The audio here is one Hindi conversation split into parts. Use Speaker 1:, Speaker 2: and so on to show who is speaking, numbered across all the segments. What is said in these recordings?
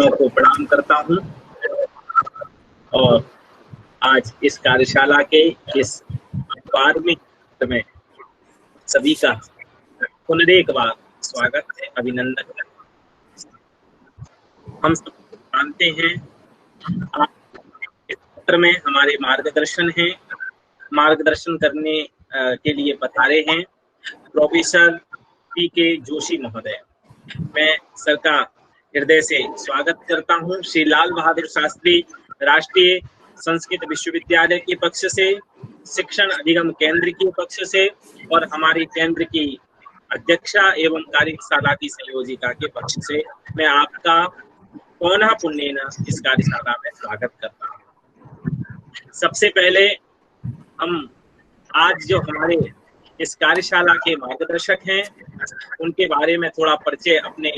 Speaker 1: गुरुओं को प्रणाम करता हूँ और आज इस कार्यशाला के इस 12वें में सभी का पुनरेक बार स्वागत है, अभिनंदन है। हम सब जानते हैं आज इस सत्र में हमारे मार्गदर्शन करने के लिए पधारे हैं प्रोफेसर पी.के. जोशी महोदय। मैं सर का हृदय से स्वागत करता हूं। श्री लाल बहादुर शास्त्री राष्ट्रीय संस्कृत विश्वविद्यालय के पक्ष से, शिक्षण अधिगम केंद्र के पक्ष से और हमारी केंद्र की अध्यक्षा एवं कार्यशाला की संयोजिका के पक्ष से मैं आपका पौनः पुण्येन इस कार्यशाला में स्वागत करता हूं। सबसे पहले हम आज जो हमारे इस कार्यशाला के मार्गदर्शक हैं उनके बारे में थोड़ा परिचय अपने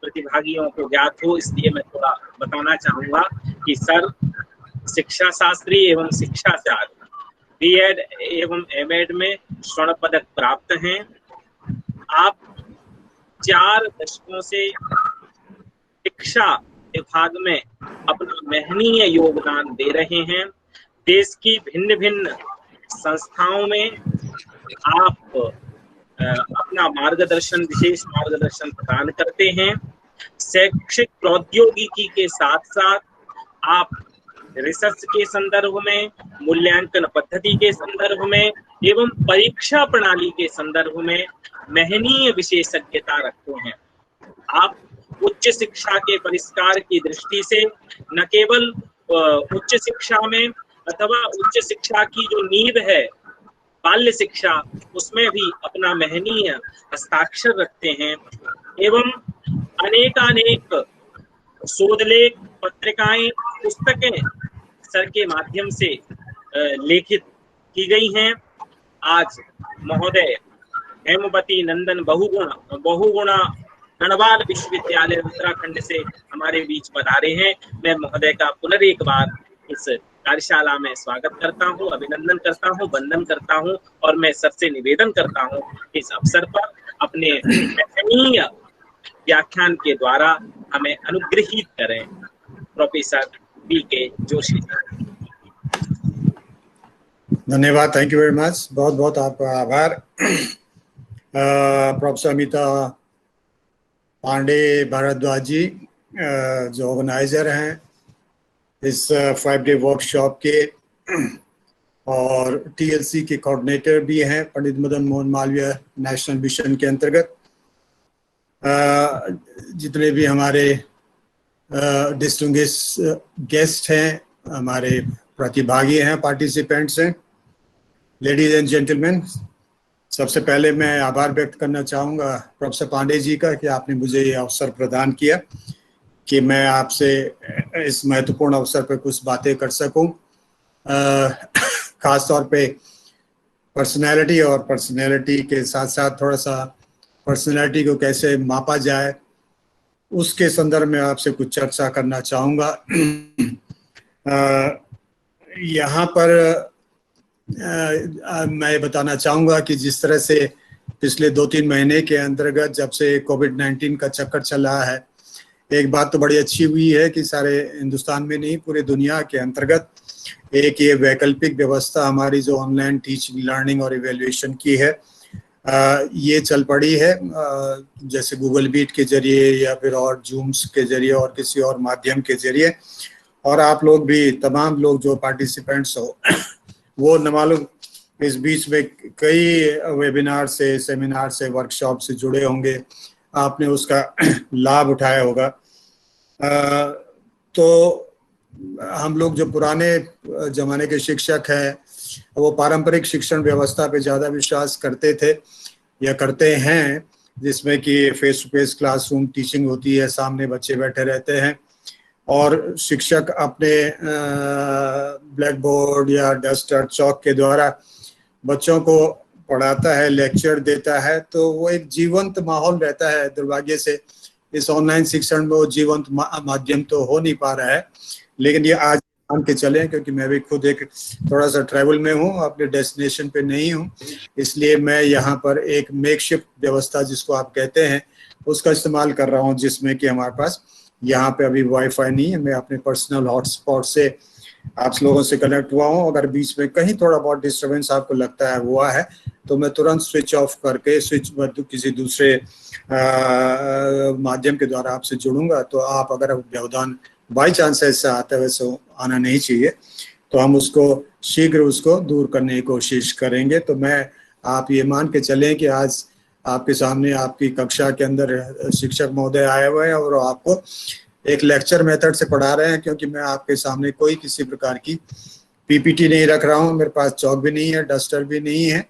Speaker 1: प्रतिभागियों को ज्ञात हो, इसलिए मैं थोड़ा बताना चाहूंगा कि सर शिक्षा शास्त्री एवं शिक्षाचार्य, बीएड एवं एमएड में स्वर्ण पदक प्राप्त हैं। आप 4 दशकों से शिक्षा विभाग में अपना महनीय योगदान दे रहे हैं। देश की भिन्न भिन्न संस्थाओं में आप अपना विशेष मार्गदर्शन प्रदान करते हैं। शैक्षिक प्रौद्योगिकी के साथ साथ आप रिसर्च के संदर्भ में, मूल्यांकन पद्धति के संदर्भ में एवं परीक्षा प्रणाली के संदर्भ में महनीय विशेषज्ञता रखते हैं। आप उच्च शिक्षा के परिष्कार की दृष्टि से न केवल उच्च शिक्षा में अथवा उच्च शिक्षा की जो नींव है बाल्य शिक्षा, उसमें भी अपना महनीय हस्ताक्षर रखते हैं एवं अनेकानेक शोधलेख, पत्रिकाएं, पुस्तकें सर के माध्यम से लेखित की गई हैं। आज महोदय हेमवती नंदन बहुगुणा गढ़वाल विश्वविद्यालय उत्तराखंड से हमारे बीच पधारे हैं। मैं महोदय का पुनरेक बार इस कार्यशाला में स्वागत करता हूं, अभिनंदन करता हूं, वंदन करता हूं और मैं सबसे निवेदन करता हूं इस अवसर पर अपने महनीय व्याख्यान के द्वारा हमें अनुग्रहित करें। Professor P K. जोशी।
Speaker 2: धन्यवाद, थैंक यू वेरी मच। बहुत बहुत आपका आभार। प्रोफेसर अमिता पांडे भारद्वाज जी जो ऑर्गेनाइजर हैं इस 5-डे वर्कशॉप के और टीएलसी के कोऑर्डिनेटर भी हैं, पंडित मदन मोहन मालवीय नेशनल मिशन के अंतर्गत। जितने भी हमारे डिस्टिंग्विश्ड गेस्ट हैं, हमारे प्रतिभागी हैं, पार्टिसिपेंट्स हैं, लेडीज एंड जेंटलमैन, सबसे पहले मैं आभार व्यक्त करना चाहूँगा प्रोफेसर पांडे जी का कि आपने मुझे ये अवसर प्रदान किया कि मैं आपसे इस महत्वपूर्ण अवसर पर कुछ बातें कर सकूं। खास तौर पे पर्सनैलिटी के साथ साथ थोड़ा सा पर्सनैलिटी को कैसे मापा जाए उसके संदर्भ में आपसे कुछ चर्चा करना चाहूँगा। यहाँ पर मैं बताना चाहूँगा कि जिस तरह से पिछले 2-3 महीने के अंतर्गत जब से कोविड-19 का चक्कर चल रहा है, एक बात तो बड़ी अच्छी हुई है कि सारे हिंदुस्तान में नहीं पूरे दुनिया के अंतर्गत एक ये वैकल्पिक व्यवस्था हमारी जो ऑनलाइन टीचिंग, लर्निंग और इवैल्यूएशन की है ये चल पड़ी है। जैसे गूगल मीट के जरिए या फिर और जूम्स के जरिए और किसी और माध्यम के जरिए, और आप लोग भी तमाम लोग जो पार्टिसिपेंट्स हो वो न मालूम इस बीच में कई वेबिनार से, सेमिनार से, वर्कशॉप से जुड़े होंगे, आपने उसका लाभ उठाया होगा। तो हम लोग जो पुराने ज़माने के शिक्षक हैं वो पारंपरिक शिक्षण व्यवस्था पे ज़्यादा विश्वास करते थे या करते हैं, जिसमें कि face to face classroom teaching होती है, सामने बच्चे बैठे रहते हैं और शिक्षक अपने ब्लैक बोर्ड या डस्टर चौक के द्वारा बच्चों को पढ़ाता है, लेक्चर देता है, तो वो एक जीवंत माहौल रहता है। दुर्भाग्य से इस ऑनलाइन शिक्षण में वो जीवंत माध्यम तो हो नहीं पा रहा है, लेकिन ये आज मान के चलें, क्योंकि मैं भी खुद एक थोड़ा सा ट्रैवल में हूँ, अपने डेस्टिनेशन पे नहीं हूँ, इसलिए मैं यहाँ पर एक मेकशिफ्ट व्यवस्था जिसको आप कहते हैं उसका इस्तेमाल कर रहा हूँ, जिसमें कि हमारे पास यहाँ पे अभी वाईफाई नहीं है, मैं अपने पर्सनल हॉटस्पॉट से आप लोगों से कनेक्ट हुआ हूँ। अगर बीच में कहीं थोड़ा बहुत डिस्टरबेंस आपको लगता है हुआ है तो मैं तुरंत स्विच ऑफ करके किसी दूसरे माध्यम के द्वारा आपसे जुड़ूंगा। तो आप अगर व्यवधान बाई चांस ऐसा आता है, वैसे आना नहीं चाहिए, तो हम उसको शीघ्र उसको दूर करने की कोशिश करेंगे। तो मैं आप ये मान के चलें कि आज आपके सामने आपकी कक्षा के अंदर शिक्षक महोदय आए हुए हैं और आपको एक लेक्चर मेथड से पढ़ा रहे हैं, क्योंकि मैं आपके सामने कोई किसी प्रकार की पीपीटी नहीं रख रहा हूँ, मेरे पास चौक भी नहीं है, डस्टर भी नहीं है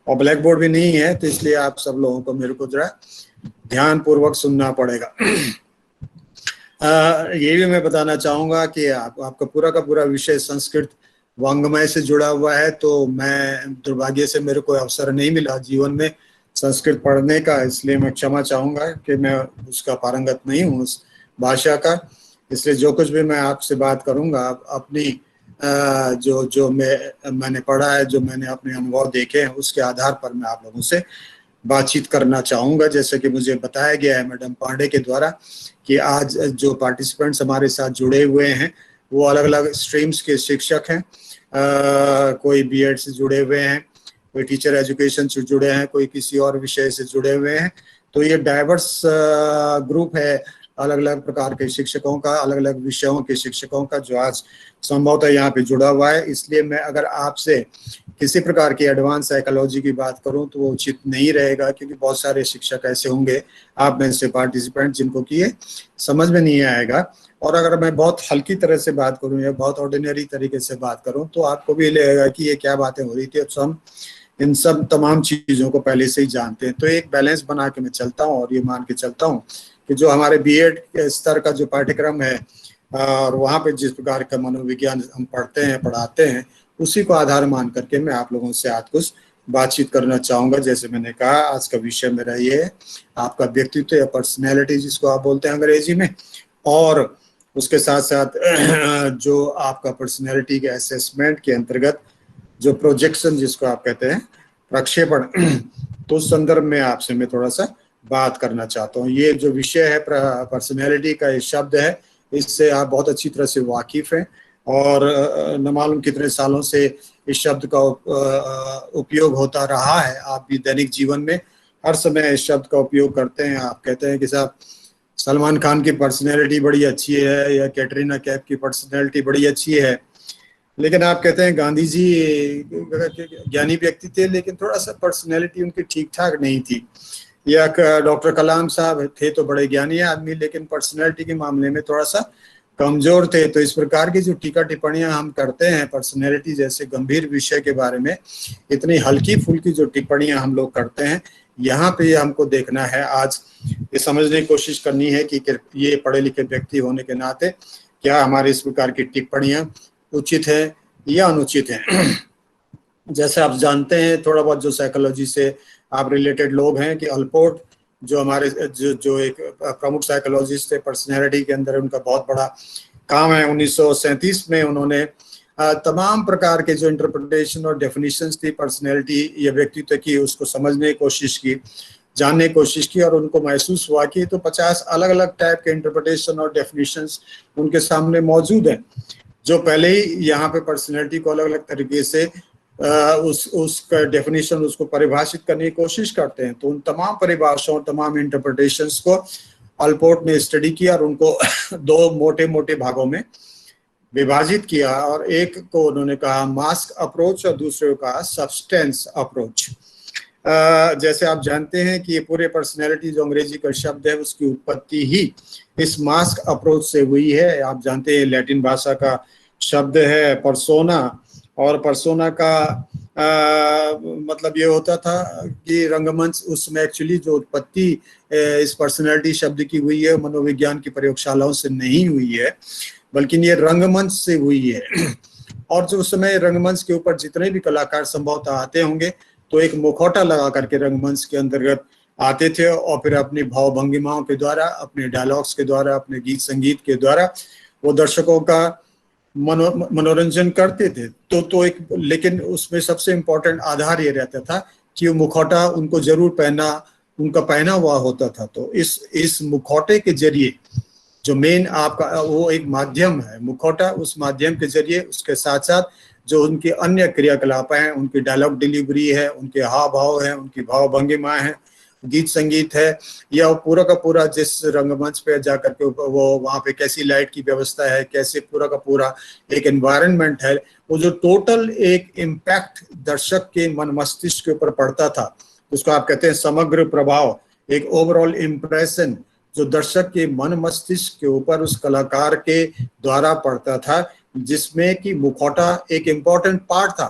Speaker 2: और ब्लैक बोर्ड भी नहीं है। तो इसलिए आप सब लोगों को मेरे को जरा ध्यान पूर्वक सुनना पड़ेगा। ये भी मैं बताना चाहूंगा कि आपका पूरा का पूरा विषय संस्कृत वांग्मय से जुड़ा हुआ है। तो मैं दुर्भाग्य से मेरे को अवसर नहीं मिला जीवन में संस्कृत पढ़ने का, इसलिए मैं क्षमा चाहूंगा कि मैं उसका पारंगत नहीं हूँ उस भाषा का। इसलिए जो कुछ भी मैं आपसे बात करूंगा अपनी जो मैंने पढ़ा है, जो मैंने अपने अनुभव देखे हैं, उसके आधार पर मैं आप लोगों से बातचीत करना चाहूंगा। जैसे कि मुझे बताया गया है मैडम पांडे के द्वारा कि आज जो पार्टिसिपेंट्स हमारे साथ जुड़े हुए हैं वो अलग अलग स्ट्रीम्स के शिक्षक हैं। कोई बीएड से जुड़े हुए हैं, कोई टीचर एजुकेशन से जुड़े हैं, कोई किसी और विषय से जुड़े हुए हैं। तो ये डाइवर्स ग्रुप है अलग अलग प्रकार के शिक्षकों का, अलग अलग विषयों के शिक्षकों का, जो आज संभवतः यहाँ पे जुड़ा हुआ है। इसलिए मैं अगर आपसे किसी प्रकार की एडवांस साइकोलॉजी की बात करूं तो वो उचित नहीं रहेगा, क्योंकि बहुत सारे शिक्षक ऐसे होंगे आप में से पार्टिसिपेंट जिनको कि ये समझ में नहीं आएगा। और अगर मैं बहुत हल्की तरह से बात करूं या बहुत ऑर्डिनरी तरीके से बात करूं तो आपको भी लगेगा कि ये क्या बातें हो रही थी। अब हम इन सब तमाम चीज़ों को पहले से ही जानते हैं। तो एक बैलेंस बना के मैं चलता हूँ और ये मान के चलता हूँ कि जो हमारे बीएड स्तर का जो पाठ्यक्रम है और वहाँ पे जिस प्रकार का मनोविज्ञान हम पढ़ते हैं पढ़ाते हैं, उसी को आधार मान करके मैं आप लोगों से आज कुछ बातचीत करना चाहूँगा। जैसे मैंने कहा, आज का विषय मेरा ये है आपका व्यक्तित्व या पर्सनैलिटी जिसको आप बोलते हैं अंग्रेजी में, और उसके साथ साथ जो आपका पर्सनैलिटी के असेसमेंट के अंतर्गत जो प्रोजेक्शन जिसको आप कहते हैं प्रक्षेपण, तो उस संदर्भ में आपसे मैं थोड़ा सा बात करना चाहता हूँ। ये जो विषय है पर्सनैलिटी का ये शब्द है, इससे आप बहुत अच्छी तरह से वाकिफ हैं और न मालूम कितने सालों से इस शब्द का उपयोग होता रहा है। आप भी दैनिक जीवन में हर समय इस शब्द का उपयोग करते हैं। आप कहते हैं कि साहब सलमान खान की पर्सनैलिटी बड़ी अच्छी है या कैटरीना कैफ की पर्सनैलिटी बड़ी अच्छी है, लेकिन आप कहते हैं गांधी जी ज्ञानी व्यक्ति थे लेकिन थोड़ा सा पर्सनैलिटी उनकी ठीक ठाक नहीं थी, या डॉक्टर कलाम साहब थे तो बड़े ज्ञानी आदमी लेकिन पर्सनैलिटी के मामले में थोड़ा सा कमजोर थे। तो इस प्रकार की जो टीका टिप्पणियां हम करते हैं पर्सनैलिटी जैसे गंभीर विषय के बारे में, इतनी हल्की फुल्की जो टिप्पणियां हम लोग करते हैं, यहाँ पे हमको देखना है, आज ये समझने की कोशिश करनी है कि ये पढ़े लिखे व्यक्ति होने के नाते क्या हमारे इस प्रकार की टिप्पणियां उचित है या अनुचित है। जैसे आप जानते हैं थोड़ा बहुत जो साइकोलॉजी से आप रिलेटेड लोग हैं कि अल्पोर्ट जो हमारे जो एक प्रमुख साइकोलॉजिस्ट थे पर्सनैलिटी के अंदर, उनका बहुत बड़ा काम है। 1937 में उन्होंने तमाम प्रकार के जो इंटरप्रिटेशन और डेफिनेशंस थी पर्सनैलिटी या व्यक्तित्व की, उसको समझने की कोशिश की, जानने की कोशिश की, और उनको महसूस हुआ कि तो 50 अलग अलग टाइप के इंटरप्रिटेशन और डेफिनेशंस उनके सामने मौजूद हैं, जो पहले ही यहाँ पे पर्सनैलिटी को अलग अलग तरीके से उसका डेफिनेशन उसको परिभाषित करने की कोशिश करते हैं। तो उन तमाम परिभाषाओं तमाम इंटरप्रिटेशंस को अल्पोर्ट ने स्टडी किया और उनको दो मोटे मोटे भागों में विभाजित किया, और एक को उन्होंने कहा मास्क अप्रोच और दूसरे को कहा सब्सटेंस अप्रोच। जैसे आप जानते हैं कि ये पूरे पर्सनैलिटी जो अंग्रेजी का शब्द है उसकी उत्पत्ति ही इस मास्क अप्रोच से हुई है। आप जानते हैं लैटिन भाषा का शब्द है पर्सोना, और पर्सोना का मतलब ये होता था कि रंगमंच, उसमें एक्चुअली जो उत्पत्ति इस पर्सनैलिटी शब्द की हुई है मनोविज्ञान की प्रयोगशालाओं से नहीं हुई है, बल्कि ये रंगमंच से हुई है। और जो उस समय रंगमंच के ऊपर जितने भी कलाकार संभवतः आते होंगे तो एक मुखौटा लगा करके रंगमंच के अंतर्गत आते थे, और फिर अपनी भाव भंगिमाओं के द्वारा, अपने डायलॉग्स के द्वारा, अपने गीत संगीत के द्वारा वो दर्शकों का मनोरंजन करते थे। तो एक, लेकिन उसमें सबसे इम्पोर्टेंट आधार ये रहता था कि वो मुखौटा उनको जरूर उनका पहना हुआ होता था। तो इस मुखौटे के जरिए जो मेन आपका वो एक माध्यम है मुखौटा, उस माध्यम के जरिए उसके साथ साथ जो उनकी अन्य क्रियाकलाप हैं, उनकी डायलॉग डिलीवरी है, उनके हाव भाव है, उनकी भाव भंगिमा है, गीत संगीत है, या वो पूरा का पूरा जिस रंगमंच पे जाकर के वो वहाँ पे कैसी लाइट की व्यवस्था है, कैसे पूरा का पूरा एक एनवायरनमेंट है, वो जो टोटल एक इम्पैक्ट दर्शक के मन मस्तिष्क के ऊपर पड़ता था, उसको आप कहते हैं समग्र प्रभाव, एक ओवरऑल इम्प्रेशन जो दर्शक के मन मस्तिष्क के ऊपर उस कलाकार के द्वारा पड़ता था, जिसमें कि मुखौटा एक इम्पोर्टेंट पार्ट था।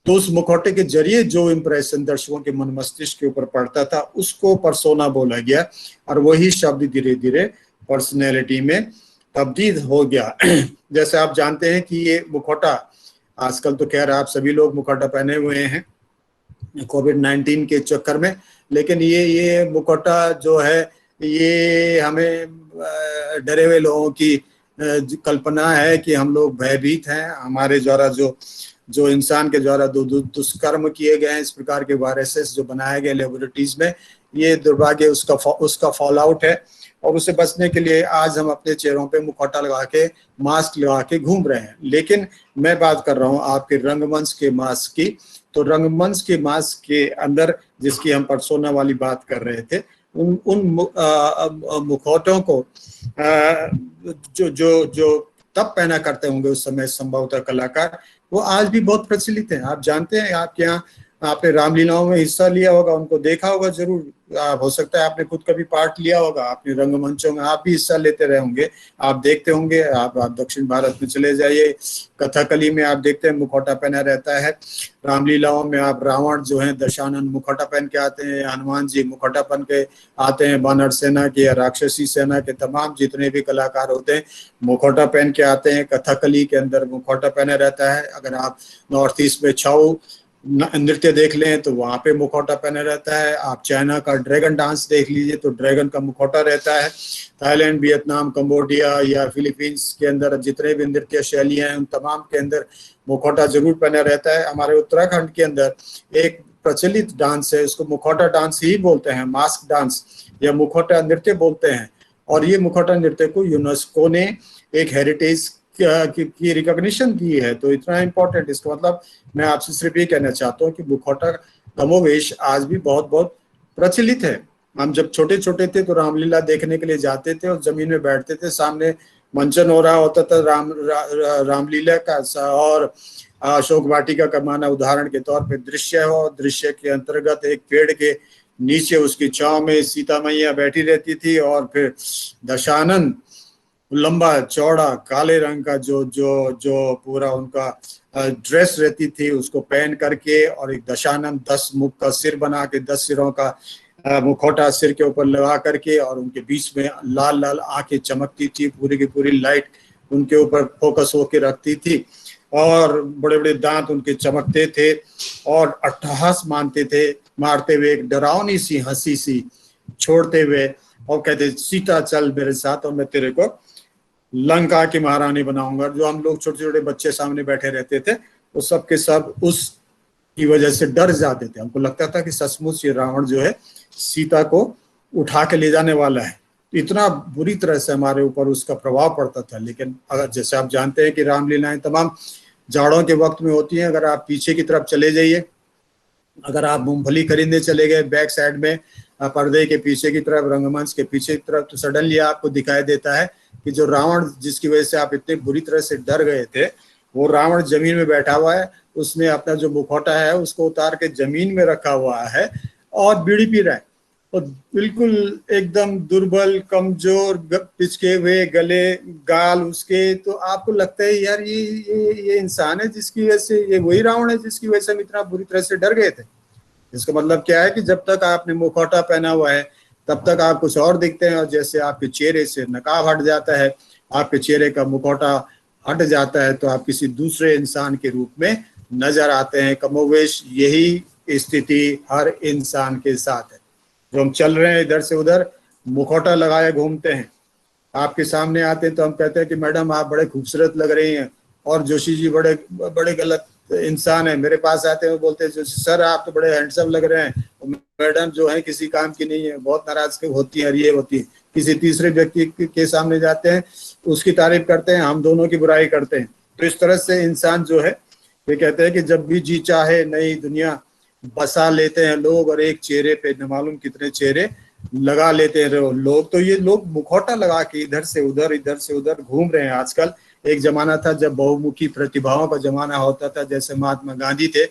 Speaker 2: तो उस मुखौटे के जरिए जो इम्प्रेशन दर्शकों के मन मस्तिष्क के ऊपर पड़ता था उसको पर्सोना बोला गया, और वही शब्द धीरे धीरे पर्सनैलिटी में तब्दील हो गया। जैसे आप जानते हैं कि ये मुखौटा आजकल तो खैर आप सभी लोग मुखौटा पहने हुए हैं कोविड-19 के चक्कर में, लेकिन ये मुखौटा जो है ये हमें डरे हुए लोगों की कल्पना है कि हम लोग भयभीत हैं, हमारे द्वारा जो इंसान के द्वारा दुष्कर्म किए गए हैं, इस प्रकार के वायरसेस जो बनाए गए लेबोरेटरीज में, ये दुर्भाग्य उसका फॉल आउट है। और उसे बचने के लिए आज हम अपने चेहरों पे मुखौटा लगा के मास्क लगा के घूम रहे हैं। लेकिन मैं बात कर रहा हूँ आपके रंगमंच के मास्क की। तो रंगमंच के मास्क के अंदर जिसकी हम पर्सोना वाली बात कर रहे थे, उन मुखौटों को जो तब पहना करते होंगे उस समय संभवतः कलाकार, वो आज भी बहुत प्रचलित हैं। आप जानते हैं, आपके यहाँ आपने रामलीलाओं में हिस्सा लिया होगा, उनको देखा होगा जरूर, हो सकता है आपने खुद कभी पार्ट लिया होगा, आपने रंगमंचों में आप भी हिस्सा लेते रहे होंगे, आप देखते होंगे। आप दक्षिण भारत में चले जाइए, कथकली में आप देखते हैं मुखौटा पहना रहता है। रामलीलाओं में आप रावण जो है दशानन मुखौटा पहन के आते हैं, हनुमान जी मुखौटा पहन के आते हैं, वानर सेना के या राक्षसी सेना के तमाम जितने भी कलाकार होते हैं मुखौटा पहन के आते हैं। कथकली के अंदर मुखौटा पहना रहता है। अगर आप नॉर्थ ईस्ट में छऊ नृत्य देख लें तो वहाँ पे मुखौटा पहना रहता है। आप चाइना का ड्रैगन डांस देख लीजिए तो ड्रैगन का मुखौटा रहता है। थाईलैंड, वियतनाम, कंबोडिया या फिलीपींस के अंदर जितने भी नृत्य शैलियां हैं उन तमाम के अंदर मुखौटा जरूर पहना रहता है। हमारे उत्तराखंड के अंदर एक प्रचलित डांस है, इसको मुखौटा डांस ही बोलते हैं, मास्क डांस या मुखौटा नृत्य बोलते हैं। और ये मुखौटा नृत्य को यूनेस्को ने एक हेरिटेज की रिकॉग्निशन दी है। तो इतना इम्पोर्टेंट, इसका मतलब मैं आपसे सिर्फ ये कहना चाहता हूँ कि मुखौटा कमोवेश आज भी बहुत बहुत प्रचलित है। हम जब छोटे छोटे थे तो रामलीला देखने के लिए जाते थे और जमीन में बैठते थे, सामने मंचन हो रहा होता था रामलीला का, और अशोक वाटिका का माना उदाहरण के तौर पे दृश्य हो, दृश्य के अंतर्गत एक पेड़ के नीचे उसकी छांव में सीता मैया बैठी रहती थी, और फिर दशानन लंबा चौड़ा काले रंग का जो पूरा उनका ड्रेस रहती थी उसको पहन करके, और एक दशानन 10 मुख का सिर बना के 10 सिरों का मुखौटा सिर के ऊपर लगा करके, और उनके बीच में लाल लाल आंखें चमकती थी, पूरी की पूरी लाइट उनके ऊपर फोकस होके रखती थी, और बड़े बड़े दांत उनके चमकते थे, और अट्टहास मारते हुए एक डरावनी सी हंसी सी छोड़ते हुए, और कहते सीता चल मेरे साथ और मैं तेरे को लंका की महारानी बनाऊंगा। जो हम लोग छोटे छोटे बच्चे सामने बैठे रहते थे वो सब के सब उसकी वजह से डर जाते थे। हमको लगता था कि सचमुच ये रावण जो है सीता को उठा के ले जाने वाला है। इतना बुरी तरह से हमारे ऊपर उसका प्रभाव पड़ता था। लेकिन अगर जैसे आप जानते हैं कि रामलीलाएं तमाम जाड़ों के वक्त में होती हैं। अगर आप पीछे की तरफ चले जाइए, अगर आप मूंगफली खरीदने चले गए बैक साइड में पर्दे के पीछे की तरफ, रंगमंच के पीछे की तरफ, तो सडनली आपको दिखाई देता है कि जो रावण जिसकी वजह से आप इतने बुरी तरह से डर गए थे, वो रावण जमीन में बैठा हुआ है। उसने अपना जो मुखौटा है उसको उतार के जमीन में रखा हुआ है और बीड़ी पी रहा है, और बिल्कुल एकदम दुर्बल, कमजोर, पिचके हुए गले, गाल उसके। तो आपको लगता है यार ये इंसान है जिसकी वजह से, ये वही रावण है जिसकी वजह से हम इतना बुरी तरह से डर गए थे। इसका मतलब क्या है कि जब तक आपने मुखौटा पहना हुआ है तब तक आप कुछ और दिखते हैं, और जैसे आपके चेहरे से नकाब हट जाता है, आपके चेहरे का मुखौटा हट जाता है, तो आप किसी दूसरे इंसान के रूप में नजर आते हैं। कमोवेश यही स्थिति हर इंसान के साथ है। जो हम चल रहे हैं इधर से उधर मुखौटा लगाए घूमते हैं, आपके सामने आते हैं तो हम कहते हैं कि मैडम आप बड़े खूबसूरत लग रही हैं, और जोशी जी बड़े बड़े गलत इंसान है। मेरे पास आते हैं वो बोलते हैं सर आप तो बड़े हैंडसम लग रहे हैं, मैडम जो है किसी काम की नहीं है, बहुत नाराज होती है और ये होती है। किसी तीसरे व्यक्ति के सामने जाते हैं, उसकी तारीफ करते हैं, हम दोनों की बुराई करते हैं। तो इस तरह से इंसान जो है, ये कहते हैं कि जब भी जी चाहे नई दुनिया बसा लेते हैं लोग, और एक चेहरे पे न मालूम कितने चेहरे लगा लेते हैं लोग। तो ये लोग मुखौटा लगा के इधर से उधर घूम रहे हैं आजकल। एक जमाना था जब बहुमुखी प्रतिभाओं का जमाना होता था, जैसे महात्मा गांधी थे।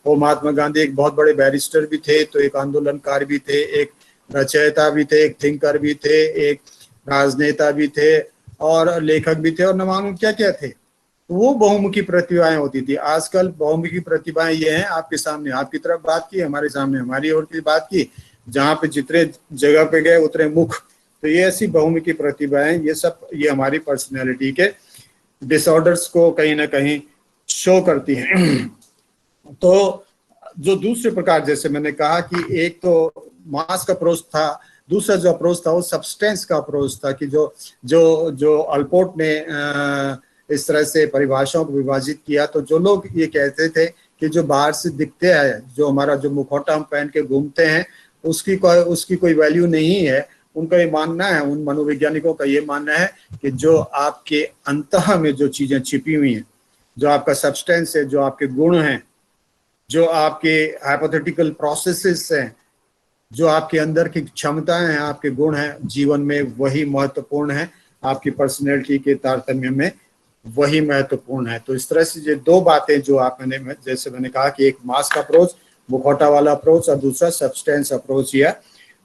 Speaker 2: वो महात्मा गांधी एक बहुत बड़े बैरिस्टर भी थे, तो एक आंदोलनकार भी थे, एक रचयिता भी थे, एक थिंकर भी थे, एक राजनेता भी थे, और लेखक भी थे, और न मालूम क्या क्या थे। वो बहुमुखी प्रतिभाएं होती थी। आजकल बहुमुखी प्रतिभाएं ये हैं, आपके सामने आपकी तरफ बात की, हमारे सामने हमारी ओर की बात की, जहाँ पे जितने जगह पे गए उतने मुख। तो ये ऐसी बहुमुखी प्रतिभाएं, ये हमारी पर्सनैलिटी के डिसऑर्डर्स को कहीं ना कहीं शो करती हैं। तो जो दूसरे प्रकार, जैसे मैंने कहा कि एक तो मास का अप्रोच था, दूसरा जो अप्रोच था वो सब्सटेंस का अप्रोच था, कि जो जो जो अल्पोर्ट ने इस तरह से परिभाषाओं को विभाजित किया। तो जो लोग ये कहते थे कि जो बाहर से दिखते हैं, जो हमारा जो मुखौटा हम पहन के घूमते हैं, उसकी कोई वैल्यू नहीं है, उनका ये मानना है, उन मनोवैज्ञानिकों का ये मानना है कि जो आपके अंतः में जो चीजें छिपी हुई हैं, जो आपका सब्सटेंस है, जो आपके गुण हैं, जो आपके हाइपोथेटिकल प्रोसेसेस हैं, जो आपके अंदर की क्षमताएं हैं, आपके गुण हैं जीवन में, वही महत्वपूर्ण है। आपकी पर्सनैलिटी के तारतम्य में वही महत्वपूर्ण है। तो इस तरह से ये दो बातें जो जैसे मैंने कहा कि एक मास का अप्रोच, मुखौटा वाला अप्रोच, और दूसरा सब्सटेंस अप्रोच या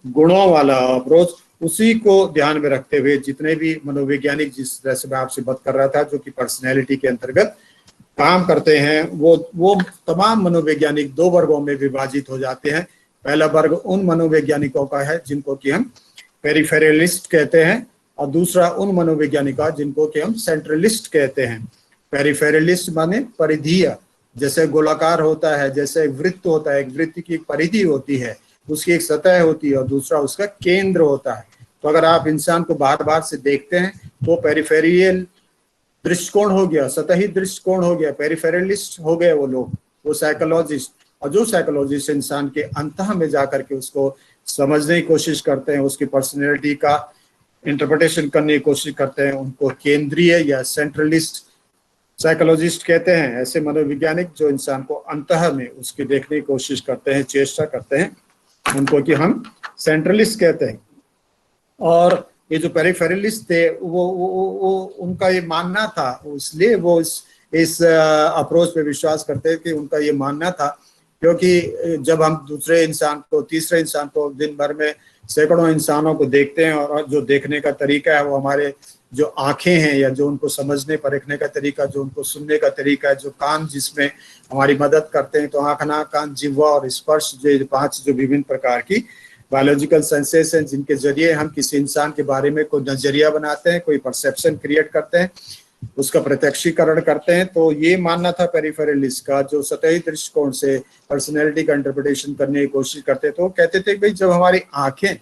Speaker 2: गुणों वाला अप्रोच, उसी को ध्यान में रखते हुए जितने भी मनोवैज्ञानिक, जिस तरह से मैं आपसे बात कर रहा था, जो कि पर्सनैलिटी के अंतर्गत काम करते हैं, वो तमाम मनोवैज्ञानिक दो वर्गों में विभाजित हो जाते हैं। पहला वर्ग उन मनोवैज्ञानिकों का है जिनको कि हम पेरिफेरलिस्ट कहते हैं, और दूसरा उन मनोवैज्ञानिकों जिनको कि हम सेंट्रलिस्ट कहते हैं। पेरिफेरलिस्ट माने परिधीय, जैसे गोलाकार होता है, जैसे वृत्त होता है, एक वृत्त की एक परिधि होती है, उसकी एक सतह होती है, और दूसरा उसका केंद्र होता है। तो अगर आप इंसान को बाहर बाहर से देखते हैं तो पेरिफेरियल दृष्टिकोण हो गया, सतही दृष्टिकोण हो गया, पेरिफेरलिस्ट हो गए वो लोग, वो साइकोलॉजिस्ट। और जो साइकोलॉजिस्ट इंसान के अंतः में जाकर के उसको समझने की कोशिश करते हैं, उसकी पर्सनैलिटी का इंटरप्रिटेशन करने की कोशिश करते हैं, उनको केंद्रीय या सेंट्रलिस्ट साइकोलॉजिस्ट कहते हैं। ऐसे मनोवैज्ञानिक जो इंसान को अंतः में उसकी देखने की कोशिश करते हैं, चेष्टा करते हैं, उनको कि हम सेंट्रलिस्ट कहते हैं। और ये जो पेरिफेरलिस्ट थे, वो उनका ये मानना था, इसलिए वो इस अप्रोच पे विश्वास करते हैं कि उनका ये मानना था, क्योंकि जब हम दूसरे इंसान को, तीसरे इंसान को दिन भर में सैकड़ों इंसानों को देखते हैं, और जो देखने का तरीका है वो हमारे जो आंखें हैं, या जो उनको समझने परखने का तरीका, जो उनको सुनने का तरीका है, जो कान जिसमें हमारी मदद करते हैं, तो आंख, नाक, कान, जिह्वा और स्पर्श, जो 5 जो विभिन्न प्रकार की बायोलॉजिकल सेंसेशन, जिनके जरिए हम किसी इंसान के बारे में कोई नजरिया बनाते हैं, कोई परसेप्शन क्रिएट करते हैं, उसका प्रत्यक्षीकरण करते हैं। तो ये मानना था पेरिफेरलिस्ट का, जो सतही दृष्टिकोण से पर्सनैलिटी का इंटरप्रिटेशन करने की कोशिश करते थे। तो कहते थे भाई, जब हमारी आंखें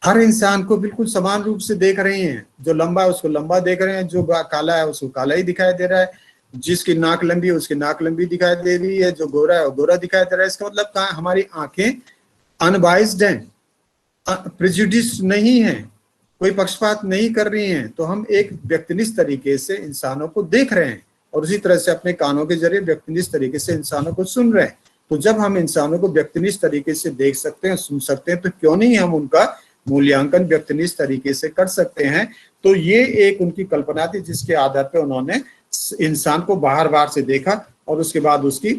Speaker 2: हर इंसान को बिल्कुल समान रूप से देख रही हैं, जो लंबा है उसको लंबा देख रहे हैं, जो काला है उसको काला ही दिखाई दे रहा है, जिसकी नाक लंबी है उसकी नाक लंबी दिखाई दे रही है, जो गोरा है वो गोरा दिखाई दे रहा है। इसका मतलब क्या है? हमारी आंखें अनबाइस्ड हैं, प्रेजुडिस नहीं है, कोई पक्षपात नहीं कर रही हैं। तो हम एक व्यक्तिनिष्ठ तरीके से इंसानों को देख रहे हैं, और उसी तरह से अपने कानों के जरिए व्यक्तिनिष्ठ तरीके से इंसानों को सुन रहे हैं। तो जब हम इंसानों को व्यक्तिनिष्ठ तरीके से देख सकते हैं, सुन सकते हैं, तो क्यों नहीं हम उनका मूल्यांकन व्यक्तिनिष्ठ तरीके से कर सकते हैं। तो ये एक उनकी कल्पना थी, जिसके आधार पर उन्होंने इंसान को बाहर बाहर से देखा, और उसके बाद उसकी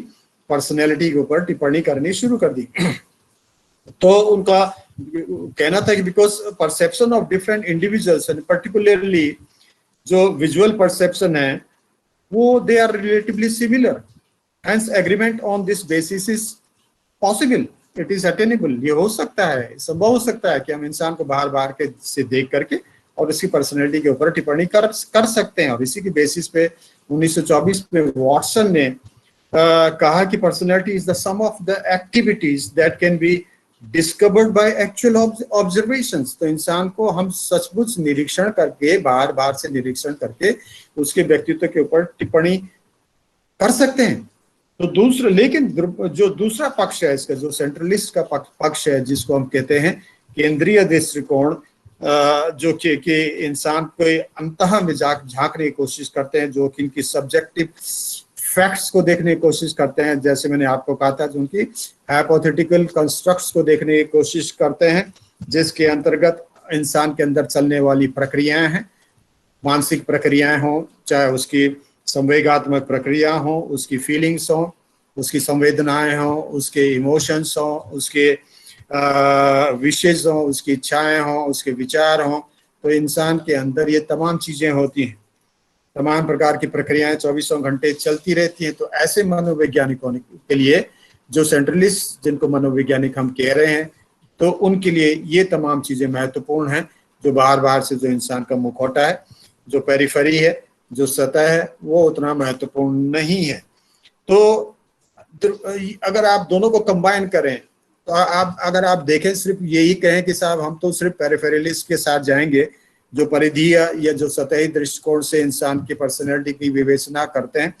Speaker 2: पर्सनैलिटी के ऊपर टिप्पणी करनी शुरू कर दी। तो उनका कहना था कि because perception of different individuals, and particularly जो विजुअल परसेप्शन है, वो they are relatively similar, hence agreement on this basis is possible, it is attainable. ये हो सकता है, संभव हो सकता है कि हम इंसान को बाहर बाहर के से देख करके और उसकी पर्सनैलिटी के ऊपर टिप्पणी कर सकते हैं। और इसी की बेसिस पे 1924 में वॉटसन ने कहा कि personality is the sum of the activities that can be discovered by actual observations. तो इंसान को हम सचमुच निरीक्षण करके, बार बार से निरीक्षण करके उसके व्यक्तित्व के ऊपर टिप्पणी कर सकते हैं। तो दूसरा, लेकिन जो दूसरा पक्ष है इसका, जो सेंट्रलिस्ट का पक्ष है, जिसको हम कहते हैं केंद्रीय दृष्टिकोण, जो कि इंसान को अंतः में झांकने की कोशिश करते हैं, जो कि इनकी सब्जेक्टिव फैक्ट्स को देखने की कोशिश करते हैं, जैसे मैंने आपको कहा था, जो उनकी हाइपोथेटिकल कंस्ट्रक्ट्स को देखने की कोशिश करते हैं, जिसके अंतर्गत इंसान के अंदर चलने वाली प्रक्रियाएं हैं, मानसिक प्रक्रियाएं हों, चाहे उसकी संवेगात्मक प्रक्रिया हो, उसकी फीलिंग्स हो, उसकी संवेदनाएं हो, उसके इमोशंस हो, उसके विशेष हो, उसकी इच्छाएं हो, उसके विचार हो, तो इंसान के अंदर ये तमाम चीजें होती हैं, तमाम प्रकार की प्रक्रियाएं 24 घंटे चलती रहती हैं। तो ऐसे मनोवैज्ञानिकों के लिए, जो सेंट्रलिस्ट जिनको मनोवैज्ञानिक हम कह रहे हैं, तो उनके लिए ये तमाम चीजें महत्वपूर्ण हैं। जो बाहर से जो इंसान का मुखौटा है, जो पेरिफेरी है, जो सतह है, वो उतना महत्वपूर्ण नहीं है। तो अगर आप दोनों को कंबाइन करें, तो अगर आप देखें, सिर्फ यही कहें कि साहब हम तो सिर्फ पेरिफेरलिस्ट के साथ जाएंगे, जो परिधीय या जो सतही दृष्टिकोण से इंसान की पर्सनैलिटी की विवेचना करते हैं,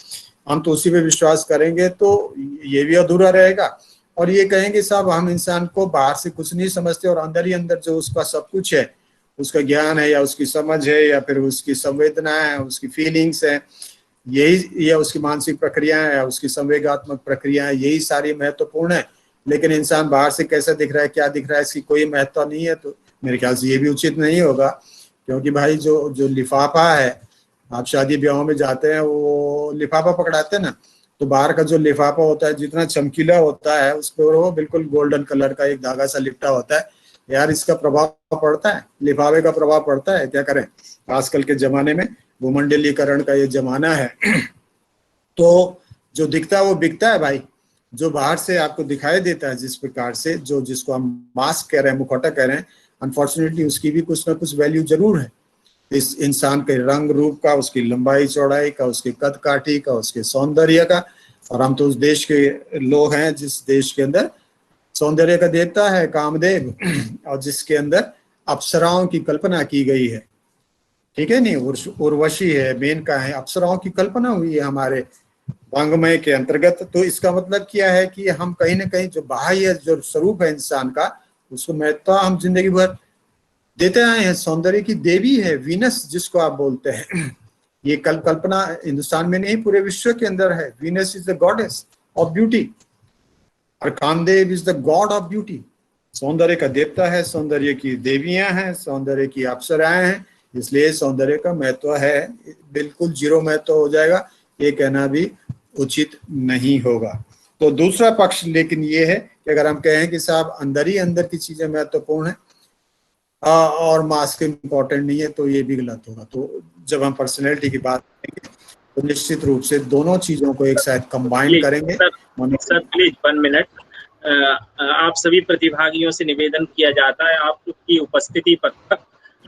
Speaker 2: हम तो उसी पे विश्वास करेंगे, तो ये भी अधूरा रहेगा। और ये कहेंगे साहब हम इंसान को बाहर से कुछ नहीं समझते और अंदर ही अंदर जो उसका सब कुछ है, उसका ज्ञान है या उसकी समझ है या फिर उसकी संवेदना है, उसकी फीलिंग्स है, यही, या उसकी मानसिक प्रक्रियाएं है, उसकी संवेगात्मक प्रक्रियाएं, यही सारी महत्वपूर्ण है। लेकिन इंसान बाहर से कैसा दिख रहा है, क्या दिख रहा है, इसकी कोई महत्व नहीं है। तो मेरे ख्याल से ये भी उचित नहीं होगा, क्योंकि भाई जो लिफाफा है, आप शादी ब्याहों में जाते हैं, वो लिफाफा पकड़ाते हैं ना, तो बाहर का जो लिफाफा होता है जितना चमकीला होता है, उस पर वो बिल्कुल गोल्डन कलर का एक धागा सा लिपटा होता है। यार इसका प्रभाव पड़ता है, लिफाफे का प्रभाव पड़ता है, क्या करें। आजकल के जमाने में भूमंडलीकरण का ये जमाना है, तो जो दिखता है वो बिकता है भाई। जो बाहर से आपको दिखाई देता है जिस प्रकार से, जिसको हम मास्क कह रहे हैं, मुखौटा कह रहे हैं, अनफॉर्चुनेटली उसकी भी कुछ ना कुछ वैल्यू जरूर है। इस इंसान के रंग रूप का, उसकी लंबाई चौड़ाई का, उसके कद काठी का, उसके सौंदर्य का। और हम तो उस देश के लोग हैं जिस देश के अंदर सौंदर्य का देवता है कामदेव, और जिसके अंदर अप्सराओं की कल्पना की गई है, ठीक है नहीं, उर्वशी है, मेनका है, अप्सराओं की कल्पना हुई है हमारे वांग्मय के अंतर्गत। तो इसका मतलब क्या है कि हम कहीं ना कहीं जो बाह्य जो स्वरूप है इंसान का, उसको महत्व हम जिंदगी भर देते आए हैं। सौंदर्य की देवी है वीनस, जिसको आप बोलते हैं। ये कल्पना हिंदुस्तान में नहीं, पूरे विश्व के अंदर है। Venus is the goddess of beauty और Kamdev is the god of beauty. सौंदर्य का देवता है, सौंदर्य की देवियां हैं, सौंदर्य की अप्सराएं हैं, इसलिए सौंदर्य का महत्व है। बिल्कुल जीरो महत्व हो जाएगा, ये कहना भी उचित नहीं होगा। तो दूसरा पक्ष लेकिन ये है कि अगर हम कहें कि साहब अंदर ही अंदर की चीजें महत्वपूर्ण है और मास्क इम्पोर्टेंट नहीं है, तो ये भी गलत होगा। तो जब हम पर्सनैलिटी की बात करेंगे तो निश्चित रूप से दोनों चीजों को एक साथ कंबाइन करेंगे।
Speaker 1: सर प्लीज 1 मिनट, आप सभी प्रतिभागियों से निवेदन किया जाता है, आपकी उपस्थिति पत्र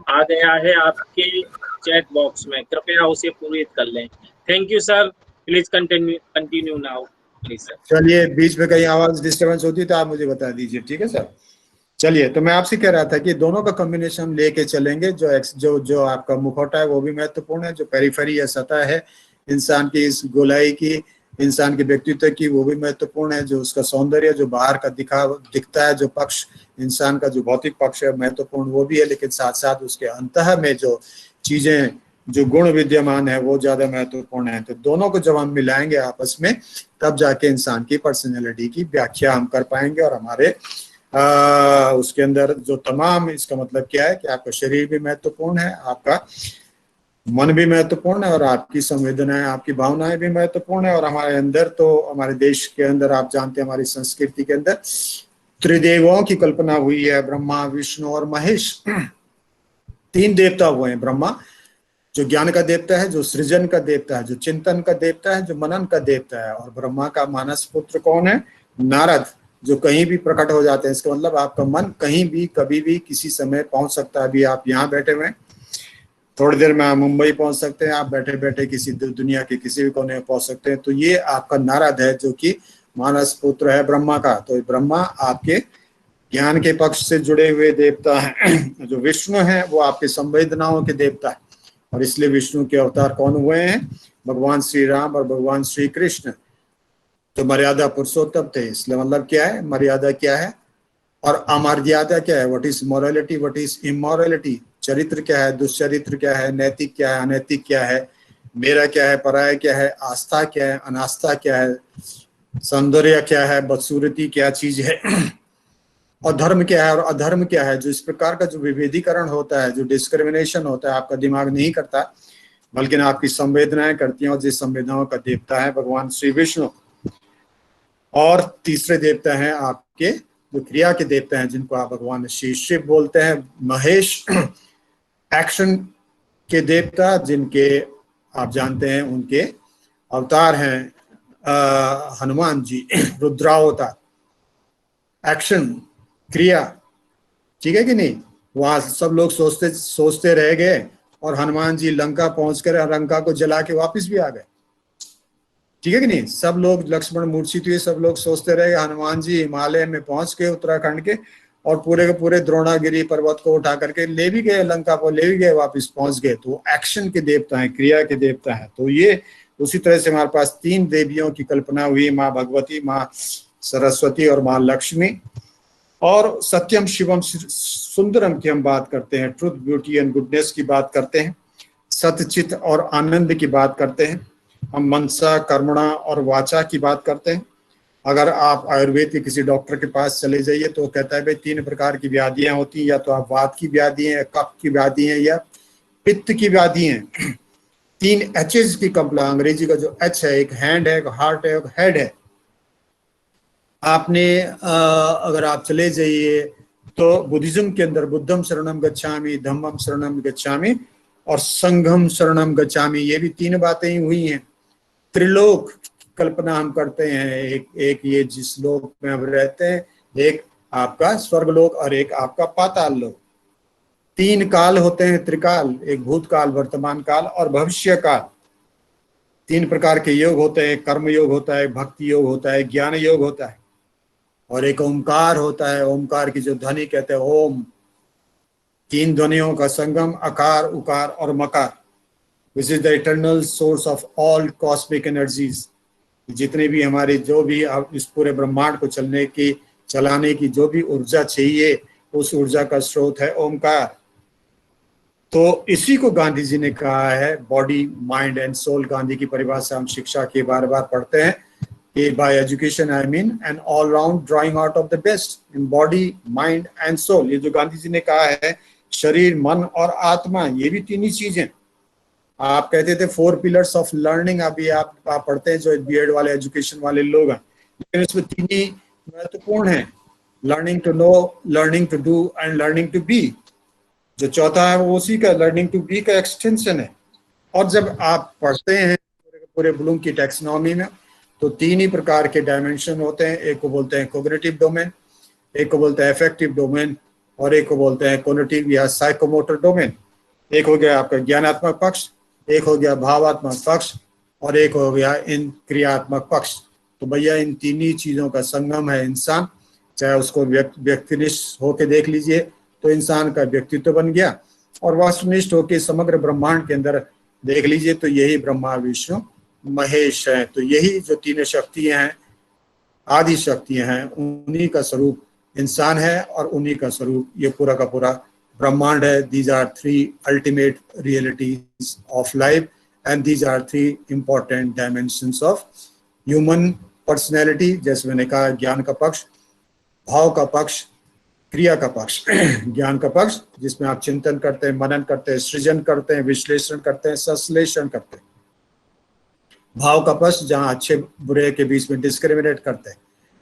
Speaker 1: आ गया है आपके चैट बॉक्स में, कृपया उसे पूरित कर लें। Thank you sir, please continue now please sir.
Speaker 2: चलिए, बीच में कहीं आवाज डिस्टर्बेंस होती तो आप मुझे बता दीजिए, ठीक है सर। चलिए, तो मैं आपसे कह रहा था कि दोनों का कॉम्बिनेशन लेके चलेंगे। जो आपका मुखौटा है वो भी महत्वपूर्ण है, जो पेरिफेरी या सतह है इंसान की, इस गोलाई की, इंसान के व्यक्तित्व की, वो भी महत्वपूर्ण है। जो उसका सौंदर्य, जो बाहर का दिखता है, जो पक्ष इंसान का जो भौतिक पक्ष है, महत्वपूर्ण वो भी है। लेकिन साथ साथ उसके अंतः में जो चीजें, जो गुण विद्यमान है, वो ज्यादा महत्वपूर्ण है। तो दोनों को जब हम मिलाएंगे आपस में, तब जाके इंसान की पर्सनैलिटी की व्याख्या हम कर पाएंगे। और हमारे उसके अंदर जो तमाम, इसका मतलब क्या है कि आपका शरीर भी महत्वपूर्ण है, आपका मन भी महत्वपूर्ण है, और आपकी संवेदनाएं, आपकी भावनाएं भी महत्वपूर्ण है। और हमारे अंदर, तो हमारे देश के अंदर आप जानते हैं, हमारी संस्कृति के अंदर त्रिदेवों की कल्पना हुई है, ब्रह्मा, विष्णु और महेश। 3 देवता हुए हैं। ब्रह्मा जो ज्ञान का देवता है, जो सृजन का देवता है, जो चिंतन का देवता है, जो मनन का देवता है। और ब्रह्मा का मानस पुत्र कौन है? नारद, जो कहीं भी प्रकट हो जाते हैं। इसका मतलब आपका मन कहीं भी, कभी भी, किसी समय पहुंच सकता है। अभी आप यहाँ बैठे हुए हैं, थोड़ी देर में आप मुंबई पहुंच सकते हैं, आप बैठे बैठे किसी दुनिया के किसी भी कोने में पहुंच सकते हैं। तो ये आपका नारद है, जो कि मानस पुत्र है ब्रह्मा का। तो ब्रह्मा आपके ज्ञान के पक्ष से जुड़े हुए देवता हैं। जो विष्णु है वो आपके संवेदनाओं के देवता है, और इसलिए विष्णु के अवतार कौन हुए हैं? भगवान श्री राम और भगवान श्री कृष्ण। तो मर्यादा पुरुषोत्तम थे, इसलिए मतलब क्या है, मर्यादा क्या है और अमर्यादा क्या है, what is morality, what is immorality, चरित्र क्या है, दुष्चरित्र क्या है, नैतिक क्या है, अनैतिक क्या है, मेरा क्या है, पराया क्या है, आस्था क्या है, अनास्था क्या है, सौंदर्य क्या है, बदसूरती क्या चीज है, और धर्म क्या है और अधर्म क्या है। जो इस प्रकार का जो विभेदीकरण होता है, जो डिस्क्रिमिनेशन होता है, आपका दिमाग नहीं करता बल्कि आपकी संवेदनाएं करती हैं, और जिस संवेदनाओं का देवता है भगवान श्री विष्णु, और तीसरे देवता हैं आपके जो क्रिया के देवता हैं, जिनको आप भगवान श्री शिव बोलते हैं, महेश एक्शन के देवता, जिनके आप जानते हैं उनके अवतार हैं हनुमान जी रुद्रावतार, एक्शन क्रिया, ठीक है कि नहीं। वहां सब लोग सोचते सोचते रह गए और हनुमान जी लंका पहुंचकर लंका को जला के वापस भी आ गए, ठीक है कि नहीं। सब लोग लक्ष्मण मूर्छित हुए, सब लोग सोचते रहे, हनुमान जी हिमालय में पहुंच के उत्तराखंड के और पूरे के पूरे द्रोणागिरी पर्वत को उठा करके ले भी गए, लंका को ले भी गए, वापस पहुंच गए। तो एक्शन के देवता हैं, क्रिया के देवता हैं। तो ये उसी तरह से हमारे पास तीन देवियों की कल्पना हुई, माँ भगवती, माँ सरस्वती और माँ लक्ष्मी। और सत्यम शिवम सुंदरम की हम बात करते हैं, ट्रुथ ब्यूटी एंड गुडनेस की बात करते हैं, सत्यचित और आनंद की बात करते हैं, हम मनसा कर्मणा और वाचा की बात करते हैं। अगर आप आयुर्वेद के किसी डॉक्टर के पास चले जाइए तो कहता है भाई 3 प्रकार की व्याधियां होती हैं, या तो आप वात की व्याधि है, कफ की व्याधि है, या पित्त की व्याधि है। 3 एचेस की कंप्लेंट, अंग्रेजी का जो एच है, एक हैंड है, एक हार्ट है, एक हेड है। आपने अगर आप चले जाइए तो बुद्धिज्म के अंदर बुद्धम शरणम गच्छामि, धम्मम शरणम गच्छामि और संघम शरणम गच्छामि, ये भी 3 बातें ही हुई हैं। त्रिलोक कल्पना हम करते हैं, एक ये जिस लोक में हम रहते हैं, एक आपका स्वर्गलोक और एक आपका पाताल लोक। 3 काल होते हैं, त्रिकाल, एक भूतकाल, वर्तमान काल और भविष्य काल। 3 प्रकार के योग होते हैं, कर्म योग होता है, भक्ति योग होता है, ज्ञान योग होता है, और एक ओमकार होता है। ओमकार की जो ध्वनि कहते हैं ओम, 3 ध्वनियों का संगम, अकार, उकार और मकार, which is the eternal source of all cosmic energies. जितने भी हमारे जो भी इस पूरे ब्रह्मांड को चलाने की जो भी ऊर्जा चाहिए, उस ऊर्जा का स्रोत है ओमकार। तो इसी को गांधी जी ने कहा है body, mind and soul. Gandhi की परिभाषा हम शिक्षा के बार बार पढ़ते हैं कि by education I mean an all round drawing out of the best in body, mind and soul. ये जो गांधी जी ने कहा है, शरीर, मन और आत्मा, ये भी 3 ही चीजें। आप कहते थे 4 पिलर्स ऑफ लर्निंग, अभी आप पढ़ते हैं जो बीएड वाले एजुकेशन वाले लोग हैं, लेकिन इसमें 3 ही महत्वपूर्ण है, learning to know, learning to do and learning to be. जो चौथा है वो उसी का लर्निंग टू बी का एक्सटेंशन है। और जब आप पढ़ते हैं पूरे ब्लूम की टैक्सोनॉमी में, तो 3 ही प्रकार के डायमेंशन होते हैं। एक को बोलते हैं कोग्निटिव डोमेन, एक को बोलते हैं अफेक्टिव डोमेन, और एक को बोलते हैं कॉग्निटिव या साइकोमोटर डोमेन। एक हो गया आपका ज्ञानात्मक पक्ष, एक हो गया भावात्मक पक्ष, और एक हो गया इन क्रियात्मक पक्ष। तो भैया इन 3 ही चीजों का संगम है इंसान। चाहे उसको व्यक्तिनिष्ठ होके देख लीजिए तो इंसान का व्यक्तित्व बन गया, और वस्तुनिष्ठ होके समग्र ब्रह्मांड के अंदर देख लीजिए तो यही ब्रह्मा विष्णु महेश है। तो यही जो 3 शक्तियां हैं, आदि शक्तियां हैं, उन्हीं का स्वरूप इंसान है, और उन्हीं का स्वरूप ये पूरा का पूरा ब्रह्मांड है। These are 3 ultimate realities of life, and these are 3 important dimensions of human personality. जैसे मैंने कहा, ज्ञान का पक्ष, भाव का पक्ष, क्रिया का पक्ष। ज्ञान का पक्ष जिसमें आप चिंतन करते हैं, मनन करते हैं, सृजन करते हैं, विश्लेषण करते हैं, संश्लेषण करते हैं। भाव का पक्ष जहाँ अच्छे बुरे के बीच में डिस्क्रिमिनेट करते हैं,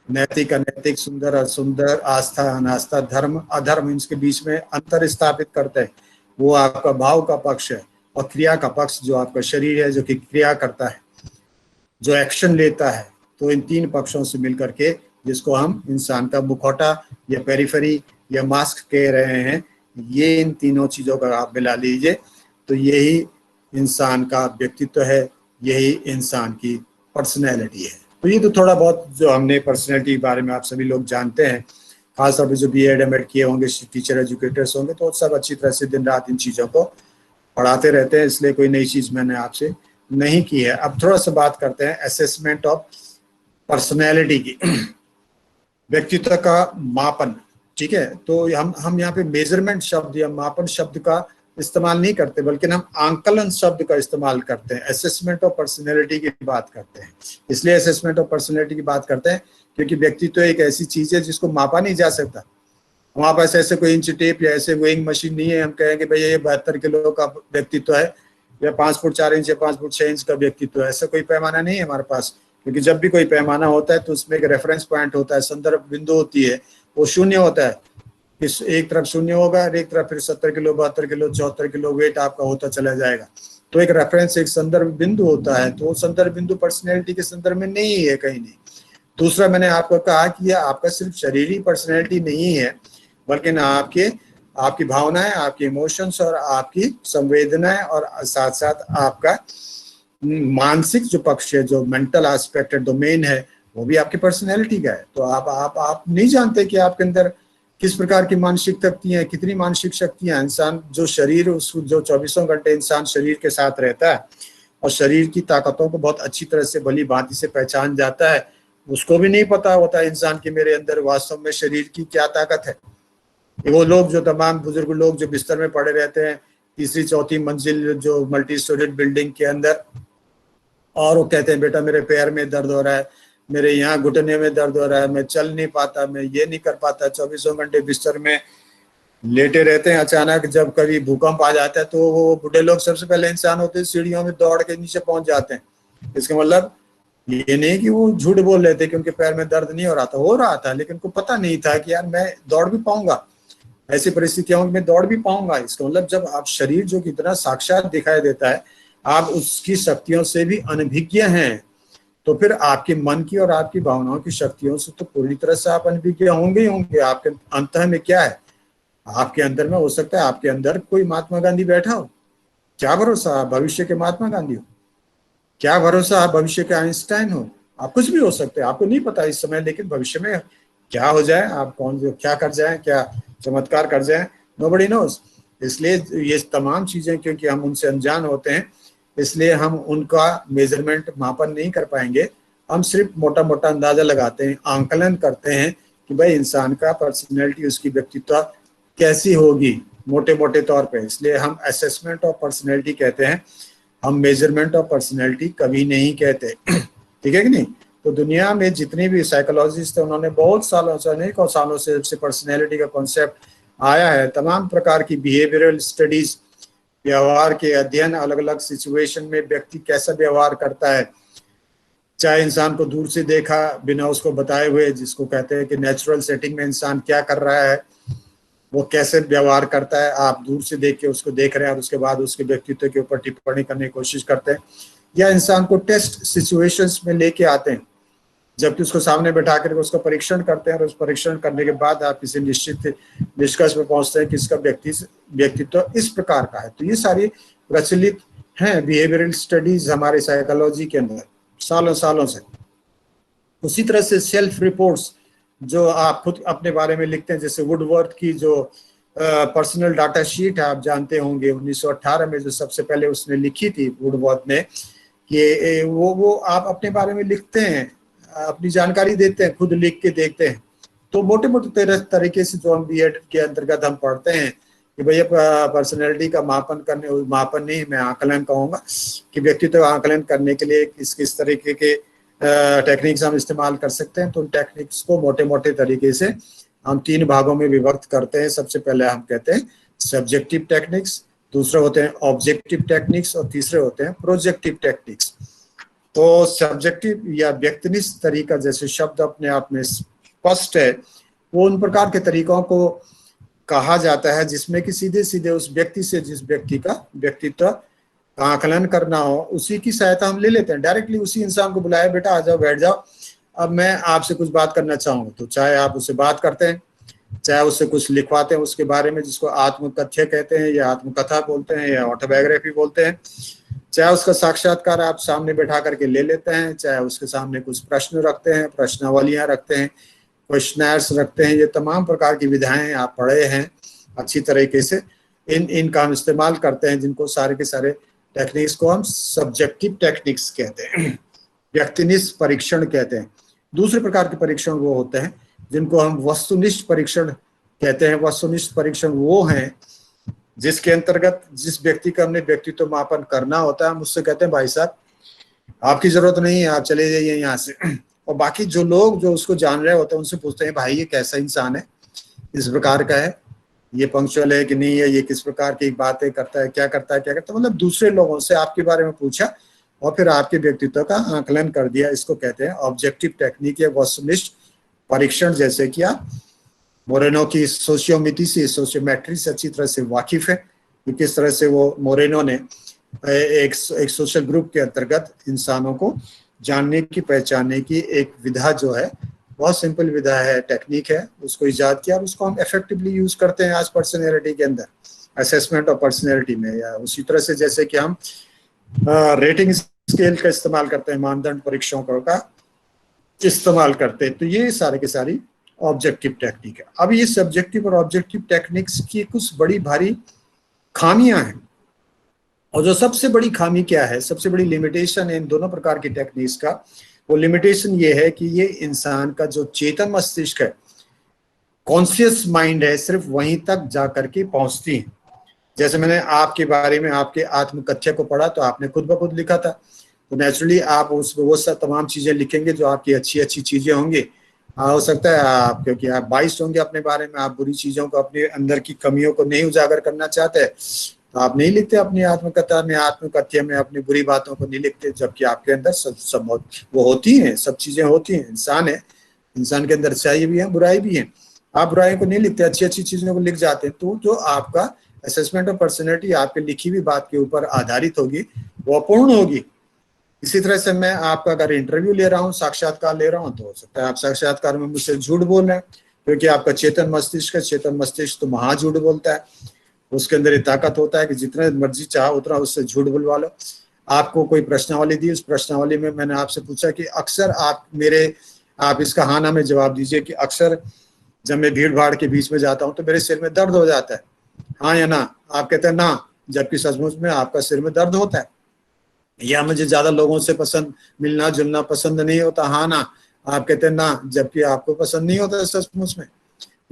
Speaker 2: नैतिक अनैतिक, सुंदर असुंदर, आस्था अनास्था, धर्म अधर्म, इनके बीच में अंतर स्थापित करते हैं, वो आपका भाव का पक्ष है। और क्रिया का पक्ष जो आपका शरीर है, जो कि क्रिया करता है, जो एक्शन लेता है। तो इन 3 पक्षों से मिलकर के जिसको हम इंसान का मुखौटा या पेरिफेरी या मास्क कह रहे हैं, ये इन तीनों चीजों का आप मिला लीजिए तो यही इंसान का व्यक्तित्व है, यही इंसान की पर्सनैलिटी है। तो ये तो थोड़ा बहुत जो हमने पर्सनैलिटी के बारे में आप सभी लोग जानते हैं, खासतौर पर जो बीएड एमएड किए होंगे, टीचर एजुकेटर्स होंगे, तो सब अच्छी तरह से दिन रात इन चीज़ों को पढ़ाते रहते हैं, इसलिए कोई नई चीज़ मैंने आपसे नहीं की है। अब थोड़ा सा बात करते हैं असेसमेंट ऑफ पर्सनैलिटी की, व्यक्तित्व का मापन, ठीक है। तो हम यहाँ पे मेजरमेंट शब्द या मापन शब्द का इस्तेमाल नहीं करते, बल्कि हम आंकलन शब्द का इस्तेमाल करते हैं। असेसमेंट ऑफ पर्सनैलिटी की बात करते हैं। इसलिए असेसमेंट ऑफ पर्सनैलिटी की बात करते हैं क्योंकि व्यक्तित्व एक ऐसी चीज है जिसको मापा नहीं जा सकता। हमारे पास ऐसे कोई इंच टेप या ऐसे वेइंग मशीन नहीं है हम कहेंगे भैया ये 72 किलो का व्यक्तित्व है या 5 फुट 4 इंच या 5 फुट 6 इंच का व्यक्तित्व है। ऐसा कोई पैमाना नहीं है हमारे पास, क्योंकि जब भी कोई पैमाना होता है तो उसमें एक रेफरेंस पॉइंट होता है, संदर्भ बिंदु होती है, वो शून्य होता है। इस एक तरफ शून्य होगा और एक तरफ फिर 70 किलो 72 किलो 74 किलो वेट आपका होता चला जाएगा। तो एक रेफरेंस, एक संदर्भ बिंदु होता है, तो वो संदर्भ बिंदु पर्सनैलिटी के संदर्भ में नहीं है, कहीं नहीं। दूसरा, मैंने आपको कहा कि यह आपका सिर्फ शरीरी पर्सनैलिटी नहीं है, बल्कि ना आपकी भावनाएं, आपके इमोशंस और आपकी संवेदनाएं और साथ साथ आपका मानसिक जो पक्ष है, जो मेंटल एस्पेक्ट डोमेन है, वो भी आपकी पर्सनैलिटी का है। तो आप नहीं जानते कि आपके अंदर किस प्रकार की मानसिक शक्तियां, कितनी मानसिक शक्तियां। इंसान जो शरीर, उसको जो 24 घंटे इंसान शरीर के साथ रहता है और शरीर की ताकतों को बहुत अच्छी तरह से भली भांति से पहचान जाता है, उसको भी नहीं पता होता इंसान के मेरे अंदर वास्तव में शरीर की क्या ताकत है। वो लोग, जो तमाम बुजुर्ग लोग जो बिस्तर में पड़े रहते हैं तीसरी चौथी मंजिल जो मल्टी स्टोरेड बिल्डिंग के अंदर, और वो कहते हैं बेटा मेरे पैर में दर्द हो रहा है, मेरे यहाँ घुटने में दर्द हो रहा है, मैं चल नहीं पाता, मैं ये नहीं कर पाता, 24 घंटे बिस्तर में लेटे रहते हैं। अचानक जब कभी भूकंप आ जाता है तो वो बूढ़े लोग सबसे पहले इंसान होते हैं सीढ़ियों में दौड़ के नीचे पहुंच जाते हैं। इसका मतलब ये नहीं कि वो झूठ बोल रहे थे कि उनके पैर में दर्द नहीं हो रहा था, लेकिन उनको पता नहीं था कि यार मैं दौड़ भी पाऊंगा, ऐसी परिस्थितियों में दौड़ भी पाऊंगा। इसका मतलब जब आप शरीर जो कितना साक्षात दिखाई देता है, आप उसकी शक्तियों से भी अनभिज्ञ हैं, तो फिर आपके मन की और आपकी भावनाओं की शक्तियों से तो पूरी तरह से आप अनभिज्ञ होंगे ही होंगे। आपके अंतः में क्या है, आपके अंदर में हो सकता है आपके अंदर कोई महात्मा गांधी बैठा हो, क्या भरोसा आप भविष्य के महात्मा गांधी हो, क्या भरोसा आप भविष्य के आइंस्टाइन हो। आप कुछ भी हो सकते हैं, आपको नहीं पता इस समय, लेकिन भविष्य में क्या हो जाए, आप कौन क्या कर जाए, क्या चमत्कार कर जाए, नोबडी नोज। इसलिए ये तमाम चीजें क्योंकि हम उनसे अनजान होते हैं, इसलिए हम उनका मेजरमेंट मापन नहीं कर पाएंगे। हम सिर्फ मोटा मोटा अंदाजा लगाते हैं, आंकलन करते हैं कि भाई इंसान का पर्सनैलिटी, उसकी व्यक्तित्व कैसी होगी मोटे मोटे तौर पे। इसलिए हम असेसमेंट ऑफ पर्सनैलिटी कहते हैं, हम मेजरमेंट ऑफ पर्सनैलिटी कभी नहीं कहते। ठीक है कि नहीं। तो दुनिया में जितने भी साइकोलॉजिस्ट हैं, उन्होंने बहुत सालों से, अनेकों सालों से पर्सनैलिटी का कॉन्सेप्ट आया है। तमाम प्रकार की बिहेवियरल स्टडीज, व्यवहार के अध्ययन, अलग अलग सिचुएशन में व्यक्ति कैसा व्यवहार करता है, चाहे इंसान को दूर से देखा बिना उसको बताए हुए, जिसको कहते हैं कि नेचुरल सेटिंग में इंसान क्या कर रहा है, वो कैसे व्यवहार करता है, आप दूर से देख के उसको देख रहे हैं और उसके बाद उसके व्यक्तित्व के ऊपर टिप्पणी करने की कोशिश करते हैं, या इंसान को टेस्ट सिचुएशंस में लेके आते हैं, जबकि उसको सामने बैठा कर उसका परीक्षण करते हैं, और उस परीक्षण करने के बाद आप किसी निश्चित निष्कर्ष में पहुंचते हैं कि इसका व्यक्तित्व इस प्रकार का है। तो ये सारी प्रचलित हैं बिहेवियरल स्टडीज हमारे साइकोलॉजी के अंदर सालों सालों से। उसी तरह से सेल्फ रिपोर्ट्स जो आप खुद अपने बारे में लिखते हैं, जैसे वुडवर्थ की जो पर्सनल डाटा शीट है, आप जानते होंगे 1918 में जो सबसे पहले उसने लिखी थी वुडवर्थ ने, कि वो आप अपने बारे में लिखते हैं, अपनी जानकारी देते हैं, खुद लिख के देखते हैं। तो मोटे मोटे तरीके से जो हम बीएड के अंतर्गत हम पढ़ते हैं कि भैया पर्सनैलिटी का मापन नहीं, मैं आकलन कहूँगा कि व्यक्तित्व आकलन करने के लिए किस तरीके के टेक्निक्स हम इस्तेमाल कर सकते हैं। तो उन टेक्निक्स को मोटे मोटे तरीके से हम 3 भागों में विभक्त करते हैं। सबसे पहले हम कहते हैं सब्जेक्टिव टेक्निक्स, दूसरे होते हैं ऑब्जेक्टिव टेक्निक्स, और तीसरे होते हैं प्रोजेक्टिव टेक्निक्स। तो सब्जेक्टिव या व्यक्तिनिष्ठ तरीका, जैसे शब्द अपने आप में स्पष्ट है, वो उन प्रकार के तरीकों को कहा जाता है जिसमें कि सीधे सीधे उस व्यक्ति से, जिस व्यक्ति का व्यक्तित्व का आकलन करना हो, उसी की सहायता हम ले लेते हैं। डायरेक्टली उसी इंसान को बुलाया, बेटा आ जाओ, बैठ जाओ, अब मैं आपसे कुछ बात करना चाहूँगा। तो चाहे आप उससे बात करते हैं, चाहे उससे कुछ लिखवाते हैं उसके बारे में, जिसको आत्मकथ्य कहते हैं या आत्मकथा बोलते हैं या ऑटोबायोग्राफी बोलते हैं, चाहे उसका साक्षात्कार आप सामने बैठा करके ले लेते हैं, चाहे उसके सामने कुछ प्रश्न रखते हैं, प्रश्नावलियां रखते हैं, क्वेश्चनर्स रखते हैं, ये तमाम प्रकार की विधाएं आप पढ़े हैं अच्छी तरीके से। इनका हम इस्तेमाल करते हैं, जिनको सारे के सारे टेक्निक्स को हम सब्जेक्टिव टेक्निक्स कहते हैं, व्यक्तिनिष्ठ परीक्षण कहते हैं। दूसरे प्रकार के परीक्षण वो होते हैं जिनको हम वस्तुनिष्ठ परीक्षण कहते हैं। वस्तुनिष्ठ परीक्षण वो हैं जिसके अंतर्गत जिस व्यक्ति का हमने व्यक्तित्व मापन करना होता है, हम उससे कहते हैं भाई साहब आपकी जरूरत नहीं है, आप चले जाइए यहाँ से। और बाकी जो लोग जो उसको जान रहे होते हैं उनसे पूछते हैं भाई ये कैसा इंसान है, इस प्रकार का है, ये पंक्चुअल है कि नहीं है, ये किस प्रकार की बातें करता है, क्या करता है, क्या करता है, मतलब दूसरे लोगों से आपके बारे में पूछा और फिर आपके व्यक्तित्व का आकलन कर दिया। इसको कहते हैं ऑब्जेक्टिव टेक्निक या वस्तुनिष्ठ परीक्षण। जैसे कि आप मोरेनो की सोशियोमिति से, सोशियोमेट्री से अच्छी तरह से वाकिफ है कि किस तरह से वो मोरेनो ने एक सोशल ग्रुप के अंतर्गत इंसानों को जानने की, पहचानने की एक विधा जो है, बहुत सिंपल विधा है, टेक्निक है, उसको इजाद किया और उसको हम इफेक्टिवली यूज करते हैं आज पर्सनैलिटी के अंदर, असेसमेंट ऑफ पर्सनैलिटी में। या उसी तरह से जैसे कि हम रेटिंग स्केल का इस्तेमाल करते हैं, मानदंड परीक्षणों का इस्तेमाल करते हैं। तो ये सारे के सारी ऑब्जेक्टिव टेक्निक है। अब ये सब्जेक्टिव और ऑब्जेक्टिव टेक्निक्स की कुछ बड़ी भारी खामियां हैं, और जो सबसे बड़ी खामी क्या है, सबसे बड़ी लिमिटेशन है इन दोनों प्रकार की टेक्निक्स का, वो लिमिटेशन ये है कि ये इंसान का जो चेतन मस्तिष्क है, कॉन्शियस माइंड है, सिर्फ वहीं तक जा करके पहुंचती है। जैसे मैंने आपके बारे में आपके आत्मकथ्य को पढ़ा तो आपने खुद ब खुद लिखा था, तो नेचुरली आप उस वो सब तमाम चीजें लिखेंगे जो आपकी अच्छी अच्छी चीजें होंगी। हो सकता है आप, क्योंकि आप बाइस्ड होंगे अपने बारे में, आप बुरी चीजों को, अपने अंदर की कमियों को नहीं उजागर करना चाहते, तो आप नहीं लिखते अपनी आत्मकथा में, आत्मकथ्य में अपनी बुरी बातों को नहीं लिखते, जबकि आपके अंदर सब वो होती हैं, सब चीजें होती हैं। इंसान है, इंसान के अंदर अच्छाई भी है, बुराई भी है। आप बुराई को नहीं लिखते, अच्छी अच्छी चीजों को लिख जाते हैं। तो जो आपका असेसमेंट ऑफ पर्सनैलिटी आपके लिखी हुई बात के ऊपर आधारित होगी, वो अपूर्ण होगी। इसी तरह से मैं आपका अगर इंटरव्यू ले रहा हूँ, साक्षात्कार ले रहा हूँ, तो हो सकता है आप साक्षात्कार में मुझसे झूठ बोल रहे हैं, क्योंकि आपका चेतन मस्तिष्क है, चेतन मस्तिष्क तो महा झूठ बोलता है, उसके अंदर ये ताकत होता है कि जितने मर्जी चाहो उतना उससे झूठ बुलवा लो। आपको कोई प्रश्नावली दी, उस प्रश्नावली में मैंने आपसे पूछा कि अक्सर आप इसका हाँ ना में जवाब दीजिए कि अक्सर जब मैं भीड़ भाड़ के बीच में जाता हूँ तो मेरे सिर में दर्द हो जाता है, हाँ या ना? आप कहते हैं ना, जबकि सचमुच में आपका सिर में दर्द होता है। या मुझे ज्यादा लोगों से मिलना जुलना पसंद नहीं होता, हाँ ना? आप कहते हैं ना, जबकि आपको पसंद नहीं होता सचमुच में।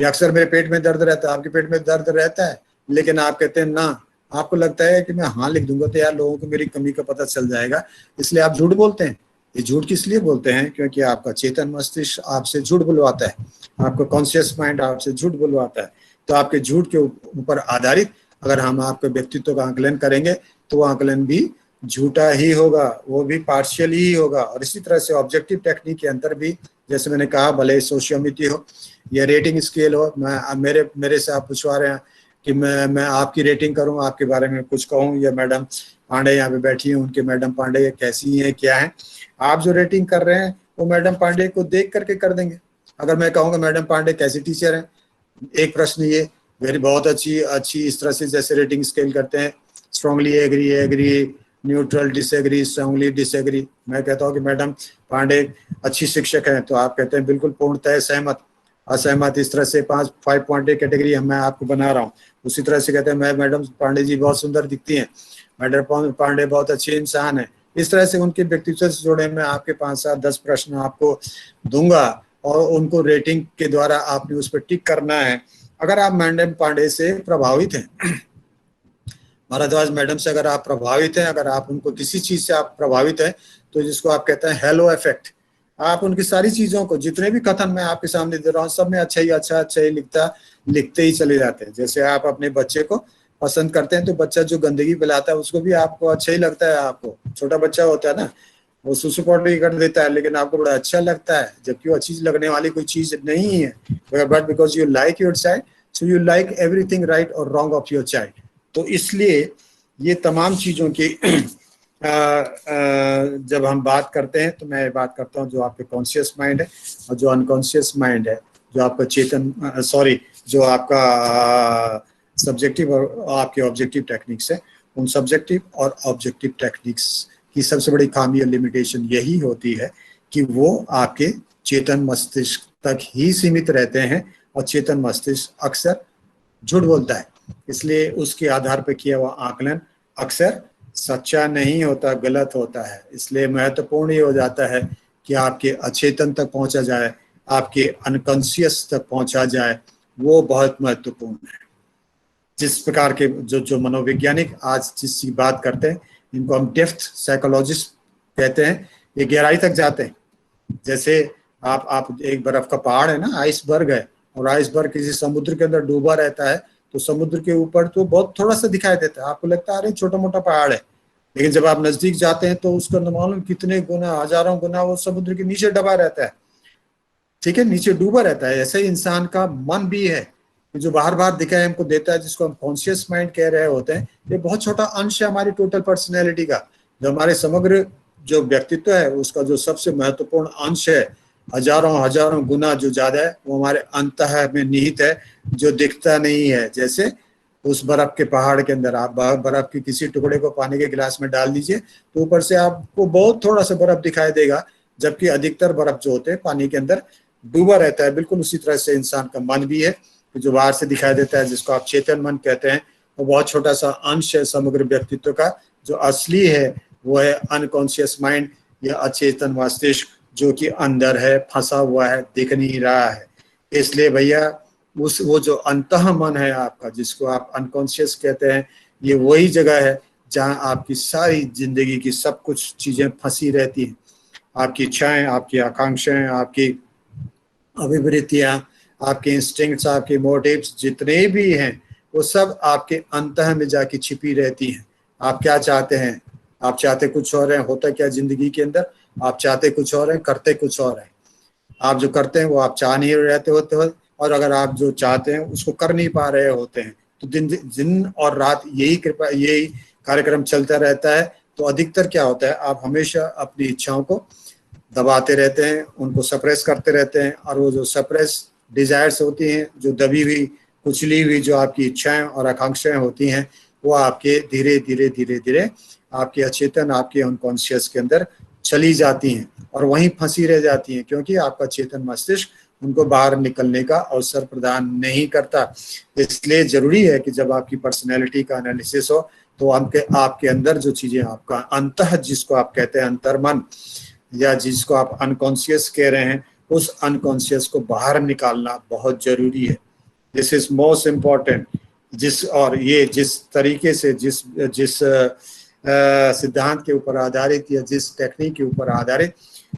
Speaker 2: या अक्सर मेरे पेट में दर्द रहता है, आपके पेट में दर्द रहता है, लेकिन आप कहते हैं ना। आपको लगता है कि मैं हाँ लिख दूंगा तो यार लोगों को मेरी कमी का पता चल जाएगा, इसलिए आप झूठ बोलते हैं। ये झूठ किस लिए बोलते हैं? क्योंकि आपका चेतन मस्तिष्क आपसे झूठ बुलवाता है, आपका कॉन्शियस माइंड आपसे झूठ बुलवाता है। तो आपके झूठ के ऊपर आधारित अगर हम आपके व्यक्तित्व का आकलन करेंगे तो वो आकलन भी झूठा ही होगा, वो भी पार्शियल ही होगा। और इसी तरह से ऑब्जेक्टिव टेक्निक के अंदर भी, जैसे मैंने कहा, भले सोशियोमिति हो या रेटिंग स्केल हो, मेरे से आप पूछवा रहे हैं कि मैं आपकी रेटिंग करूं, आपके बारे में कुछ कहूं, या मैडम पांडे यहाँ पे बैठी हैं, उनके मैडम पांडे कैसी हैं, क्या है, आप जो रेटिंग कर रहे हैं वो मैडम पांडे को देख करके कर देंगे। अगर मैं कहूँगा मैडम पांडे कैसी टीचर है, एक प्रश्न ये, वेरी बहुत अच्छी, इस तरह से जैसे रेटिंग स्केल करते हैं, strongly agree, neutral, disagree, strongly disagree. मैं कहता हूँ कि मैडम पांडे अच्छी शिक्षक हैं, तो आप कहते हैं बिल्कुल पूर्णतः सहमत, असहमत। इस तरह से 5 पॉइंट कैटेगरी मैं आपको बना रहा हूँ। उसी तरह से कहते हैं मैं मैडम पांडे जी बहुत सुंदर दिखती हैं, मैडम पांडे बहुत अच्छे इंसान है। इस तरह से उनके व्यक्तित्व से जुड़े मैं आपके 5, 7, 10 प्रश्न आपको दूंगा और उनको रेटिंग के द्वारा आपने उस पर टिक करना है। अगर आप मैडम पांडे से प्रभावित हैं, भारद्वाज मैडम से अगर आप प्रभावित हैं, अगर आप उनको किसी चीज से आप प्रभावित हैं, तो जिसको आप कहते हैं हेलो इफेक्ट, आप उनकी सारी चीजों को, जितने भी कथन मैं आपके सामने दे रहा हूँ, सब में अच्छा ही लिखते ही चले जाते हैं। जैसे आप अपने बच्चे को पसंद करते हैं तो बच्चा जो गंदगी फैलाता है उसको भी आपको अच्छा ही लगता है। आपको छोटा बच्चा होता है ना, वो सुसु पॉटी कर देता है, लेकिन आपको बड़ा अच्छा लगता है, जबकि वो अच्छी लगने वाली कोई चीज नहीं है। But because you like your child, so you like everything right और रॉन्ग ऑफ योर चाइल्ड। तो इसलिए ये तमाम चीजों की जब हम बात करते हैं तो मैं बात करता हूँ जो आपके कॉन्शियस माइंड है और जो अनकॉन्शियस माइंड है, जो आपका जो आपका सब्जेक्टिव और आपके ऑब्जेक्टिव टेक्निक्स है, उन सब्जेक्टिव और ऑब्जेक्टिव टेक्निक्स की सबसे बड़ी खामी और लिमिटेशन यही होती है कि वो आपके चेतन मस्तिष्क तक ही सीमित रहते हैं और चेतन मस्तिष्क अक्सर झूठ बोलता है। इसलिए उसके आधार पर किया हुआ आकलन अक्सर सच्चा नहीं होता, गलत होता है। इसलिए महत्वपूर्ण ये हो जाता है कि आपके अचेतन तक पहुंचा जाए, आपके अनकॉन्शियस तक पहुंचा जाए, वो बहुत महत्वपूर्ण है। जिस प्रकार के जो मनोवैज्ञानिक आज जिसकी बात करते हैं, इनको हम डेप्थ साइकोलॉजिस्ट कहते हैं, ये गहराई तक जाते हैं। जैसे आप एक बर्फ का पहाड़ है ना, आइसबर्ग है, और आइसबर्ग किसी समुद्र के अंदर डूबा रहता है, तो समुद्र के ऊपर तो बहुत थोड़ा सा दिखाई देता है, आपको लगता है अरे छोटा मोटा पहाड़ है, लेकिन जब आप नजदीक जाते हैं तो उसका मालूम कितने गुना, हजारों गुना वो समुद्र के नीचे दबा रहता है, ठीक है, नीचे डूबा रहता है। ऐसे ही इंसान का मन भी है, जो बाहर बाहर दिखाई हमको देता है, जिसको हम कॉन्शियस माइंड कह रहे होते हैं, ये बहुत छोटा अंश है हमारी टोटल पर्सनैलिटी का। जो हमारे समग्र जो व्यक्तित्व है उसका जो सबसे महत्वपूर्ण अंश है, हजारों हजारों गुना जो ज्यादा है, वो हमारे अंतः में निहित है, जो दिखता नहीं है। जैसे उस बर्फ के पहाड़ के अंदर आप बर्फ के किसी टुकड़े को पानी के गिलास में डाल दीजिए तो ऊपर से आपको बहुत थोड़ा सा बर्फ दिखाई देगा, जबकि अधिकतर बर्फ जो होते हैं पानी के अंदर डूबा रहता है। बिल्कुल उसी तरह से इंसान का मन भी है, जो बाहर से दिखाई देता है, जिसको आप चेतन मन कहते हैं, वो बहुत छोटा सा अंश है समग्र व्यक्तित्व का। जो असली है वो है अनकॉन्शियस माइंड या अचेतन मस्तिष्क, जो कि अंदर है, फंसा हुआ है, दिख नहीं रहा है। इसलिए भैया वो जो अंतः मन है आपका, जिसको आप अनकॉन्शियस कहते हैं, ये वही जगह है जहां आपकी सारी जिंदगी की सब कुछ चीजें फंसी रहती हैं। आपकी इच्छाएं, आपकी आकांक्षाएं, आपकी अभिवृत्तियां, आपके इंस्टिंक्ट्स, आपके मोटिव्स जितने भी हैं, वो सब आपके अंतः में जाके छिपी रहती हैं। आप क्या चाहते हैं? आप चाहते कुछ और हैं, होता क्या जिंदगी के अंदर, आप चाहते कुछ और हैं, करते कुछ और हैं। आप जो करते हैं वो आप चाह नहीं रहते होते हो, और अगर आप जो चाहते हैं उसको कर नहीं पा रहे होते हैं, तो दिन और रात यही कार्यक्रम चलता रहता है। तो अधिकतर क्या होता है, आप हमेशा अपनी इच्छाओं को दबाते रहते हैं, उनको सप्रेस करते रहते हैं, और वो जो सप्रेस डिजायर्स होती हैं, जो दबी हुई कुचली हुई जो आपकी इच्छाएं और आकांक्षाएं होती हैं, वो आपके धीरे धीरे धीरे धीरे आपके अचेतन, आपके अनकॉन्शियस के अंदर चली जाती हैं और वहीं फंसी रह जाती हैं, क्योंकि आपका चेतन मस्तिष्क उनको बाहर निकलने का अवसर प्रदान नहीं करता। इसलिए जरूरी है कि जब आपकी पर्सनैलिटी का एनालिसिस हो, तो आपके अंदर जो चीजें, आपका अंतः जिसको आप कहते हैं अंतर्मन, या जिसको आप अनकॉन्शियस कह रहे हैं, उस अनकॉन्शियस को बाहर निकालना बहुत जरूरी है। This is most important. और ये जिस तरीके से जिस सिद्धांत के ऊपर आधारित या जिस टेक्निक के ऊपर आधारित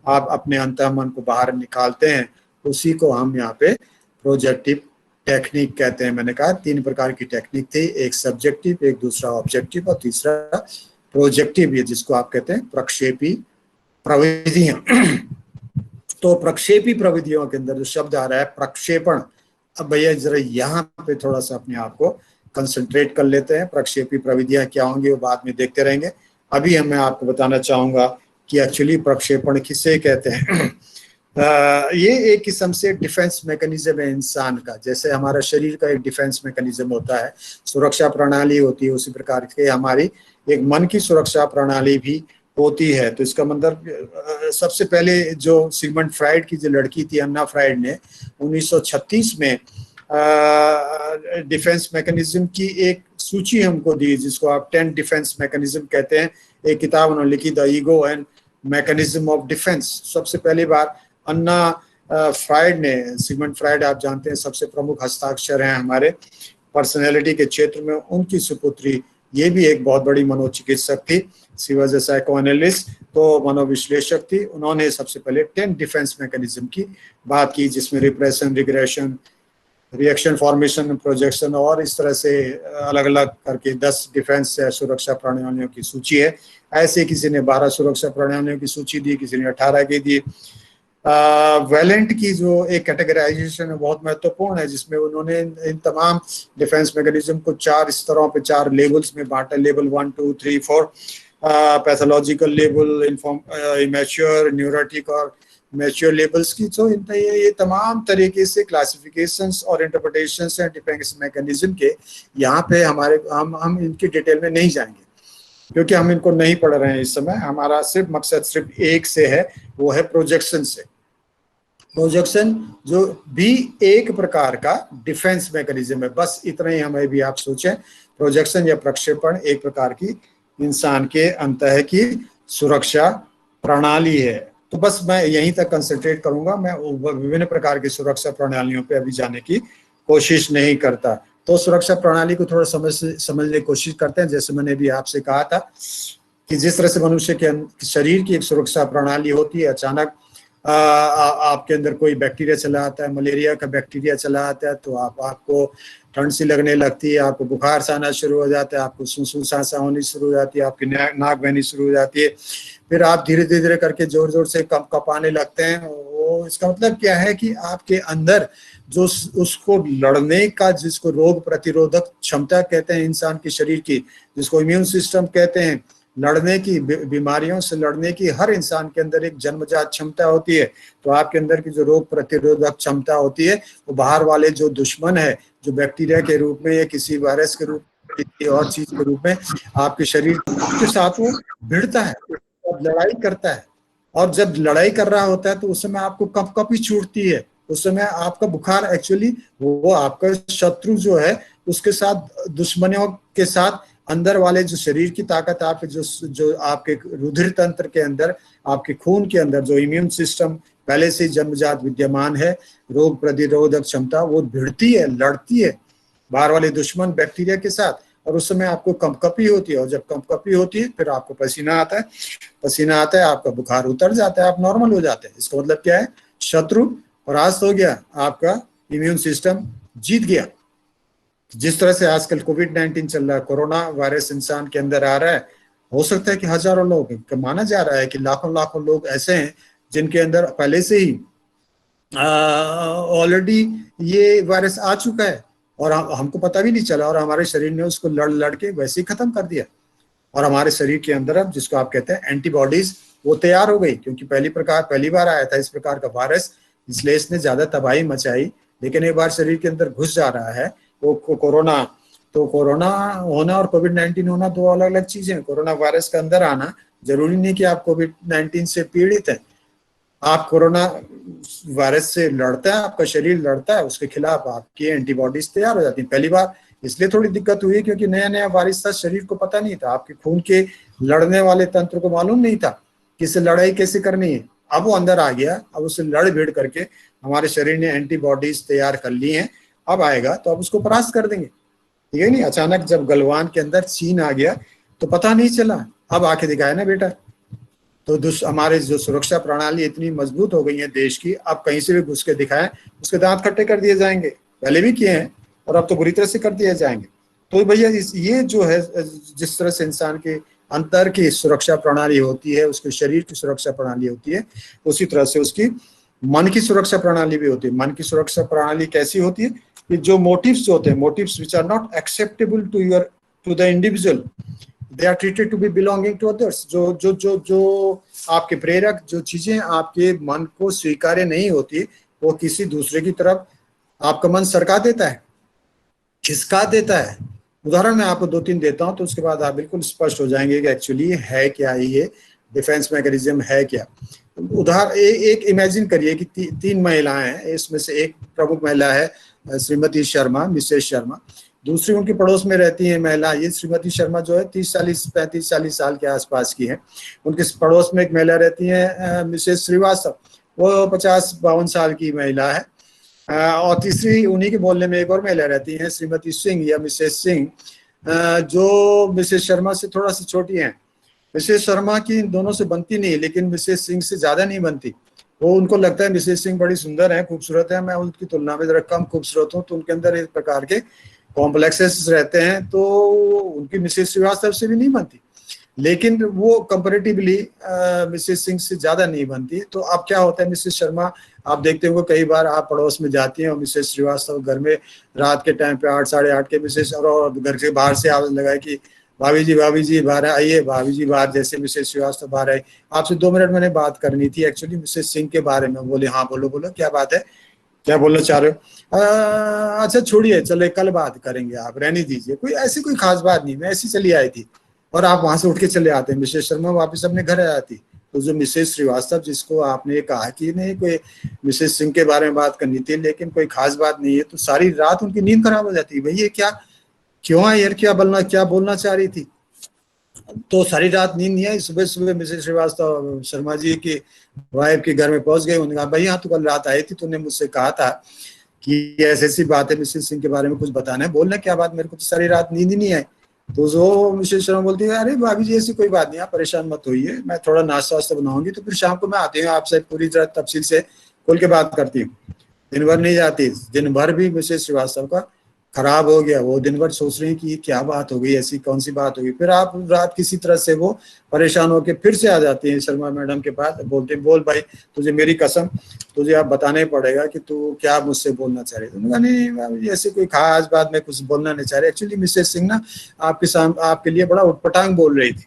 Speaker 2: आप अपने अंतःमन को बाहर निकालते हैं, उसी को हम यहाँ पे प्रोजेक्टिव टेक्निक कहते हैं। मैंने कहा 3 प्रकार की टेक्निक थी, एक सब्जेक्टिव, एक दूसरा ऑब्जेक्टिव, और तीसरा प्रोजेक्टिव, ये जिसको आप कहते हैं प्रक्षेपी प्रविधियां। तो प्रक्षेपी प्रविधियों के अंदर जो शब्द आ रहा है प्रक्षेपण, अब भैया जरा यहाँ पे थोड़ा सा अपने आप को कंसंट्रेट कर लेते हैं। प्रक्षेपी प्रविधियां क्या होंगी वो बाद में देखते रहेंगे। अभी मैं आपको बताना चाहूंगा कि एक्चुअली प्रक्षेपण किसे कहते हैं। ये एक किस्म से डिफेंस मैकेनिज्म है इंसान का। जैसे हमारा शरीर का एक डिफेंस मैकेनिज्म होता है, सुरक्षा प्रणाली होती है, उसी प्रकार के हमारी एक मन की सुरक्षा प्रणाली भी होती है। तो इसका मतलब सबसे पहले जो सिगमंड फ्राइड की जो लड़की थी अन्ना फ्राइड ने 1936 में डिफेंस मैकेनिज्म की एक सूची हमको दी, जिसको आप 10 डिफेंस मैकेनिज्म कहते हैं। एक किताब उन्होंने लिखी, the ego and mechanism of defence. सबसे पहली बार अन्ना फ्राइड ने, सिगमंड फ्राइड आप जानते हैं सबसे प्रमुख हस्ताक्षर हैं हमारे पर्सनैलिटी के क्षेत्र में, उनकी सुपुत्री ये भी एक बहुत बड़ी मनोचिकित्सक थी। शी वाज अ साइकोएनालिस्ट, तो मनोविश्लेषक थी। उन्होंने सबसे पहले 10 डिफेंस मैकेनिज्म की बात की, जिसमें repression, regression, reaction, formation, projection और इस तरह से अलग अलग करके 10 डिफेंस सुरक्षा प्रणालियों की सूची है। ऐसे किसी ने 12 सुरक्षा प्रणालियों की सूची दी, किसी ने 18 की दी। वैलेंट की जो एक कैटेगराइजेशन है बहुत महत्वपूर्ण है, जिसमें उन्होंने इन तमाम डिफेंस मैकेनिज्म को 4 स्तरों पे, 4 लेवल्स में बांटा। Level 1, 2, 3, 4, pathological level, immature, neurotic और मैच्योर लेवल्स की। तो ये तमाम तरीके से क्लासिफिकेशंस और इंटरप्रिटेशंस हैं डिफेंस मैकेनिज्म के। यहाँ पे हम इनकी डिटेल में नहीं जाएंगे, क्योंकि हम इनको नहीं पढ़ रहे हैं इस समय। हमारा मकसद सिर्फ एक से है, वो है प्रोजेक्शन से। प्रोजेक्शन जो भी एक प्रकार का डिफेंस मैकेनिज्म है, बस इतना ही हमें भी आप सोचें। प्रोजेक्शन या प्रक्षेपण एक प्रकार की इंसान के अंतः की सुरक्षा प्रणाली है। तो बस मैं यहीं तक कंसंट्रेट करूंगा, मैं विभिन्न प्रकार की सुरक्षा प्रणालियों पे अभी जाने की कोशिश नहीं करता। तो सुरक्षा प्रणाली को थोड़ा समझने की कोशिश करते हैं। जैसे मैंने भी आपसे कहा था कि जिस तरह से मनुष्य के शरीर की एक सुरक्षा प्रणाली होती है, अचानक आपके अंदर कोई बैक्टीरिया चला आता है, मलेरिया का बैक्टीरिया चला आता है, तो आपको ठंड सी लगने लगती है, आपको बुखार सा आना शुरू हो जाता है, आपको सुसु सांसा होनी शुरू हो जाती है, आपकी नाक बहनी शुरू हो जाती है, फिर आप धीरे धीरे करके जोर जोर से कपाने लगते हैं। वो इसका मतलब क्या है कि आपके अंदर जो उसको लड़ने का, जिसको रोग प्रतिरोधक क्षमता कहते हैं इंसान के शरीर की, जिसको इम्यून सिस्टम कहते हैं, लड़ने की, बीमारियों से लड़ने की हर इंसान के अंदर एक जन्मजात क्षमता होती है। तो आपके अंदर की जो रोग प्रतिरोधक क्षमता होती है वो बाहर वाले जो दुश्मन है, जो बैक्टीरिया के रूप में या किसी वायरस के रूप में, किसी और चीज के रूप में आपके शरीर के साथ वो भिड़ता है और लड़ाई करता है। और जब लड़ाई कर रहा होता है तो उस समय आपको कपकपी छूटती है, उस समय आपका बुखार एक्चुअली वो आपका शत्रु जो है उसके साथ, दुश्मनों के साथ अंदर वाले जो शरीर की ताकत, आपके जो आपके रुधिर तंत्र के अंदर, आपके खून के अंदर जो इम्यून सिस्टम पहले से जन्मजात विद्यमान है, रोग प्रतिरोधक क्षमता, वो भिड़ती है, लड़ती है बाहर वाले दुश्मन बैक्टीरिया के साथ। और उस समय आपको कंपकपी होती है, और जब कंपकपी होती है फिर आपको पसीना आता है, पसीना आता है, आपका बुखार उतर जाता है, आप नॉर्मल हो जाते हैं। इसका मतलब क्या है? शत्रु परास्त हो गया, आपका इम्यून सिस्टम जीत गया। जिस तरह से आजकल कोविड-19 चल रहा है, कोरोना वायरस इंसान के अंदर आ रहा है, हो सकता है कि हजारों लोग, माना जा रहा है कि लाखों लाखों लोग ऐसे हैं जिनके अंदर पहले से ही ऑलरेडी ये वायरस आ चुका है और हमको पता भी नहीं चला, और हमारे शरीर ने उसको लड़ लड़ के वैसे ही खत्म कर दिया। और हमारे शरीर के अंदर अब, जिसको आप कहते हैं एंटीबॉडीज, वो तैयार हो गई, क्योंकि पहली बार आया था इस प्रकार का वायरस, इसलिए इसने ज्यादा तबाही मचाई। लेकिन एक बार शरीर के अंदर घुस जा रहा है वो कोरोना, तो कोरोना होना और कोविड-19 होना दो अलग अलग चीजें हैं। कोरोना वायरस का अंदर आना जरूरी नहीं कि आप कोविड-19 से पीड़ित हैं। आप कोरोना वायरस से लड़ता है, आपका शरीर लड़ता है, उसके खिलाफ आपकी एंटीबॉडीज तैयार हो जाती है। पहली बार इसलिए थोड़ी दिक्कत हुई क्योंकि नया नया वायरस था, शरीर को पता नहीं था, आपके खून के लड़ने वाले तंत्र को मालूम नहीं था कि इससे लड़ाई कैसे करनी है। अब वो अंदर आ गया, अब उससे लड़ भिड़ करके हमारे शरीर ने एंटीबॉडीज तैयार कर ली हैं, अब आएगा तो अब उसको परास्त कर देंगे। ठीक है नहीं? अचानक जब गलवान के अंदर चीन आ गया तो पता नहीं चला, अब आके दिखाया ना बेटा। तो हमारे जो सुरक्षा प्रणाली इतनी मजबूत हो गई है देश की, अब कहीं से भी घुस के दिखाएं उसके दांत खट्टे कर दिए जाएंगे, पहले भी किए हैं और अब तो बुरी तरह से कर दिए जाएंगे। तो भैया ये जो है, जिस तरह से इंसान के अंतर की सुरक्षा प्रणाली होती है, उसके शरीर की सुरक्षा प्रणाली होती है, उसी तरह से उसकी मन की सुरक्षा प्रणाली भी होती है। मन की सुरक्षा प्रणाली कैसी होती है कि जो मोटिव्स होते हैं, motives which are not acceptable to the individual, they are treated to be belonging to others. जो आपके प्रेरक, जो चीजें आपके मन को स्वीकार्य नहीं होती, वो किसी दूसरे की तरफ आपका मन सरका देता है, खिसका देता है। उदाहरण मैं आपको 2-3 देता हूं, तो उसके बाद आप बिल्कुल स्पष्ट हो जाएंगे कि एक्चुअली है क्या, ये डिफेंस मैकेनिज्म है क्या। उदाहरण एक इमेजिन करिए कि 3 महिलाएं हैं, इसमें से एक प्रमुख महिला है श्रीमती शर्मा, मिसेस शर्मा। दूसरी उनके पड़ोस में रहती है महिला, ये श्रीमती शर्मा जो है 35-40 साल के आसपास की है। उनके पड़ोस में एक महिला रहती है मिसेस श्रीवास्तव, वो 50-52 साल की महिला है। और तीसरी उन्हीं के मोहल्ले में एक और महिला रहती है श्रीमती सिंह या मिसेस सिंह, जो मिसेस शर्मा से थोड़ा सा छोटी हैं। मिसेस शर्मा की इन दोनों से बनती नहीं, लेकिन मिसेस सिंह से ज्यादा नहीं बनती। वो उनको लगता है मिसेस सिंह बड़ी सुंदर है, खूबसूरत है, मैं उनकी तुलना में जरा कम खूबसूरत हूँ, तो उनके अंदर एक प्रकार के कॉम्प्लेक्सेस रहते हैं, तो उनकी मिसेस श्रीवास्तव से भी नहीं बनती, लेकिन वो कंपैरेटिवली मिसेस सिंह से ज्यादा नहीं बनती। तो अब क्या होता है, मिसेस शर्मा, आप देखते हो कई बार आप पड़ोस में जाती हैं और मिसेस श्रीवास्तव घर में रात के टाइम पे 8-8:30 के मिसेस, और घर के बाहर से आवाज लगाए कि भाभी जी बाहर आइए, भाभी जी बाहर। जैसे मिसेस श्रीवास्तव बाहर आई, आपसे 2 मिनट मैंने बात करनी थी एक्चुअली मिसेस सिंह के बारे में। बोले हाँ बोलो क्या बात है, क्या बोलना चाह रहे हो? अच्छा छोड़िए, चले कल बात करेंगे, आप रहने दीजिए, कोई खास बात नहीं, मैं ऐसी चली आई थी। और आप वहां से उठ के चले आते हैं। मिसेस शर्मा वापस अपने घर आ जाती। तो जो मिसेस श्रीवास्तव, जिसको आपने कहा कि नहीं कोई मिसेस सिंह के बारे में बात करनी थी लेकिन कोई खास बात नहीं है, तो सारी रात उनकी नींद खराब हो जाती है। भैया क्या, क्यों है यार, क्या बोलना चाह रही थी। तो सारी रात नींद नहीं आई। सुबह सुबह मिसेस श्रीवास्तव शर्मा जी की वाइफ के घर में पहुंच गए। उन्होंने कहा भाई हाँ, तू कल रात आई थी, तूने मुझसे कहा था कि ऐसी ऐसी बात है मिसेस सिंह के बारे में कुछ बताना है, बोलना क्या बात, मेरे को तो सारी रात नींद ही नहीं आई। तो जो मिसेस शर्मा बोलती है अरे भाभी जी ऐसी कोई बात नहीं, आप परेशान मत होइए, मैं थोड़ा नाश्ता वास्ता बनाऊंगी तो फिर शाम को मैं आती हूँ, आपसे पूरी तरह तफसील से खोल के बात करती हूँ। दिन भर नहीं जाती, दिन भर भी मिसेस श्रीवास्तव का खराब हो गया। वो दिन भर सोच रही कि क्या बात हो गई, ऐसी कौन सी बात होगी। फिर आप रात किसी तरह से वो परेशान होकर फिर से आ जाती हैं शर्मा मैडम के पास, बोलते हैं बोल भाई तुझे मेरी कसम, तुझे आप बताना ही पड़ेगा कि तू क्या मुझसे बोलना चाह रही है। उन्होंने कहा नहीं ऐसी कोई खास बात मैं कुछ बोलना नहीं चाह रही, एक्चुअली मिसेस सिंह ना आपके सामने आपके लिए बड़ा उटपटांग बोल रही थी।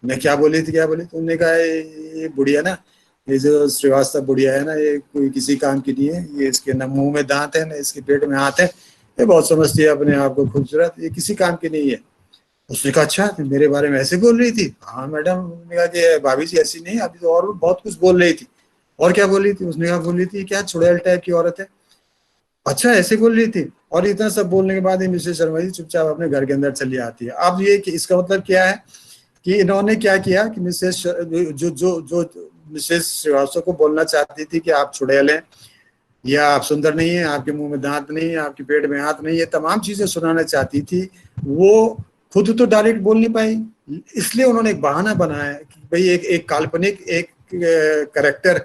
Speaker 2: मैं क्या बोली थी, क्या बोली थी? उन्होंने कहा ये बुढ़िया ना, ये जो श्रीवास्तव बुढ़िया है ना, ये कोई किसी काम की नहीं है, ये इसके ना मुंह में दांत है ना इसके पेट में हाथ है, ये बहुत समझती है अपने आप को खूबसूरत, ये किसी काम की नहीं है। उसने कहा अच्छा तो मेरे बारे में ऐसे बोल रही थी? हाँ मैडम। उन्होंने कहा कि भाभी जी ऐसी नहीं, अभी तो और बहुत कुछ बोल रही थी। और क्या बोल रही थी? उसने कहा बोल रही थी क्या चुड़ैल टाइप की औरत है। अच्छा ऐसे बोल रही थी। और इतना सब बोलने के बाद ही मिसेस शर्मा जी चुपचाप अपने घर के अंदर चली आती है। अब ये कि इसका मतलब क्या है कि इन्होंने क्या किया कि मिसेस जो जो जो मिसेस श्रीवास्तव को बोलना चाहती थी कि आप चुड़ैल हैं या आप सुंदर नहीं है, आपके मुंह में दांत नहीं है, आपके पेट में हाथ नहीं है, तमाम चीजें सुनाना चाहती थी, वो खुद तो डायरेक्ट बोल नहीं पाई। इसलिए उन्होंने एक बहाना बनाया कि भाई एक काल्पनिक एक करेक्टर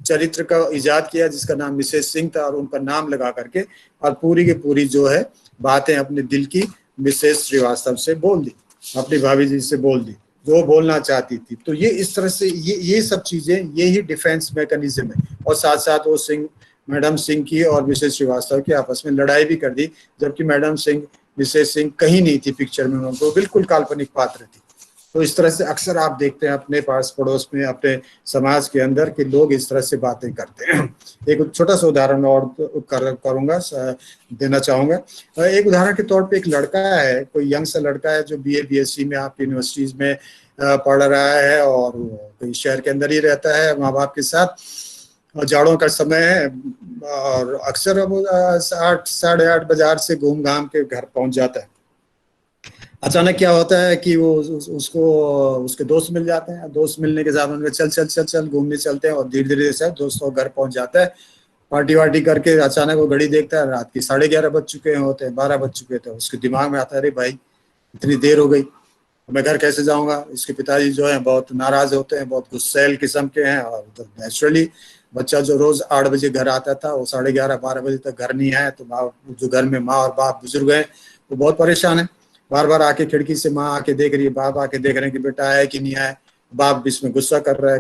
Speaker 2: चरित्र का इजाद किया जिसका नाम मिसेस सिंह था, और उनका नाम लगा करके और पूरी की पूरी जो है बातें अपने दिल की मिसेस श्रीवास्तव से बोल दी, अपनी भाभी जी से बोल दी जो बोलना चाहती थी। तो ये इस तरह से ये सब चीजें, ये ही डिफेंस मैकेनिज्म है। और साथ साथ वो सिंह मैडम सिंह की और मिसेस श्रीवास्तव की आपस में लड़ाई भी कर दी, जबकि मैडम सिंह मिसेस सिंह कहीं नहीं थी पिक्चर में, उनको बिल्कुल काल्पनिक पात्र थी। तो इस तरह से अक्सर आप देखते हैं अपने पास पड़ोस में, अपने समाज के अंदर कि लोग इस तरह से बातें करते हैं। एक छोटा सा उदाहरण और करूंगा, देना चाहूंगा। एक उदाहरण के तौर पे एक लड़का है, कोई यंग सा लड़का है जो बीए बीएससी में आपकी यूनिवर्सिटीज में पढ़ रहा है और कोई शहर के अंदर ही रहता है माँ बाप के साथ। जाड़ों का समय है और अक्सर वो 8 साढ़े 8 बाजार से घूम घाम के घर पहुंच जाता है। अचानक क्या होता है कि वो उसको उसके दोस्त मिल जाते हैं। दोस्त मिलने के साथ उनमें चल चल चल चल घूमने चलते हैं और धीरे धीरे से दोस्तों घर पहुंच जाता है। पार्टी वार्टी करके अचानक वो घड़ी देखता है, रात के 11:30 बज चुके होते हैं, 12 बज चुके थे। उसके दिमाग में आता है अरे भाई इतनी देर हो गई, मैं घर कैसे जाऊंगा। इसके पिताजी जो है बहुत नाराज होते हैं, बहुत गुस्सैल किस्म के हैं। और तो नेचुरली बच्चा जो रोज 8 बजे घर आता था वो 11:30 12 बजे तक घर नहीं आया, तो माँ जो घर में माँ और बाप बुजुर्ग हैं वो बहुत परेशान है। बार बार आके खिड़की से माँ आके देख रही है, बाप आके देख रहे हैं कि बेटा आया कि नहीं आया। बाप इसमें गुस्सा कर रहा है,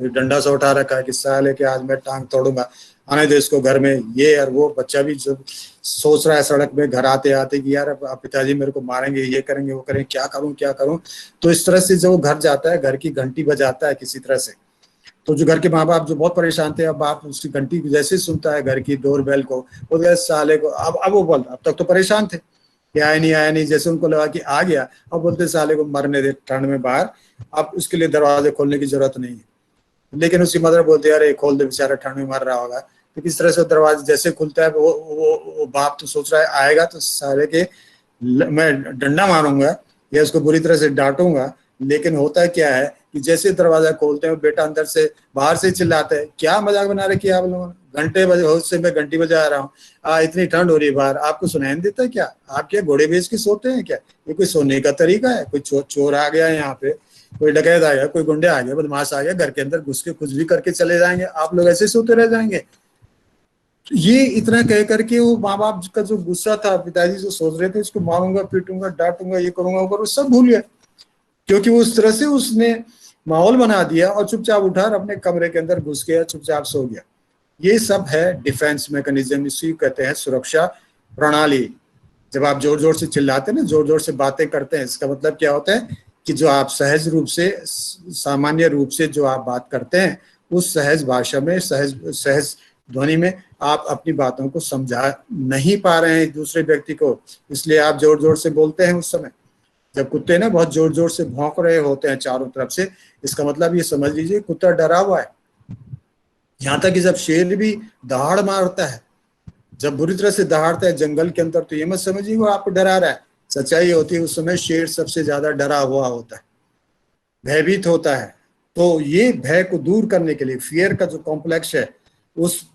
Speaker 2: डंडा सा उठा रखा है कि साले के आज मैं टांग तोड़ूंगा, आने दो इसको घर में, ये और वो। बच्चा भी जब सोच रहा है सड़क में घर आते आते कि यार अब पिताजी मेरे को मारेंगे, ये करेंगे वो करेंगे, क्या करूं क्या करूं। तो इस तरह से जब वो घर जाता है, घर की घंटी बजाता है किसी तरह से, तो जो घर के माँ बाप जो बहुत परेशान थे, अब बाप उसकी घंटी जैसे सुनता है घर की डोर बेल को, वो साले को अब वो बोल, अब तक तो परेशान थे कि आया नहीं आया नहीं, जैसे उनको लगा कि आ गया, अब बोलते साले को मरने दे ठंड में बाहर, अब उसके लिए दरवाजे खोलने की जरूरत नहीं है। लेकिन उसकी मदर बोलती है अरे खोल दे, बेचारा ठंड में मर रहा होगा। तो किस तरह से दरवाजा जैसे खुलता है, वो बाप तो सोच रहा है आएगा तो सारे के मैं डंडा मारूंगा या उसको बुरी तरह से डांटूंगा। लेकिन होता क्या है कि जैसे दरवाजा खोलते हैं बेटा अंदर से बाहर से चिल्लाता है क्या मजाक बना रखे आप लोगों ने, घंटे बजे से मैं घंटी बजा रहा हूँ, इतनी ठंड हो रही है बाहर, आपको सुनाई नहीं देता क्या? आप क्या घोड़े बेच के सोते हैं क्या? ये कोई सोने का तरीका है? कोई चोर आ गया यहाँ पे, कोई डकैत आ गया, कोई गुंडे आ गया, बदमाश आ गया, घर के अंदर घुस के कुछ भी करके चले जाएंगे, आप लोग ऐसे सोते रह जाएंगे? ये इतना कह करके वो माँ बाप का जो गुस्सा था, पिताजी जो सोच रहे थे इसको मारूंगा पीटूंगा डांटूंगा ये करूंगा वो करूंगा, सब भूल गया। क्योंकि उस तरह से उसने माहौल बना दिया और चुपचाप उठा अपने कमरे के अंदर घुस गया, चुपचाप सो गया। ये सब है डिफेंस मैकेनिज्म, इसी कहते हैं सुरक्षा प्रणाली। जब आप जोर जोर से चिल्लाते हैं ना, जोर जोर से बातें करते हैं, इसका मतलब क्या होता है कि जो आप सहज रूप से सामान्य रूप से जो आप बात करते हैं उस सहज भाषा में, सहज ध्वनि में आप अपनी बातों को समझा नहीं पा रहे हैं दूसरे व्यक्ति को, इसलिए आप जोर जोर से बोलते हैं। उस समय जब कुत्ते ना बहुत जोर जोर से भौंक रहे होते हैं चारों तरफ से, इसका मतलब ये समझ लीजिए कुत्ता डरा हुआ है। यहाँ तक कि जब शेर भी दहाड़ मारता है, जब बुरी तरह से दहाड़ता है जंगल के अंदर, तो ये मत समझिए वो आपको डरा रहा है। सच्चाई होती है उस समय शेर सबसे ज्यादा डरा हुआ होता है। भयभीत होता है, तो ये भय को दूर करने के लिए, फियर का जो कॉम्प्लेक्स है, उस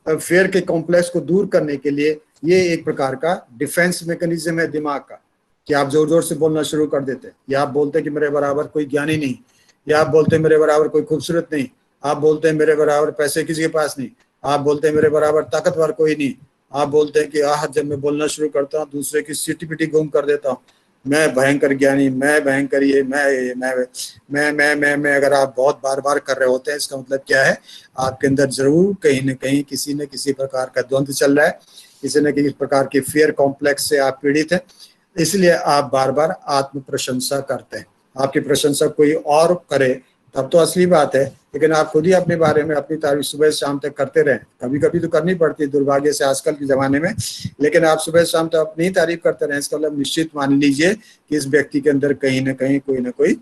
Speaker 2: फियर के कॉम्प्लेक्स को दूर करने के लिए ये एक प्रकार का डिफेंस मैकेनिज्म है दिमाग का, कि आप जोर जोर से बोलना शुरू कर देते हैं, या आप बोलते हैं कि मेरे बराबर कोई ज्ञानी नहीं, या आप बोलते हैं मेरे बराबर कोई खूबसूरत नहीं, आप बोलते हैं मेरे बराबर पैसे किसी के पास नहीं, आप बोलते हैं मेरे बराबर ताकतवर कोई नहीं, आप बोलते हैं कि जब मैं बोलना शुरू करता हूँ दूसरे की सीटी पिटी गुम कर देता हूँ, मैं भयंकर ज्ञानी, मैं भयंकर ये, मैं अगर आप बहुत बार बार कर रहे होते हैं, इसका मतलब क्या है, आपके अंदर जरूर कहीं न कहीं किसी न किसी प्रकार का द्वंद्व चल रहा है, किसी न किसी प्रकार के फियर कॉम्प्लेक्स से आप पीड़ित हैं, इसलिए आप बार बार आत्म प्रशंसा करते हैं। आपकी प्रशंसा कोई और करे तब तो असली बात है, लेकिन आप खुद ही अपने बारे में अपनी तारीफ सुबह शाम तक करते रहें, कभी कभी तो करनी पड़ती है दुर्भाग्य से आजकल के ज़माने में, लेकिन आप सुबह शाम तक अपनी तारीफ करते रहें, इसका मतलब निश्चित मान लीजिए कि इस व्यक्ति के अंदर कहीं ना कहीं कोई ना कोई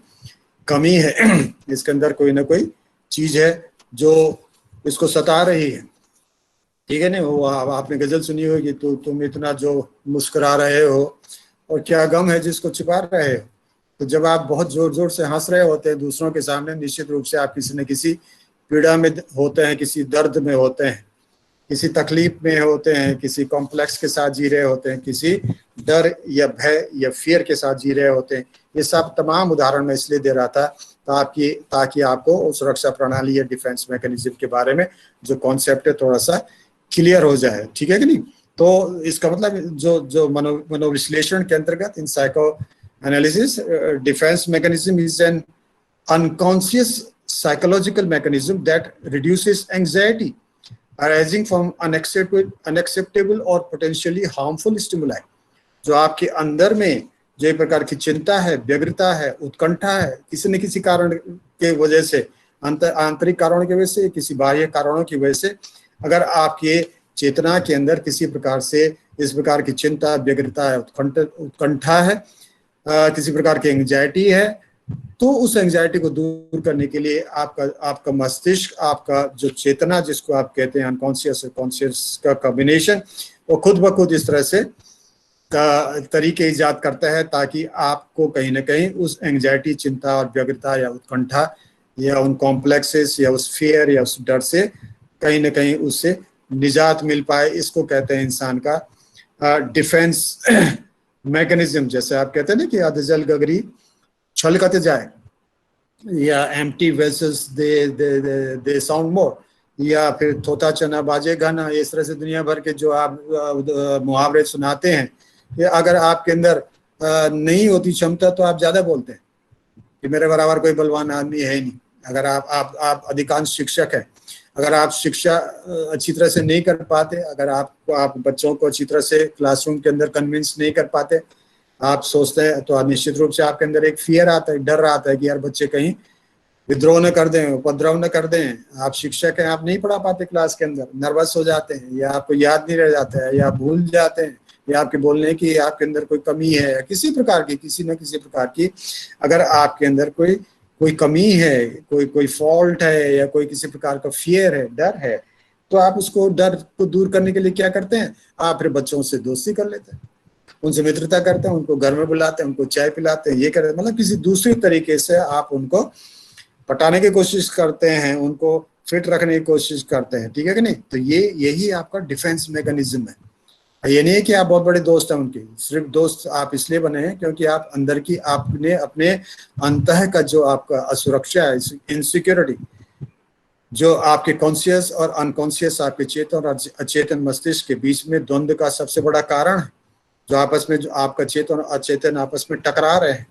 Speaker 2: कमी है, इसके अंदर कोई ना कोई चीज़ है जो इसको सता रही है। ठीक है ना, वो आपने गजल सुनी होगी, तो तुम इतना जो मुस्कुरा रहे हो और क्या गम है जिसको छिपा रहे हो। तो जब आप बहुत जोर जोर से हंस रहे होते हैं दूसरों के सामने, निश्चित रूप से आप किसी न किसी पीड़ा में होते हैं, किसी दर्द में होते हैं, किसी तकलीफ में होते हैं, किसी कॉम्प्लेक्स के साथ जी रहे होते हैं, किसी डर या भय या फियर के साथ जी रहे होते हैं। ये सब तमाम उदाहरण मैं इसलिए दे रहा था ताकि आपको सुरक्षा प्रणाली या डिफेंस मैकेनिज्म के बारे में जो कॉन्सेप्ट है थोड़ा सा क्लियर हो जाए। ठीक है कि नहीं? तो इसका मतलब जो मनोविश्लेषण के अंतर्गत in psychoanalysis, defence mechanism is an unconscious psychological mechanism that reduces anxiety arising from unacceptable or potentially harmful stimuli। जो आपके अंदर में जो एक प्रकार की चिंता है, व्यग्रता है, उत्कंठा है, किसी न किसी कारण के वजह से, आंतरिक कारणों की वजह से, किसी बाह्य कारणों की वजह से, अगर आपके चेतना के अंदर किसी प्रकार से इस प्रकार की चिंता, व्यग्रता है, उत्कंठा है, किसी प्रकार की एंग्जाइटी है, तो उस एंग्जाइटी को दूर करने के लिए आपका मस्तिष्क, आपका जो चेतना जिसको आप कहते हैं अनकॉन्शियस और कॉन्शियस का कॉम्बिनेशन, वो खुद ब खुद इस तरह से का तरीके ईजाद करता है ताकि आपको कहीं ना कहीं उस एंग्जाइटी, चिंता और व्यग्रता या उत्कंठा या उन कॉम्प्लेक्सेस या उस फियर या उस डर से कहीं ना कहीं उससे निजात मिल पाए। इसको कहते हैं इंसान का डिफेंस मैकेनिज्म। जैसे आप कहते हैं ना कि अधजल गगरी छलकते जाए, या एम्प्टी वेसल्स दे साउंड मोर, या फिर थोथा चना बाजे गाना, इस तरह से दुनिया भर के जो आप मुहावरे सुनाते हैं, ये अगर आपके अंदर नहीं होती क्षमता तो आप ज्यादा बोलते हैं कि मेरे बराबर कोई बलवान आदमी है ही नहीं। अगर आप अधिकांश शिक्षक हैं, अगर आप शिक्षा अच्छी तरह से नहीं कर पाते, अगर आप बच्चों को अच्छी तरह से क्लासरूम के अंदर कन्विंस नहीं कर पाते, आप सोचते हैं, तो निश्चित रूप से आपके अंदर एक फियर आता है, डर आता है कि यार बच्चे कहीं विद्रोह न कर दें, उपद्रव न कर दें। आप शिक्षक हैं, आप नहीं पढ़ा पाते क्लास के अंदर, नर्वस हो जाते हैं, या आपको याद नहीं रह जाता है, या भूल जाते हैं, या आपके बोलने की आपके अंदर कोई कमी है, या किसी प्रकार की, किसी न किसी प्रकार की अगर आपके अंदर कोई कमी है, कोई फॉल्ट है, या कोई किसी प्रकार का फियर है, डर है, तो आप उसको डर को दूर करने के लिए क्या करते हैं? आप फिर बच्चों से दोस्ती कर लेते हैं, उनसे मित्रता करते हैं, उनको घर में बुलाते हैं, उनको चाय पिलाते हैं, ये करते हैं, मतलब किसी दूसरी तरीके से आप उनको पटाने की कोशिश करते हैं, उनको फिट रखने की कोशिश करते हैं। ठीक है कि नहीं? तो यही आपका डिफेंस मैकेनिज्म है। ये नहीं है कि आप बहुत बड़े दोस्त हैं उनके, सिर्फ दोस्त आप इसलिए बने हैं क्योंकि आप अंदर की आपने अपने अंतः का जो आपका असुरक्षा है, इनसिक्योरिटी, जो आपके कॉन्शियस और अनकॉन्शियस, आपके चेतन और अचेतन मस्तिष्क के बीच में द्वंद्व का सबसे बड़ा कारण है, जो आपस में, जो आपका चेतन और अचेतन आपस में टकरा रहे हैं।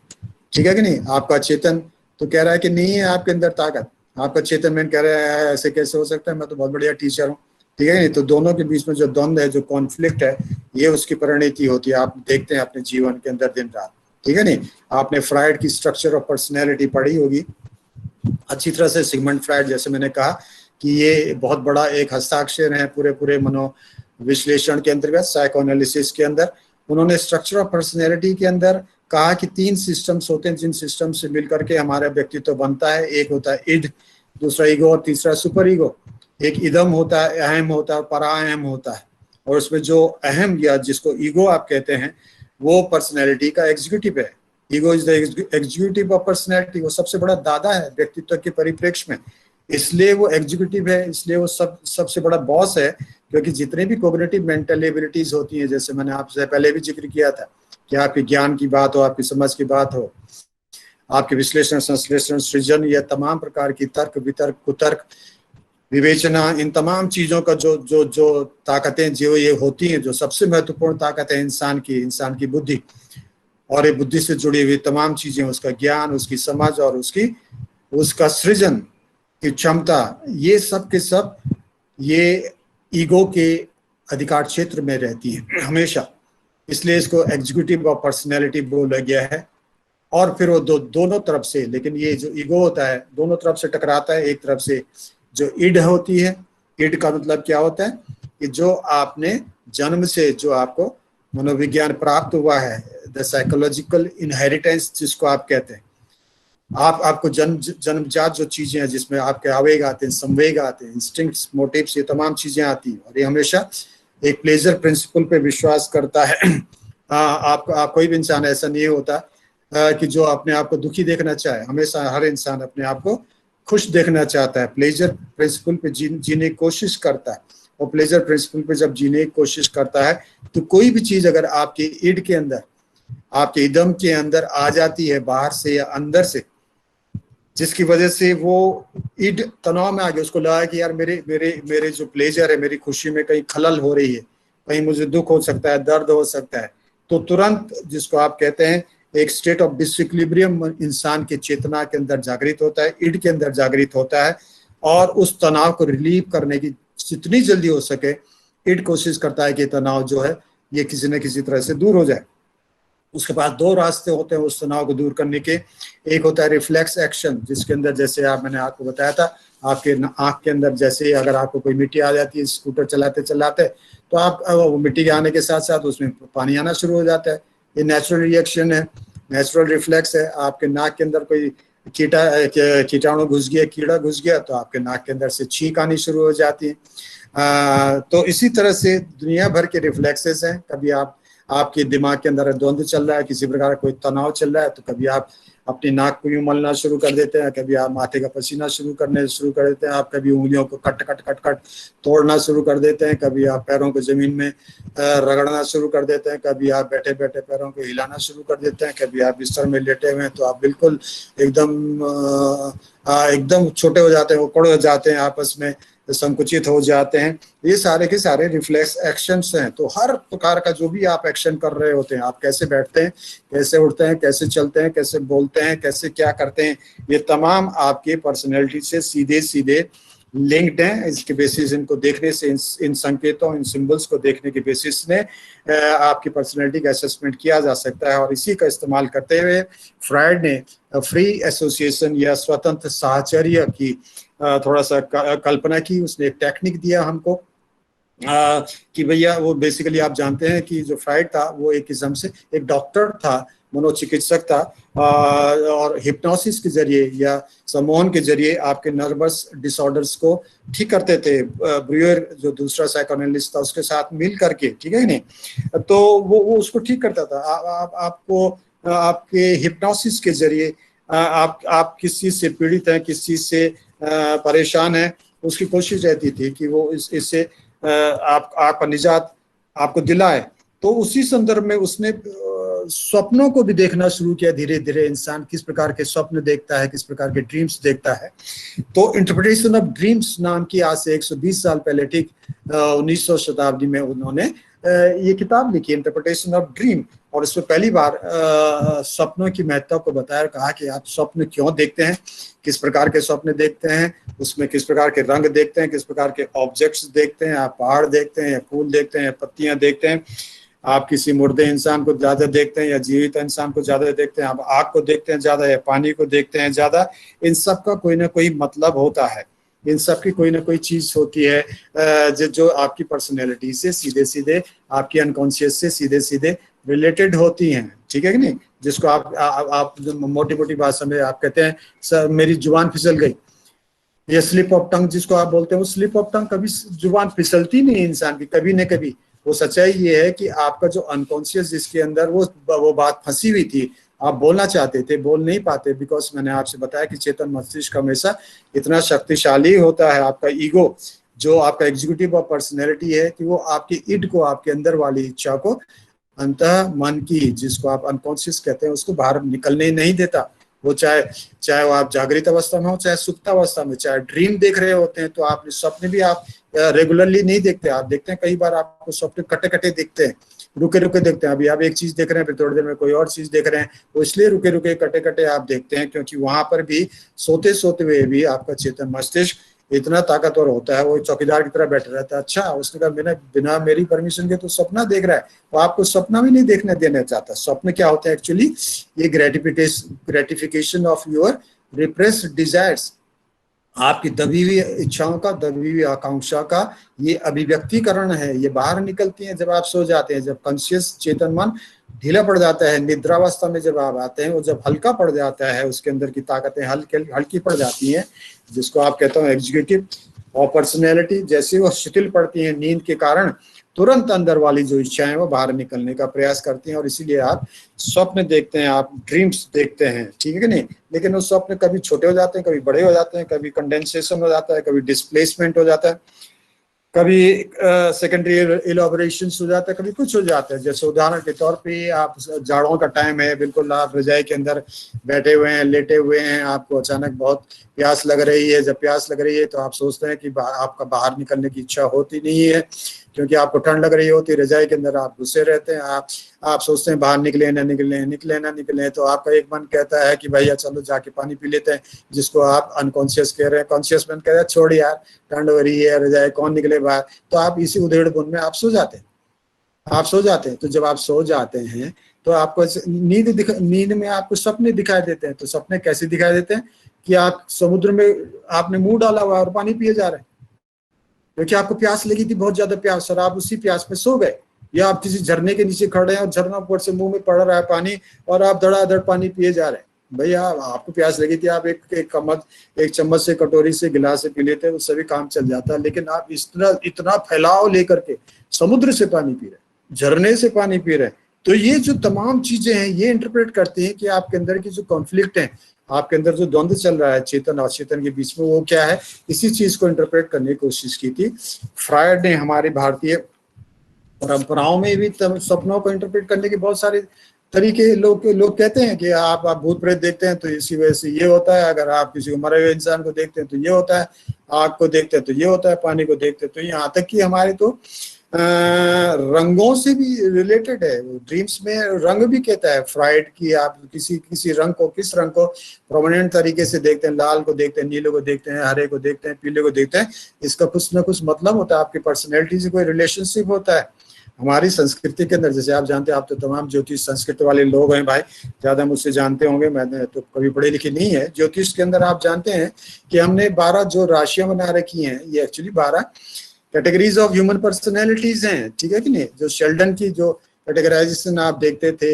Speaker 2: ठीक है कि नहीं? आपका चेतन तो कह रहा है कि नहीं है आपके अंदर ताकत, आपका चेतन मैन कह रहा है ऐसे कैसे हो सकता है, मैं तो बहुत बढ़िया टीचर हूँ। ठीक है नहीं? तो दोनों के बीच में जो द्वंद्व है, जो कॉन्फ्लिक्ट है, ये उसकी परिणति होती है। आप देखते हैं अपने जीवन के अंदर दिन रात। ठीक है नहीं? आपने फ्राइड की स्ट्रक्चर ऑफ पर्सनैलिटी पढ़ी होगी अच्छी तरह से। सिगमंड फ्राइड, जैसे मैंने कहा कि ये बहुत बड़ा एक हस्ताक्षर है पूरे मनोविश्लेषण के अंतर्गत, साइकोएनालिसिस के अंदर। उन्होंने स्ट्रक्चर ऑफ पर्सनैलिटी के अंदर कहा कि 3 सिस्टम्स होते हैं जिन सिस्टम से मिलकर के हमारा व्यक्तित्व बनता है। एक होता है इड, दूसरा ईगो, और तीसरा सुपर ईगो। एक इदम होता है, अहम होता है, पराअहम होता है। और उसमें जो अहम या जिसको ईगो आप कहते हैं, वो पर्सनैलिटी का एग्जीक्यूटिव है, ego is the executive of personality, वो सबसे बड़ा दादा है व्यक्तित्व के परिप्रेक्ष्य में, इसलिए वो एग्जीक्यूटिव है, इसलिए वो सबसे बड़ा बॉस है। क्योंकि जितने भी कोग्निटिव मेंटल एबिलिटीज होती हैं, जैसे मैंने आपसे पहले भी जिक्र किया था कि आपके ज्ञान की बात हो, आपकी समझ की बात हो, आपके विश्लेषण संश्लेषण सृजन, या तमाम प्रकार की तर्क वितर्क कुतर्क विवेचना, इन तमाम चीजों का जो जो जो ताकतें जो ये होती हैं, जो सबसे महत्वपूर्ण ताकत है इंसान की बुद्धि, और ये बुद्धि से जुड़ी हुई तमाम चीजें, उसका ज्ञान, उसकी समझ और उसका सृजन की क्षमता, ये सब के सब ये ईगो के अधिकार क्षेत्र में रहती है हमेशा। इसलिए इसको एग्जीक्यूटिव ऑफ पर्सनैलिटी बोला गया है। और फिर वो दोनों तरफ से, लेकिन ये जो ईगो होता है दोनों तरफ से टकराता है। एक तरफ से जो इड होती है, इड का मतलब क्या होता है कि जो आपने जन्म से जो आपको मनोविज्ञान प्राप्त हुआ है, द साइकोलॉजिकल इनहेरिटेंस जिसको आप कहते हैं, आपको जन्मजात जो चीजें हैं जिसमें आपके आवेग आते हैं, संवेग आते हैं, इंस्टिंक्ट्स, मोटिव्स, ये तमाम चीजें आती हैं, और ये हमेशा एक प्लेजर प्रिंसिपल पे विश्वास करता है। आप कोई भी इंसान ऐसा नहीं होता कि जो अपने आप को दुखी देखना चाहे। हमेशा हर इंसान अपने आप को खुश देखना चाहता है, प्लेजर प्रिंसिपल पे जीने की कोशिश करता है। और प्लेजर प्रिंसिपल पे जब जीने की कोशिश करता है तो कोई भी चीज अगर आपके इड के अंदर, आपके इदम के अंदर आ जाती है, बाहर से या अंदर से, जिसकी वजह से वो इड तनाव में आ गया, उसको लगा कि यार मेरे मेरे मेरे जो प्लेजर है, मेरी खुशी में कहीं खलल हो रही है, कहीं मुझे दुख हो सकता है, दर्द हो सकता है, तो तुरंत जिसको आप कहते हैं एक स्टेट ऑफ डिसइक्विलिब्रियम इंसान के चेतना के अंदर जागृत होता है, इड के अंदर जागृत होता है। और उस तनाव को रिलीव करने की जितनी जल्दी हो सके इड कोशिश करता है कि तनाव जो है ये किसी न किसी तरह से दूर हो जाए। उसके पास दो रास्ते होते हैं उस तनाव को दूर करने के। एक होता है रिफ्लेक्स एक्शन, जिसके अंदर जैसे मैंने आपको बताया था, आपके आंख के अंदर जैसे अगर आपको कोई मिट्टी आ जाती है स्कूटर चलाते चलाते, तो आप वो मिट्टी के आने के साथ साथ उसमें पानी आना शुरू हो जाता है। ये नेचुरल रिएक्शन है, नेचुरल रिफ्लेक्स है। आपके नाक के अंदर कोई कीटाणु घुस गया, कीड़ा घुस गया, तो आपके नाक के अंदर से छींक आनी शुरू हो जाती है। तो इसी तरह से दुनिया भर के रिफ्लेक्सेस हैं। कभी आपके दिमाग के अंदर द्वंद्व चल रहा है, किसी प्रकार का कोई तनाव चल रहा है, तो कभी आप अपनी नाक को यूं मलना शुरू कर देते हैं, कभी आप माथे का पसीना शुरू कर देते हैं, आप कभी उंगलियों को कट कट कट कट तोड़ना शुरू कर देते हैं, कभी आप पैरों को जमीन में रगड़ना शुरू कर देते हैं, कभी आप बैठे बैठे पैरों को हिलाना शुरू कर देते हैं, कभी आप बिस्तर में लेटे हुए हैं तो आप बिल्कुल एकदम छोटे हो जाते हैं, उकड़ हो जाते हैं, आपस में संकुचित हो जाते हैं। ये सारे के सारे रिफ्लेक्स एक्शंस हैं। तो हर प्रकार का जो भी आप एक्शन कर रहे होते हैं, आप कैसे बैठते हैं, कैसे उठते हैं, कैसे चलते हैं, कैसे बोलते हैं, कैसे क्या करते हैं, ये तमाम आपके पर्सनैलिटी से सीधे सीधे लिंक्ड हैं। इसके बेसिस इनको देखने से, इन संकेतों, इन सिंबल्स को देखने के बेसिस में आपकी पर्सनैलिटी का असेसमेंट किया जा सकता है। और इसी का इस्तेमाल करते हुए फ्रायड ने फ्री एसोसिएशन या स्वतंत्र साहचर्य की थोड़ा सा कल्पना की। उसने एक टेक्निक दिया हमको कि भैया, वो बेसिकली आप जानते हैं कि जो फ्रायड था वो एक किस्म से एक डॉक्टर था, मनोचिकित्सक था, और हिप्नोसिस के जरिए या सम्मोहन के जरिए आपके नर्वस डिसऑर्डर्स को ठीक करते थे। ब्रूयर जो दूसरा साइकोएनालिस्ट था उसके साथ मिल करके, ठीक है नहीं, तो वो उसको ठीक करता था। आपको आपके हिप्नोसिस के जरिए आप किस चीज से पीड़ित हैं, किस चीज से परेशान है, उसकी कोशिश रहती थी कि वो इससे आपका निजात आपको दिलाए। तो उसी संदर्भ में उसने स्वप्नों को भी देखना शुरू किया। धीरे धीरे इंसान किस प्रकार के स्वप्न देखता है, किस प्रकार के ड्रीम्स देखता है। तो इंटरप्रिटेशन ऑफ ड्रीम्स नाम की आज से 120 साल पहले, ठीक 1900 शताब्दी में उन्होंने ये किताब लिखी, इंटरप्रिटेशन ऑफ ड्रीम। और इसमें पहली बार सपनों की महत्ता को बताया, कहा कि आप स्वप्न क्यों देखते हैं, किस प्रकार के स्वप्न देखते हैं, उसमें किस प्रकार के रंग देखते हैं, किस प्रकार के ऑब्जेक्ट्स देखते हैं, आप पहाड़ देखते हैं या फूल देखते हैं या पत्तियां देखते हैं, आप किसी मुर्दे इंसान को ज्यादा देखते हैं या जीवित इंसान को ज्यादा देखते हैं, आप आग को देखते हैं ज्यादा या पानी को देखते हैं ज्यादा। इन सब का कोई ना कोई मतलब होता है, इन सब की कोई ना कोई चीज होती है जो आपकी पर्सनैलिटी से सीधे सीधे, आपकी अनकॉन्शियस से सीधे सीधे रिलेटेड होती हैं, ठीक है कि नहीं। जिसको आप मोटी मोटी भाषा में आप कहते हैं सर मेरी जुबान फिसल गई, ये स्लिप ऑफ टंग जिसको आप बोलते हैं, वो स्लिप ऑफ टंग कभी जुबान फिसलती नहीं इंसान की, कभी न कभी। वो सच्चाई ये है कि आपका जो अनकॉन्शियस जिसके अंदर वो बात फंसी हुई थी, आप बोलना चाहते थे, बोल नहीं पाते, बिकॉज मैंने आपसे बताया कि चेतन मस्तिष्क हमेशा इतना शक्तिशाली होता है, आपका ईगो जो आपका एग्जीक्यूटिव ऑफ पर्सनैलिटी है, कि वो आपकी इड को, आपके अंदर वाली इच्छा को, अंतः मन की, जिसको आप अनकॉन्शियस कहते हैं, उसको बाहर निकलने ही नहीं देता। वो चाहे चाहे वो आप जागृत अवस्था में हो, चाहे सुप्त अवस्था में, चाहे ड्रीम देख रहे होते हैं, तो आप स्वप्न भी आप रेगुलरली नहीं देखते। आप देखते हैं कई बार आपको स्वप्न कटे कटे दिखते हैं, रुके रुके देखते हैं। अभी आप एक चीज देख रहे हैं, फिर थोड़ी देर में कोई और चीज देख रहे हैं, वो इसलिए रुके रुके कटे कटे आप देखते हैं, क्योंकि वहां पर भी सोते सोते हुए भी आपका चेतन मस्तिष्क इतना ताकतवर होता है, वो चौकीदार की तरह बैठा रहता है। अच्छा, उसने कहा बिना बिना मेरी परमिशन के तो सपना देख रहा है, वो आपको सपना भी नहीं देखने देना चाहता। स्वप्न क्या होता है एक्चुअली? ये gratification of your repressed desires, आपकी दबी हुई इच्छाओं का, दबी हुई आकांक्षा का ये अभिव्यक्तिकरण है। ये बाहर निकलती हैं जब आप सो जाते हैं, जब कॉन्शियस चेतन मन ढीला पड़ जाता है, निद्रावस्था में जब आप आते हैं, वो जब हल्का पड़ जाता है, उसके अंदर की ताकतें हल्की पड़ जाती हैं, जिसको आप कहते हो एग्जीक्यूटिव और पर्सनैलिटी, जैसे वो शिथिल पड़ती हैं नींद के कारण, तुरंत अंदर वाली जो इच्छाएं वो बाहर निकलने का प्रयास करती हैं, और इसीलिए आप स्वप्न देखते हैं, आप ड्रीम्स देखते हैं, ठीक है कि नहीं? लेकिन वो स्वप्न कभी छोटे हो जाते हैं, कभी बड़े हो जाते हैं, कभी कंडेंसेशन हो जाता है, कभी डिस्प्लेसमेंट हो जाता है, कभी सेकेंडरी इलाबोरेशन हो जाता है, कभी कुछ हो जाता है। जैसे उदाहरण के तौर पे आप, जाड़ों का टाइम है, बिल्कुल आप रजाई के अंदर बैठे हुए हैं, लेटे हुए हैं, आपको अचानक बहुत प्यास लग रही है। जब प्यास लग रही है तो आप सोचते हैं कि आपका बाहर निकलने की इच्छा होती नहीं है, क्योंकि आपको ठंड लग रही होती है, रजाई के अंदर आप घुसे रहते हैं। आप सोचते हैं बाहर निकले ना निकले, तो आपका एक मन कहता है कि भैया चलो जाके पानी पी लेते हैं, जिसको आप अनकॉन्शियस कह रहे हैं। कॉन्शियस मन कह रहा है छोड़ यार, ठंड हो रही है, रजाई कौन निकले बाहर। तो आप इसी उधेड़ बुन में आप सो जाते हैं। तो जब आप सो जाते हैं तो आपको नींद में आपको सपने दिखाई देते हैं। तो सपने कैसे दिखाई देते हैं? कि आप समुद्र में आपने मुंह डाला हुआ और पानी पिए जा रहे हैं, क्योंकि आपको प्यास लगी थी, बहुत ज्यादा प्यास, और आप उसी प्यास में सो गए। या आप किसी झरने के नीचे खड़े हैं और झरना ऊपर से मुंह में पड़ रहा है पानी, और आप धड़ाधड़ पानी पिए जा रहे हैं। भैया आपको प्यास लगी थी, आप एक चम्मच से, कटोरी से, गिलास से पी लेते हैं, उससे भी काम चल जाता है। लेकिन आप इतना फैलाव लेकर के समुद्र से पानी पी रहे, झरने से पानी पी रहे, तो ये जो तमाम चीजें हैं ये इंटरप्रेट करती हैं कि आपके अंदर की जो कॉन्फ्लिक्ट है, आपके अंदर जो द्वंद्व चल रहा है चेतन और अचेतन के बीच में, वो क्या है? इसी चीज को इंटरप्रेट करने की कोशिश की थी फ्रायड ने। हमारी भारतीय परंपराओं में भी सपनों को इंटरप्रेट करने के बहुत सारे तरीके लोग कहते हैं कि आप भूत प्रेत देखते हैं तो इसी वजह से ये होता है, अगर आप किसी को मरे हुए इंसान को देखते हैं तो ये होता है, आग को देखते हैं तो ये होता है, पानी को देखते हैं तो, यहाँ तक कि हमारे तो रंगों से भी रिलेटेड है। ड्रीम्स में रंग भी कहता है फ्राइड की, आप किस रंग को प्रोमिनेंट तरीके से देखते हैं, लाल को देखते हैं, नीले को देखते हैं, हरे को देखते हैं, पीले को देखते हैं, इसका कुछ ना कुछ मतलब होता है, आपकी पर्सनैलिटी से कोई रिलेशनशिप होता है। हमारी संस्कृति के अंदर, जैसे आप जानते हैं, आप तो तमाम ज्योतिष संस्कृत वाले लोग हैं भाई, ज्यादा मुझसे जानते होंगे, मैंने तो कभी पढ़ी लिखी नहीं है। ज्योतिष के अंदर आप जानते हैं कि हमने 12 जो राशियां बना रखी हैं, ये actually 12 categories of human personalities हैं, ठीक है कि नहीं? जो शेल्डन की जो कैटेगराइजेशन आप देखते थे,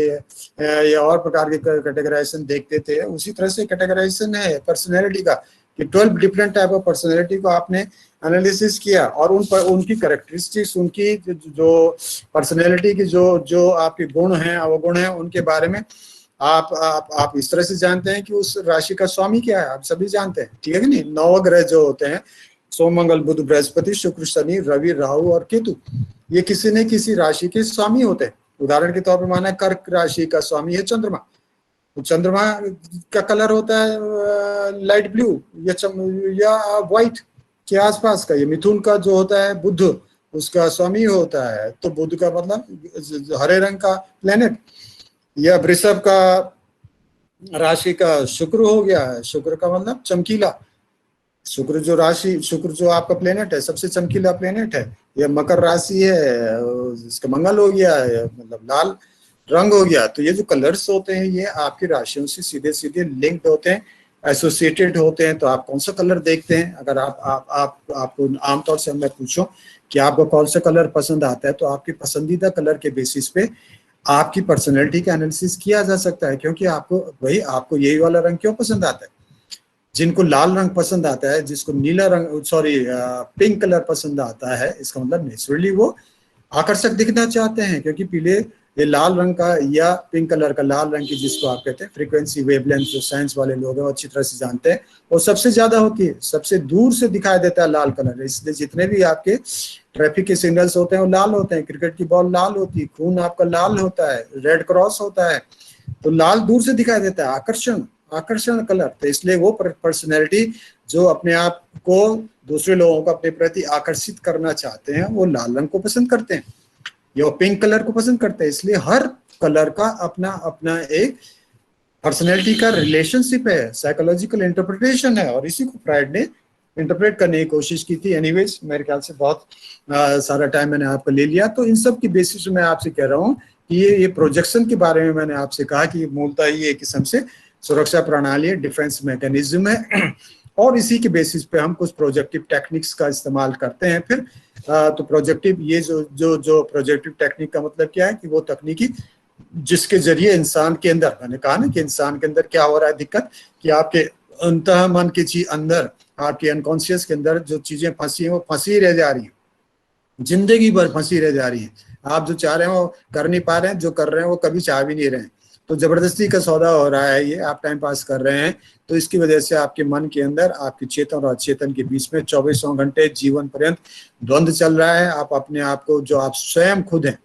Speaker 2: या और प्रकार की कैटेगराइजेशन देखते थे, उसी तरह से कैटेगराइजेशन है पर्सनैलिटी का, कि 12 डिफरेंट टाइप ऑफ पर्सनैलिटी को आपने एनालिसिस किया, और उनकी कैरेक्टरिस्टिक्स, उनकी जो पर्सनैलिटी की जो आपके गुण हैं, अवगुण हैं, उनके बारे में आप इस तरह से जानते हैं कि उस राशि का स्वामी क्या है, आप सभी जानते हैं, ठीक है कि नहीं? 9 ग्रह जो होते हैं, सोम, मंगल, बुध, बृहस्पति, शुक्र, शनि, रवि, राहु और केतु, ये किसी न किसी राशि के स्वामी होते हैं। उदाहरण के तौर पर माना कर्क राशि का स्वामी है चंद्रमा, तो चंद्रमा का कलर होता है लाइट ब्लू या व्हाइट के आसपास का। ये मिथुन का जो होता है बुध, उसका स्वामी होता है, तो बुध का मतलब हरे रंग का प्लेनेट। या वृषभ का राशि का शुक्र हो गया, शुक्र का मतलब चमकीला, शुक्र जो आपका प्लेनेट है, सबसे चमकीला प्लेनेट है। या मकर राशि है, इसका मंगल हो गया है, मतलब लाल रंग हो गया। तो ये जो कलर्स होते हैं ये आपकी राशियों से सीधे सीधे लिंक्ड होते हैं, एसोसिएटेड होते हैं। तो आप कौन सा कलर देखते हैं? अगर आपको आमतौर से मैं पूछूं कि आपको कौन सा कलर पसंद आता है, तो आपके पसंदीदा कलर के बेसिस पे आपकी पर्सनैलिटी का एनालिसिस किया जा सकता है, क्योंकि आपको यही वाला रंग क्यों पसंद आता है। जिनको लाल रंग पसंद आता है, जिसको पिंक कलर पसंद आता है, इसका मतलब नेचुरली वो आकर्षक दिखना चाहते हैं, क्योंकि पीले ये लाल रंग का या पिंक कलर का, लाल रंग की जिसको आप कहते हैं फ्रीक्वेंसी वेवलेंथ, जो साइंस वाले लोग हैं वो अच्छी तरह से जानते हैं, और सबसे ज्यादा होती है, सबसे दूर से दिखाई देता है लाल कलर। इसलिए जितने भी आपके ट्रैफिक के सिग्नल्स होते हैं वो लाल होते हैं, क्रिकेट की बॉल लाल होती है, खून आपका लाल होता है, रेड क्रॉस होता है, तो लाल दूर से दिखाई देता है, आकर्षण, आकर्षण कलर। तो इसलिए वो पर्सनैलिटी जो अपने आप को दूसरे लोगों को अपने प्रति आकर्षित करना चाहते हैं वो लाल रंग को पसंद करते हैं, या पिंक कलर को पसंद करते हैं। इसलिए हर कलर का अपना अपना एक पर्सनैलिटी का रिलेशनशिप है, साइकोलॉजिकल इंटरप्रिटेशन है, और इसी को फ्राइड ने इंटरप्रेट करने की कोशिश की थी। एनीवेज मेरे ख्याल से बहुत सारा टाइम मैंने आपको ले लिया, तो इन सब की बेसिस पे मैं आपसे कह रहा हूँ कि ये प्रोजेक्शन के बारे में मैंने आपसे कहा कि मूलतः ये एक किस्म से सुरक्षा प्रणाली है, डिफेंस मैकेनिज्म है, और इसी के बेसिस पे हम कुछ प्रोजेक्टिव टेक्निक्स का इस्तेमाल करते हैं। फिर तो प्रोजेक्टिव, ये जो प्रोजेक्टिव टेक्निक का मतलब क्या है कि वो तकनीकी जिसके जरिए इंसान के अंदर, मैंने कहा ना कि इंसान के अंदर क्या हो रहा है दिक्कत, कि आपके अंतः मन के चीज अंदर, आपके अनकॉन्शियस के अंदर जो चीजें फंसी हैं वो फंसी रह जा रही है, जिंदगी भर फंसी रह जा रही है। आप जो चाह रहे हैं वो कर नहीं पा रहे हैं, जो कर रहे हैं वो कभी चाह भी नहीं रहे हैं, तो जबरदस्ती का सौदा हो रहा है, ये आप टाइम पास कर रहे हैं। तो इसकी वजह से आपके मन के अंदर, आपके चेतन और अचेतन के बीच में 24 घंटे जीवन पर्यंत द्वंद्व चल रहा है। आप अपने आप को, जो आप स्वयं खुद हैं,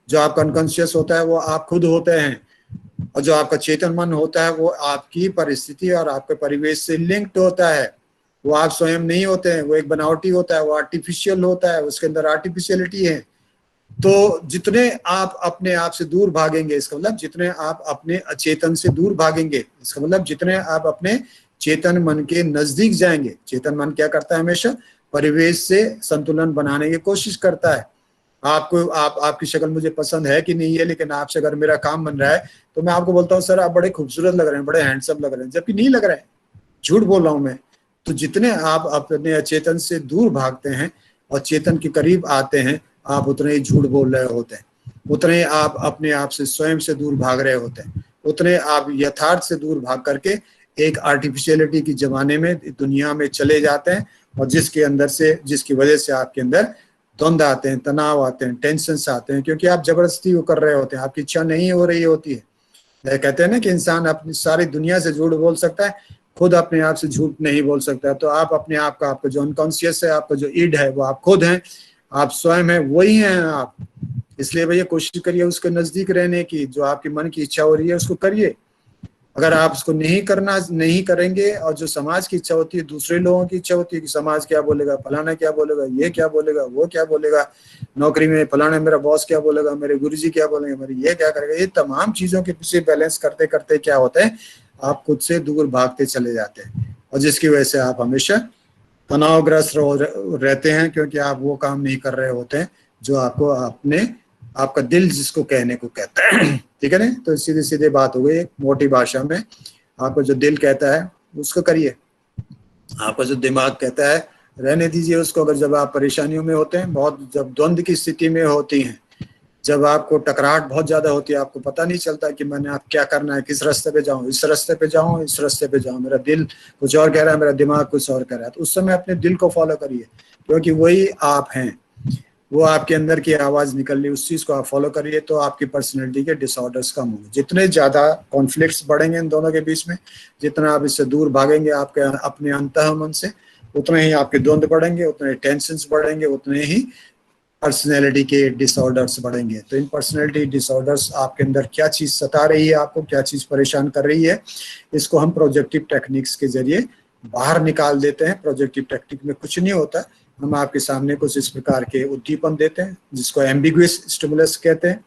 Speaker 2: जो आपका अनकॉन्शियस होता है वो आप खुद होते हैं, और जो आपका चेतन मन होता है वो आपकी परिस्थिति और आपके परिवेश से लिंक्ड होता है, वो आप स्वयं नहीं होते हैं, वो एक बनावटी होता है, वो आर्टिफिशियल होता है, उसके अंदर आर्टिफिशियलिटी है। तो जितने आप अपने आप से दूर भागेंगे, इसका मतलब जितने आप अपने अचेतन से दूर भागेंगे, इसका मतलब जितने आप अपने चेतन मन के नजदीक जाएंगे। चेतन मन क्या करता है, हमेशा परिवेश से संतुलन बनाने की कोशिश करता है। आपको आपकी शक्ल मुझे पसंद है कि नहीं है, लेकिन आपसे अगर मेरा काम बन रहा है तो मैं आपको बोलता हूँ सर आप बड़े खूबसूरत लग रहे हैं, बड़े हैंडसम लग रहे हैं, जबकि नहीं लग रहे हैं, झूठ बोल रहा हूं मैं। तो जितने आप अपने अचेतन से दूर भागते हैं और चेतन के करीब आते हैं, आप उतने ही झूठ बोल रहे होते हैं, उतने आप अपने आप से स्वयं से दूर भाग रहे होते हैं, उतने आप यथार्थ से दूर भाग करके एक आर्टिफिशियलिटी की जमाने में, दुनिया में चले जाते हैं, और जिसके अंदर से, जिसकी वजह से आपके अंदर द्वंद्व आते हैं, तनाव आते हैं, टेंशन आते हैं, क्योंकि आप जबरदस्ती वो कर रहे होते हैं, आपकी इच्छा नहीं हो रही होती है। कहते हैं ना कि इंसान अपनी सारी दुनिया से झूठ बोल सकता है, खुद अपने आप से झूठ नहीं बोल सकता। तो आप अपने आप का, आपका जो अनकॉन्शियस है, आपका जो ईड है, वो आप खुद हैं, आप स्वयं हैं, वही हैं आप। इसलिए भैया कोशिश करिए उसके नजदीक रहने की, जो आपके मन की इच्छा हो रही है उसको करिए। अगर आप उसको नहीं करेंगे, और जो समाज की इच्छा होती है, दूसरे लोगों की इच्छा होती है कि समाज क्या बोलेगा, फलाना क्या बोलेगा, ये क्या बोलेगा, वो क्या बोलेगा, नौकरी में फलाना मेरा बॉस क्या बोलेगा, मेरे गुरुजी क्या बोलेंगे, मेरे ये क्या करेगा, ये तमाम चीजों के पीछे बैलेंस करते करते क्या होता है, आप खुद से दूर भागते चले जाते हैं, और जिसकी वजह से आप हमेशा तनावग्रस्त रहते हैं, क्योंकि आप वो काम नहीं कर रहे होते हैं जो आपको आपका दिल जिसको कहने को कहता है। ठीक है ना? तो सीधे सीधे बात हो गई, मोटी भाषा में, आपको जो दिल कहता है उसको करिए, आपका जो दिमाग कहता है रहने दीजिए उसको। अगर जब आप परेशानियों में होते हैं, बहुत जब द्वंद्व की स्थिति में होती हैं, जब आपको टकराहट बहुत ज्यादा होती है, आपको पता नहीं चलता कि मैंने आप क्या करना है, किस रास्ते पे जाऊं, इस रास्ते पे जाऊं, इस रास्ते पे जाऊं, मेरा दिल कुछ और कह रहा है, मेरा दिमाग कुछ और कह रहा है, तो उस समय अपने दिल को फॉलो करिए, क्योंकि वही आप हैं, वो आपके अंदर की आवाज निकल रही, उस चीज को आप फॉलो करिए, तो आपकी पर्सनैलिटी के डिसऑर्डर्स कम होंगे। जितने ज्यादा कॉन्फ्लिक्ट्स बढ़ेंगे इन दोनों के बीच में, जितना आप इससे दूर भागेंगे आपके अपने अंतः मन से, उतने ही आपके द्वंद्व बढ़ेंगे, उतने टेंशंस बढ़ेंगे, उतने ही पर्सनैलिटी के डिसऑर्डर्स बढ़ेंगे। तो इन पर्सनैलिटी डिसऑर्डर्स, आपके अंदर क्या चीज सता रही है, आपको क्या चीज परेशान कर रही है, इसको हम प्रोजेक्टिव टेक्निक्स के जरिए बाहर निकाल देते हैं। प्रोजेक्टिव टेक्निक में कुछ नहीं होता, हम आपके सामने कुछ इस प्रकार के उद्दीपन देते हैं जिसको एम्बिगुअस स्टिमुलस कहते हैं,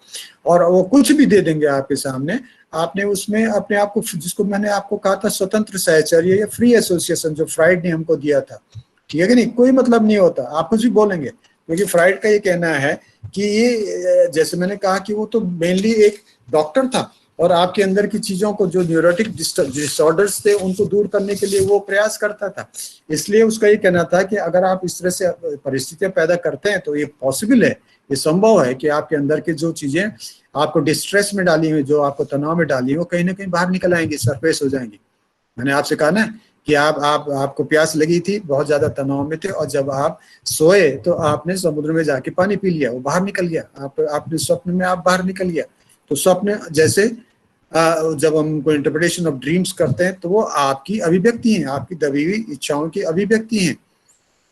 Speaker 2: और वो कुछ भी दे देंगे आपके सामने। आपने उसमें अपने आप को, जिसको मैंने आपको कहा था स्वतंत्र सहचर्य या फ्री एसोसिएशन, जो फ्राइड ने हमको दिया था, ठीक है कि नहीं, कोई मतलब नहीं होता, आप कुछ भी बोलेंगे, क्योंकि फ्राइड का ये कहना है कि ये, जैसे मैंने कहा कि वो तो मेनली एक डॉक्टर था, और आपके अंदर की चीजों को, जो न्यूरोटिक डिसऑर्डर्स थे, उनको दूर करने के लिए वो प्रयास करता था। इसलिए उसका ये कहना था कि अगर आप इस तरह से परिस्थितियां पैदा करते हैं तो ये पॉसिबल है, ये संभव है कि आपके अंदर की जो चीजें आपको डिस्ट्रेस में डाली हुई, जो आपको तनाव में डाली हुई, वो कहीं ना कहीं बाहर निकल आएंगी, सरफेस हो जाएंगी। मैंने आपसे कहा ना कि आपको प्यास लगी थी, बहुत ज्यादा तनाव में थे, और जब आप सोए तो आपने समुद्र में जाके पानी पी लिया, वो बाहर निकल गया, आपने स्वप्न में आप बाहर निकल गया। तो स्वप्न जैसे जब हम कोई इंटरप्रिटेशन ऑफ ड्रीम्स करते हैं तो वो आपकी अभिव्यक्ति है, आपकी दबी हुई इच्छाओं की अभिव्यक्ति है।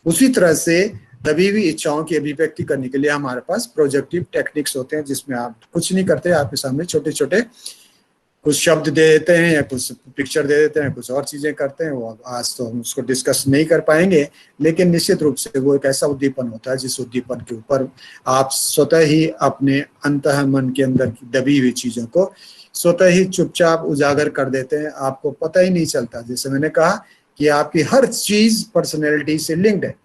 Speaker 2: उसी तरह से दबी हुई इच्छाओं की अभिव्यक्ति करने के लिए हमारे पास प्रोजेक्टिव टेक्निक्स होते हैं, जिसमें आप कुछ नहीं करते, आपके सामने छोटे छोटे कुछ शब्द दे देते हैं या कुछ पिक्चर दे देते हैं, कुछ और चीजें करते हैं। वो आज तो हम उसको डिस्कस नहीं कर पाएंगे, लेकिन निश्चित रूप से वो एक ऐसा उद्दीपन होता है जिस उद्दीपन के ऊपर आप स्वतः ही अपने अंतः मन के अंदर की दबी हुई चीजों को स्वतः ही चुपचाप उजागर कर देते हैं, आपको पता ही नहीं चलता। जैसे मैंने कहा कि आपकी हर चीज पर्सनैलिटी से लिंक्ड है।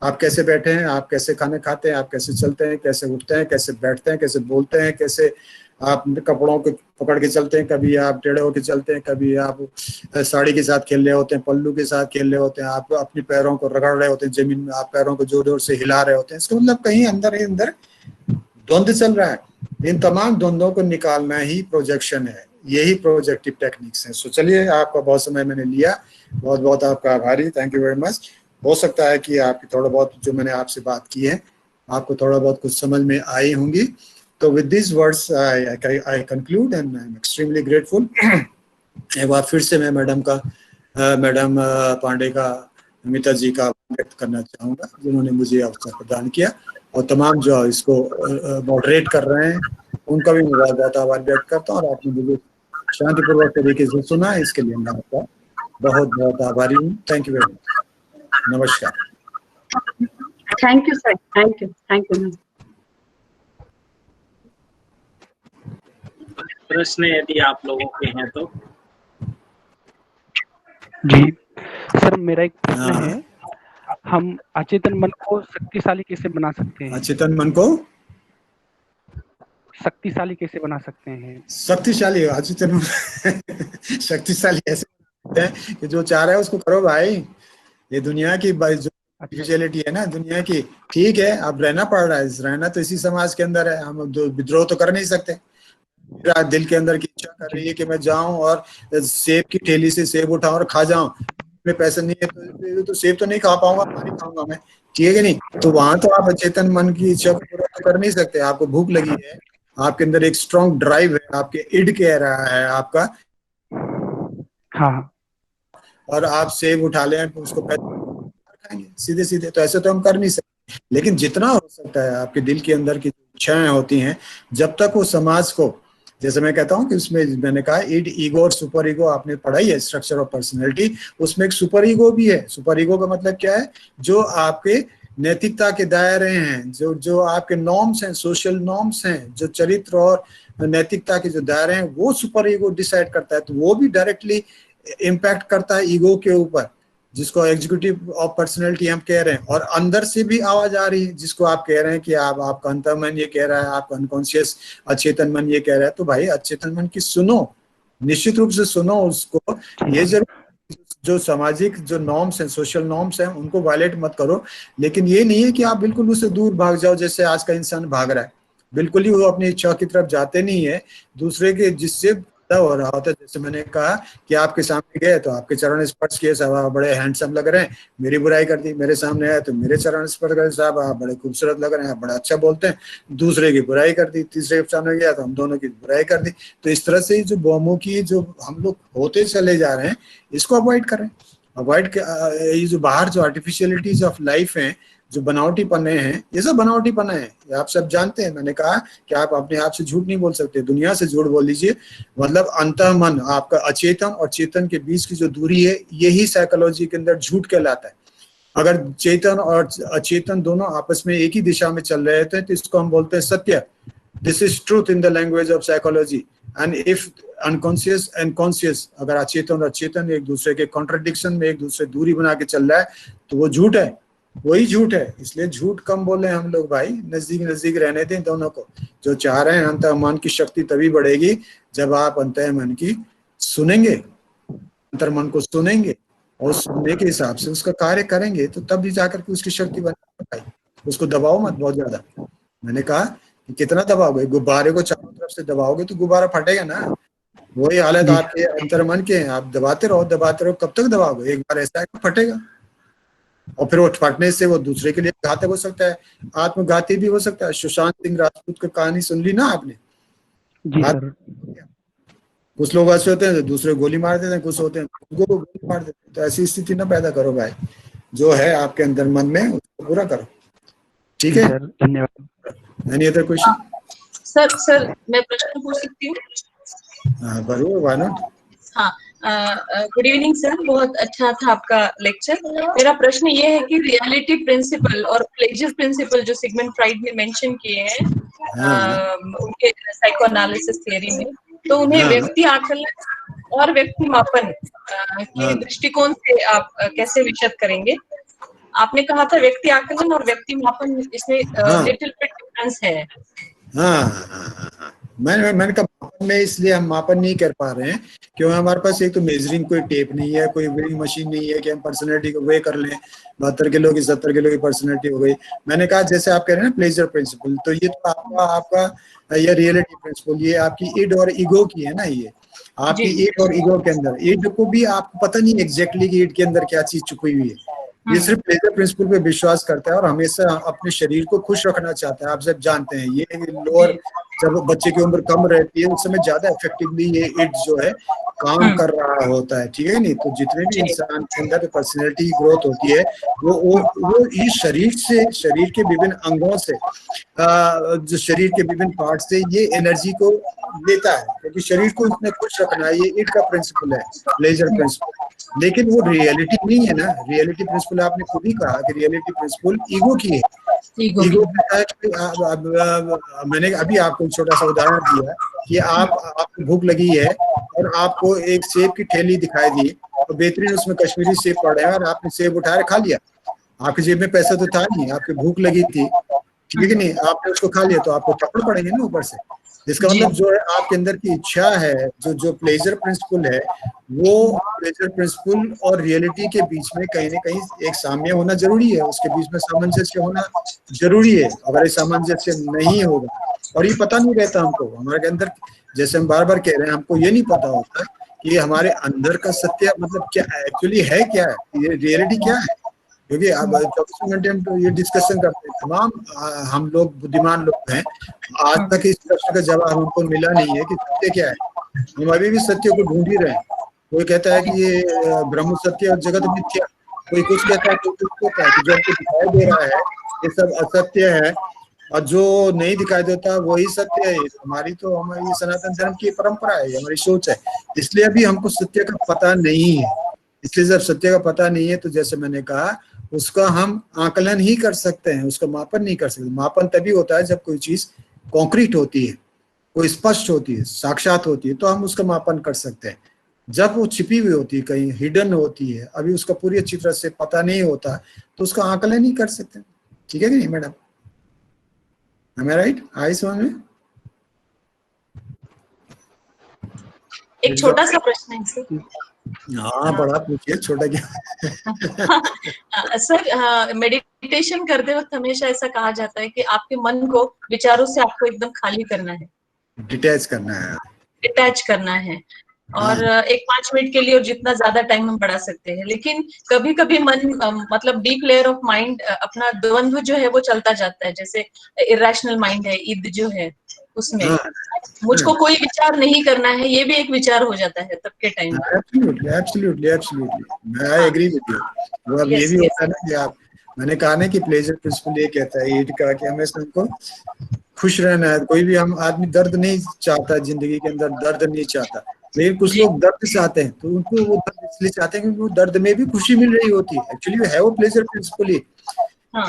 Speaker 2: आप कैसे बैठे हैं, आप कैसे खाने खाते हैं, आप कैसे चलते हैं, कैसे उठते हैं, कैसे बैठते हैं, कैसे बोलते हैं, कैसे आप कपड़ों को पकड़ के चलते हैं, कभी आप टेढ़े होके चलते हैं, कभी आप साड़ी के साथ खेल रहे होते हैं, पल्लू के साथ खेल रहे होते हैं, आप अपने पैरों को रगड़ रहे होते हैं जमीन में, आप पैरों को जोर जोर से हिला रहे होते हैं। इसका मतलब कहीं अंदर ही अंदर द्वंद्व चल रहा है। इन तमाम द्वंद्वों को निकालना ही प्रोजेक्शन है, यही प्रोजेक्टिव टेक्निक्स है। सो चलिए, आपका बहुत समय मैंने लिया, बहुत बहुत आपका आभारी, थैंक यू वेरी मच। हो सकता है कि आपकी थोड़ा बहुत जो मैंने आपसे बात की है आपको थोड़ा बहुत कुछ समझ में आई होंगी। तो with this words I conclude and I am extremely grateful. एक बार फिर से मैं मैडम पांडे का, अमिता जी का व्यक्त करना चाहूँगा, जिन्होंने मुझे अवसर प्रदान किया, और तमाम जो इसको मॉडरेट कर रहे हैं उनका भी मैं बहुत बहुत आभार व्यक्त करता हूँ। और आपने मुझे शांतिपूर्वक तरीके से सुना, इसके लिए मैं आपका बहुत बहुत आभारी हूँ। Thank you very much. नमस्कार।
Speaker 3: Thank you sir, thank you.
Speaker 1: प्रश्न यदि आप लोगों के हैं तो।
Speaker 4: जी सर, मेरा एक प्रश्न है, हम अचेतन मन को शक्तिशाली कैसे बना सकते हैं?
Speaker 2: अचेतन मन को
Speaker 4: शक्तिशाली कैसे बना सकते हैं?
Speaker 2: शक्तिशाली, अचेतन शक्तिशाली ऐसे है कि जो चाह रहा है उसको करो भाई। ये दुनिया की जो आर्टिफिशियलिटी है ना दुनिया की, ठीक है, अब रहना पड़ रहा है, रहना तो इसी समाज के अंदर है, हम विद्रोह तो कर नहीं सकते। मेरा दिल के अंदर की इच्छा कर रही है कि मैं जाऊं और सेब की ठेली से सेब उठाऊं और खा जाऊं, में पैसे नहीं है तो सेब तो नहीं खा पाऊंगा, पानी खाऊंगा मैं, ठीक है नहीं? तो वहां तो आप अचेतन मन की इच्छा को पूरा तो कर नहीं सकते। आपको भूख लगी है, आपके अंदर एक स्ट्रॉन्ग ड्राइव है, आपके इड कह रहा है आपका,
Speaker 4: हाँ,
Speaker 2: और आप सेब उठा लें तो उसको खाएंगे सीधे सीधे, तो ऐसे तो हम कर नहीं सकते। लेकिन जितना हो सकता है आपके दिल के अंदर की इच्छाएं होती हैं, जब तक वो समाज को, जैसे मैं कहता हूँ कि उसमें मैंने कहा इड, ईगो और सुपर ईगो आपने पढ़ाई है, स्ट्रक्चर ऑफ पर्सनैलिटी, उसमें एक सुपर ईगो भी है। सुपर ईगो का मतलब क्या है? जो आपके नैतिकता के दायरे हैं, जो आपके नॉर्म्स हैं, सोशल नॉर्म्स हैं, जो चरित्र और नैतिकता के जो दायरे हैं, वो सुपर ईगो डिसाइड करता है। तो वो भी डायरेक्टली इम्पैक्ट करता है ईगो के ऊपर, जिसको एग्जीक्यूटिव ऑफ पर्सनैलिटी हम कह रहे हैं। और अंदर से भी आवाज आ रही है, जिसको आप कह रहे हैं कि आपका अंतर्मन ये कह रहा है, आपका अनकॉन्शियस अचेतन मन ये कह रहा है। तो भाई अचेतन मन की सुनो, निश्चित रूप से सुनो उसको। ये जरूर जो सामाजिक जो नॉर्म्स हैं, सोशल नॉर्म्स हैं, उनको वायलेट मत करो, लेकिन ये नहीं है कि आप बिल्कुल उससे दूर भाग जाओ, जैसे आज का इंसान भाग रहा है। बिल्कुल ही वो अपनी इच्छा की तरफ जाते नहीं है, दूसरे के जिससे हो रहा होता है। जैसे मैंने कहा कि आपके सामने गए तो आपके चरण स्पर्श किए, साहब आप बड़े हैंडसम लग रहे हैं, मेरी बुराई कर दी। मेरे सामने आए तो मेरे चरण स्पर्श करे, साहब आप बड़े खूबसूरत लग रहे हैं, आप बड़ा अच्छा बोलते हैं, दूसरे की बुराई कर दी। तीसरे के सामने गया तो हम दोनों की बुराई कर दी। तो इस तरह से जो बहुमुखी जो हम लोग होते चले जा रहे हैं, इसको अवॉइड करें। अवॉइड ये जो बाहर जो आर्टिफिशियलिटीज ऑफ लाइफ हैं, जो बनावटी पन्ने हैं, ये सब बनावटी पन्ने हैं, ये आप सब जानते हैं। मैंने कहा कि आप अपने आप से झूठ नहीं बोल सकते, दुनिया से झूठ बोल लीजिए। मतलब अंतः मन, आपका अचेतन और चेतन के बीच की जो दूरी है, यही साइकोलॉजी के अंदर झूठ कहलाता है। अगर चेतन और अचेतन दोनों आपस में एक ही दिशा में चल रहे थे तो इसको हम बोलते हैं सत्य। This is truth in the language of psychology. And if unconscious and conscious, अगर अचेतन और अचेतन एक दूसरे के कॉन्ट्रडिक्शन में एक दूसरे दूरी बना के चल रहा है, तो वो झूठ है, वही झूठ है। इसलिए झूठ कम बोले हम लोग भाई, नजदीक नजदीक रहने दें दोनों को। जो चाह रहे हैं, अंतः मन की शक्ति तभी बढ़ेगी जब आप अंतः मन की सुनेंगे, अंतर मन को सुनेंगे और सुनने के हिसाब से उसका कार्य करेंगे, तो तब भी जाकर के उसकी शक्ति बनेगी। उसको दबाओ मत बहुत ज्यादा। मैंने कहा कि कितना दबाओगे? गुब्बारे को चारों तरफ से दबाओगे तो गुब्बारा फटेगा ना। वही हालत आपके अंतर मन के हैं, आप दबाते रहो दबाते रहो, कब तक दबाओगे? एक बार ऐसा है फटेगा, और फिर वो फटने से वो दूसरे के लिए घातक हो सकता है, आत्मघाती भी हो सकता है। सुशांत सिंह राजपूत की कहानी सुन ली ना आपने?
Speaker 4: जी सर।
Speaker 2: कुछ लोग ऐसे होते हैं तो दूसरे गोली मार देते हैं, कुछ होते हैं उनको गोली मार देते हैं। तो ऐसी स्थिति ना पैदा करो भाई, जो है आपके अंदर मन में उसको पूरा करो, ठीक है?
Speaker 4: सर धन्यवाद।
Speaker 2: Any other question?
Speaker 3: सर मैं प्रश्न पूछ सकती हूँ?
Speaker 2: हाँ जरूर, व्हाई नॉट।
Speaker 3: हाँ, गुड इवनिंग सर, बहुत अच्छा था आपका लेक्चर। मेरा प्रश्न ये है कि रियलिटी प्रिंसिपल और प्लेजर प्रिंसिपल जो सिगमंड फ्राइड ने मेंशन किए हैं उनके साइको एनालिसिस थ्योरी में, तो उन्हें व्यक्ति आकलन और व्यक्ति मापन के दृष्टिकोण से आप कैसे विशद करेंगे? आपने कहा था व्यक्ति आकलन और व्यक्ति मापन, इसमें लिटिल बिट डिफरेंस है।
Speaker 2: हाँ, मैंने कहा मापन में इसलिए हम मापन नहीं कर पा रहे हैं क्योंकि हमारे पास एक तो मेजरिंग कोई टेप नहीं है, कोई वेइंग मशीन नहीं है कि हम पर्सनैलिटी को वे कर लें। 72 किलो की 70 किलो की पर्सनैलिटी हो गई। मैंने कहा जैसे आप कह रहे हैं ना प्लेजर प्रिंसिपल, तो ये तो आपका ये रियलिटी प्रिंसिपल, ये आपकी इड और ईगो की है ना, ये आपकी इड और ईगो के अंदर। इड को भी आपको पता नहीं एग्जैक्टली कि इड के अंदर क्या चीज छुपी हुई है। ये सिर्फ प्लेजर प्रिंसिपल पे विश्वास करता है और हमेशा अपने शरीर को खुश रखना चाहता है। आप सब जानते हैं ये लोअर, जब बच्चे की उम्र कम रहती है उस समय ज्यादा इफेक्टिवली ये इड जो है काम कर रहा होता है, ठीक है नहीं? तो जितने भी इंसान के अंदर पर्सनैलिटी ग्रोथ होती है वो इस शरीर के विभिन्न अंगों से, जो शरीर के विभिन्न पार्ट से ये एनर्जी को लेता है, क्योंकि शरीर को इतने खुश रखना है, ये इड का प्रिंसिपल है, प्लेजर प्रिंसिपल। लेकिन वो रियलिटी नहीं है ना। रियलिटी प्रिंसिपल आपने खुद ही कहा कि रियलिटी प्रिंसिपल ईगो की है। ईगो मैंने अभी आपको छोटा सा उदाहरण दिया कि आपको भूख लगी है और आपको एक सेब की ठेली दिखाई दी और बेहतरीन उसमें कश्मीरी सेब पड़े हैं और आपने सेब उठाया खा लिया। आपकी जेब में पैसा तो था नहीं, आपकी भूख लगी थी, ठीक है नहीं? आपने उसको खा लिया तो आपको थप्पड़ पड़ेंगे ना ऊपर से। इसका मतलब जो है आपके अंदर की इच्छा है, जो प्लेजर प्रिंसिपल है, वो प्लेजर प्रिंसिपल और रियलिटी के बीच में कहीं ना कहीं एक साम्य होना जरूरी है, उसके बीच में सामंजस्य होना जरूरी है। अगर ये सामंजस्य नहीं होगा और ये पता नहीं रहता हमको, हमारे अंदर, जैसे हम बार बार कह रहे हैं, हमको ये नहीं पता होता कि हमारे अंदर का सत्य मतलब क्या एक्चुअली है, क्या है, ये रियलिटी क्या है। क्योंकि अब 24 घंटे हम तो ये डिस्कशन करते हैं, तमाम हम लोग बुद्धिमान लोग हैं, आज तक इस प्रश्न का जवाब हमको मिला नहीं है कि सत्य क्या है। हम अभी भी सत्य को ढूंढ ही रहे हैं। कोई कहता है कि ये ब्रह्म सत्य और जगत मिथ्या, कोई कुछ कहता है, कोई कुछ कहता है कि जो हमको दिखाई दे रहा है ये सब असत्य है और जो नहीं दिखाई देता वही सत्य है। हमारी सनातन धर्म की परंपरा है, हमारी सोच है। इसलिए अभी हमको सत्य का पता नहीं है। इसलिए जब सत्य का पता नहीं है तो जैसे मैंने कहा उसका हम आकलन ही कर सकते हैं, उसका मापन नहीं कर सकते। मापन तभी होता है जब कोई चीज कॉन्क्रीट होती है, कोई स्पष्ट होती है, साक्षात होती है, तो हम उसका मापन कर सकते हैं। जब वो छिपी हुई होती है, कहीं हिडन होती है, अभी उसका पूरी अच्छी तरह से पता नहीं होता, तो उसका आकलन नहीं कर सकते। ठीक है कि नहीं मैडम? Am I right? आई समझ में?
Speaker 3: एक छोटा सा प्रश्न है सर।
Speaker 2: हाँ बड़ा पूछिए, छोटा क्या?
Speaker 3: सर मेडिटेशन करते वक्त हमेशा ऐसा कहा जाता है कि आपके मन को विचारों से आपको एकदम खाली करना है,
Speaker 2: डिटैच करना है,
Speaker 3: डिटैच करना है और एक 5 मिनट के लिए और जितना ज्यादा टाइम हम बढ़ा सकते हैं। लेकिन कभी कभी मन मतलब डीप लेयर ऑफ माइंड अपना द्वंद्व जो है वो चलता जाता है, जैसे इरेशनल माइंड है, ईद जो है उसमें मुझको कोई विचार नहीं करना है, ये भी एक विचार हो जाता है तब के टाइम।
Speaker 2: एब्सोल्युटली मैं एग्री विद यू। वो अब ये भी होता है ना कि आप, मैंने कहा ना कि प्लेजर प्रिंसिपल ये कहता है, ईड का, कि हमेशा हमको खुश रहना है। कोई भी हम आदमी दर्द नहीं चाहता, जिंदगी के अंदर दर्द नहीं चाहता, लेकिन कुछ लोग दर्द चाहते हैं, तो उनको वो दर्द इसलिए चाहते हैं क्योंकि वो दर्द में भी खुशी मिल रही होती है। एक्चुअली है वो प्लेजर प्रिंसिपल ही,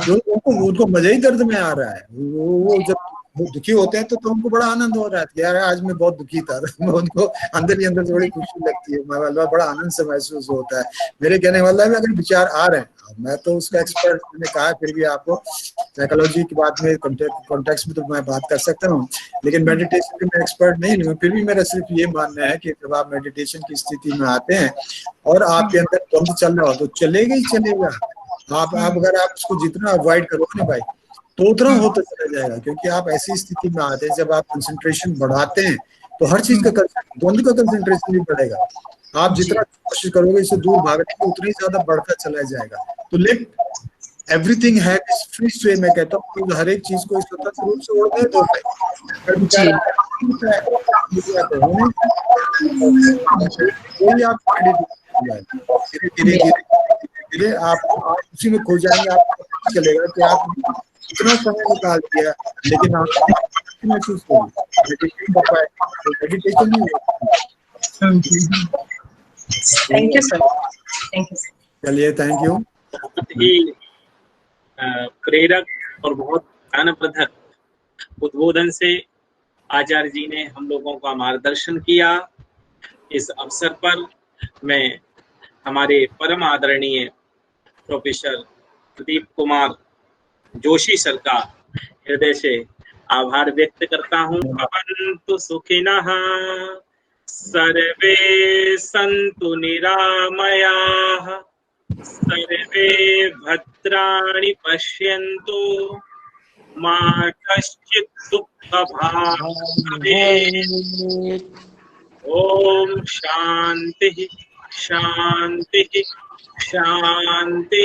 Speaker 2: जो उनको मजा ही दर्द में आ रहा है। वो जब वो दुखी होते हैं तो उनको बड़ा आनंद हो रहा है, यार आज मैं बहुत दुखी था, उनको अंदर ही अंदर से बड़ी खुशी लगती है, बड़ा आनंद से महसूस होता है। मेरे कहने वाला है अगर विचार आ रहे हैं, मैं तो उसका एक्सपर्ट, मैंने कहा फिर भी आपको साइकोलॉजी की बात में कॉन्टेक्स्ट में तो मैं बात कर सकता हूँ, लेकिन मेडिटेशन के मैं एक्सपर्ट नहीं हूँ। फिर भी मेरा सिर्फ ये मानना है कि जब आप मेडिटेशन की स्थिति में आते हैं और आपके अंदर द्वंद्व चल रहा हो तो चलेगा ही चलेगा। आप अगर आप उसको जितना अवॉइड करोगे ना भाई, तो उतना होता चला जाएगा, क्योंकि आप ऐसी स्थिति में आते हैं जब आप कंसंट्रेशन बढ़ाते हैं तो हर चीज का द्वंद्व का कंसंट्रेशन भी बढ़ेगा। आप जितना कोशिश करोगे इससे दूर भागने की, उतना ही ज्यादा बढ़ता चला जाएगा। तो late everything have it's free स्वे, मैं कहता हूँ हर एक चीज को स्वतंत्र रूप से उड़ने दो भाई। कोई आप धीरे धीरे आप उसी में खो जाएंगे। आपको चलेगा कि आप इतना समय निकाल दिया, लेकिन आप महसूस करिए मेडिटेशन नहीं होता।
Speaker 3: Thank you sir, thank you.
Speaker 2: चलिए, थैंक यू।
Speaker 1: बहुत ही प्रेरक और बहुत ज्ञानप्रदक उद्बोधन से आचार्य जी ने हम लोगों का मार्गदर्शन किया। इस अवसर पर मैं हमारे परम आदरणीय प्रोफेसर प्रदीप कुमार जोशी सर का हृदय से आभार व्यक्त करता हूँ। भवन्तु सुखिनः सर्वे सन्तु निरामयाः सर्वे भद्राणि पश्यन्तु मा कश्चित् दुःखभाग् भवेत्। ओम शांति शांति शांति।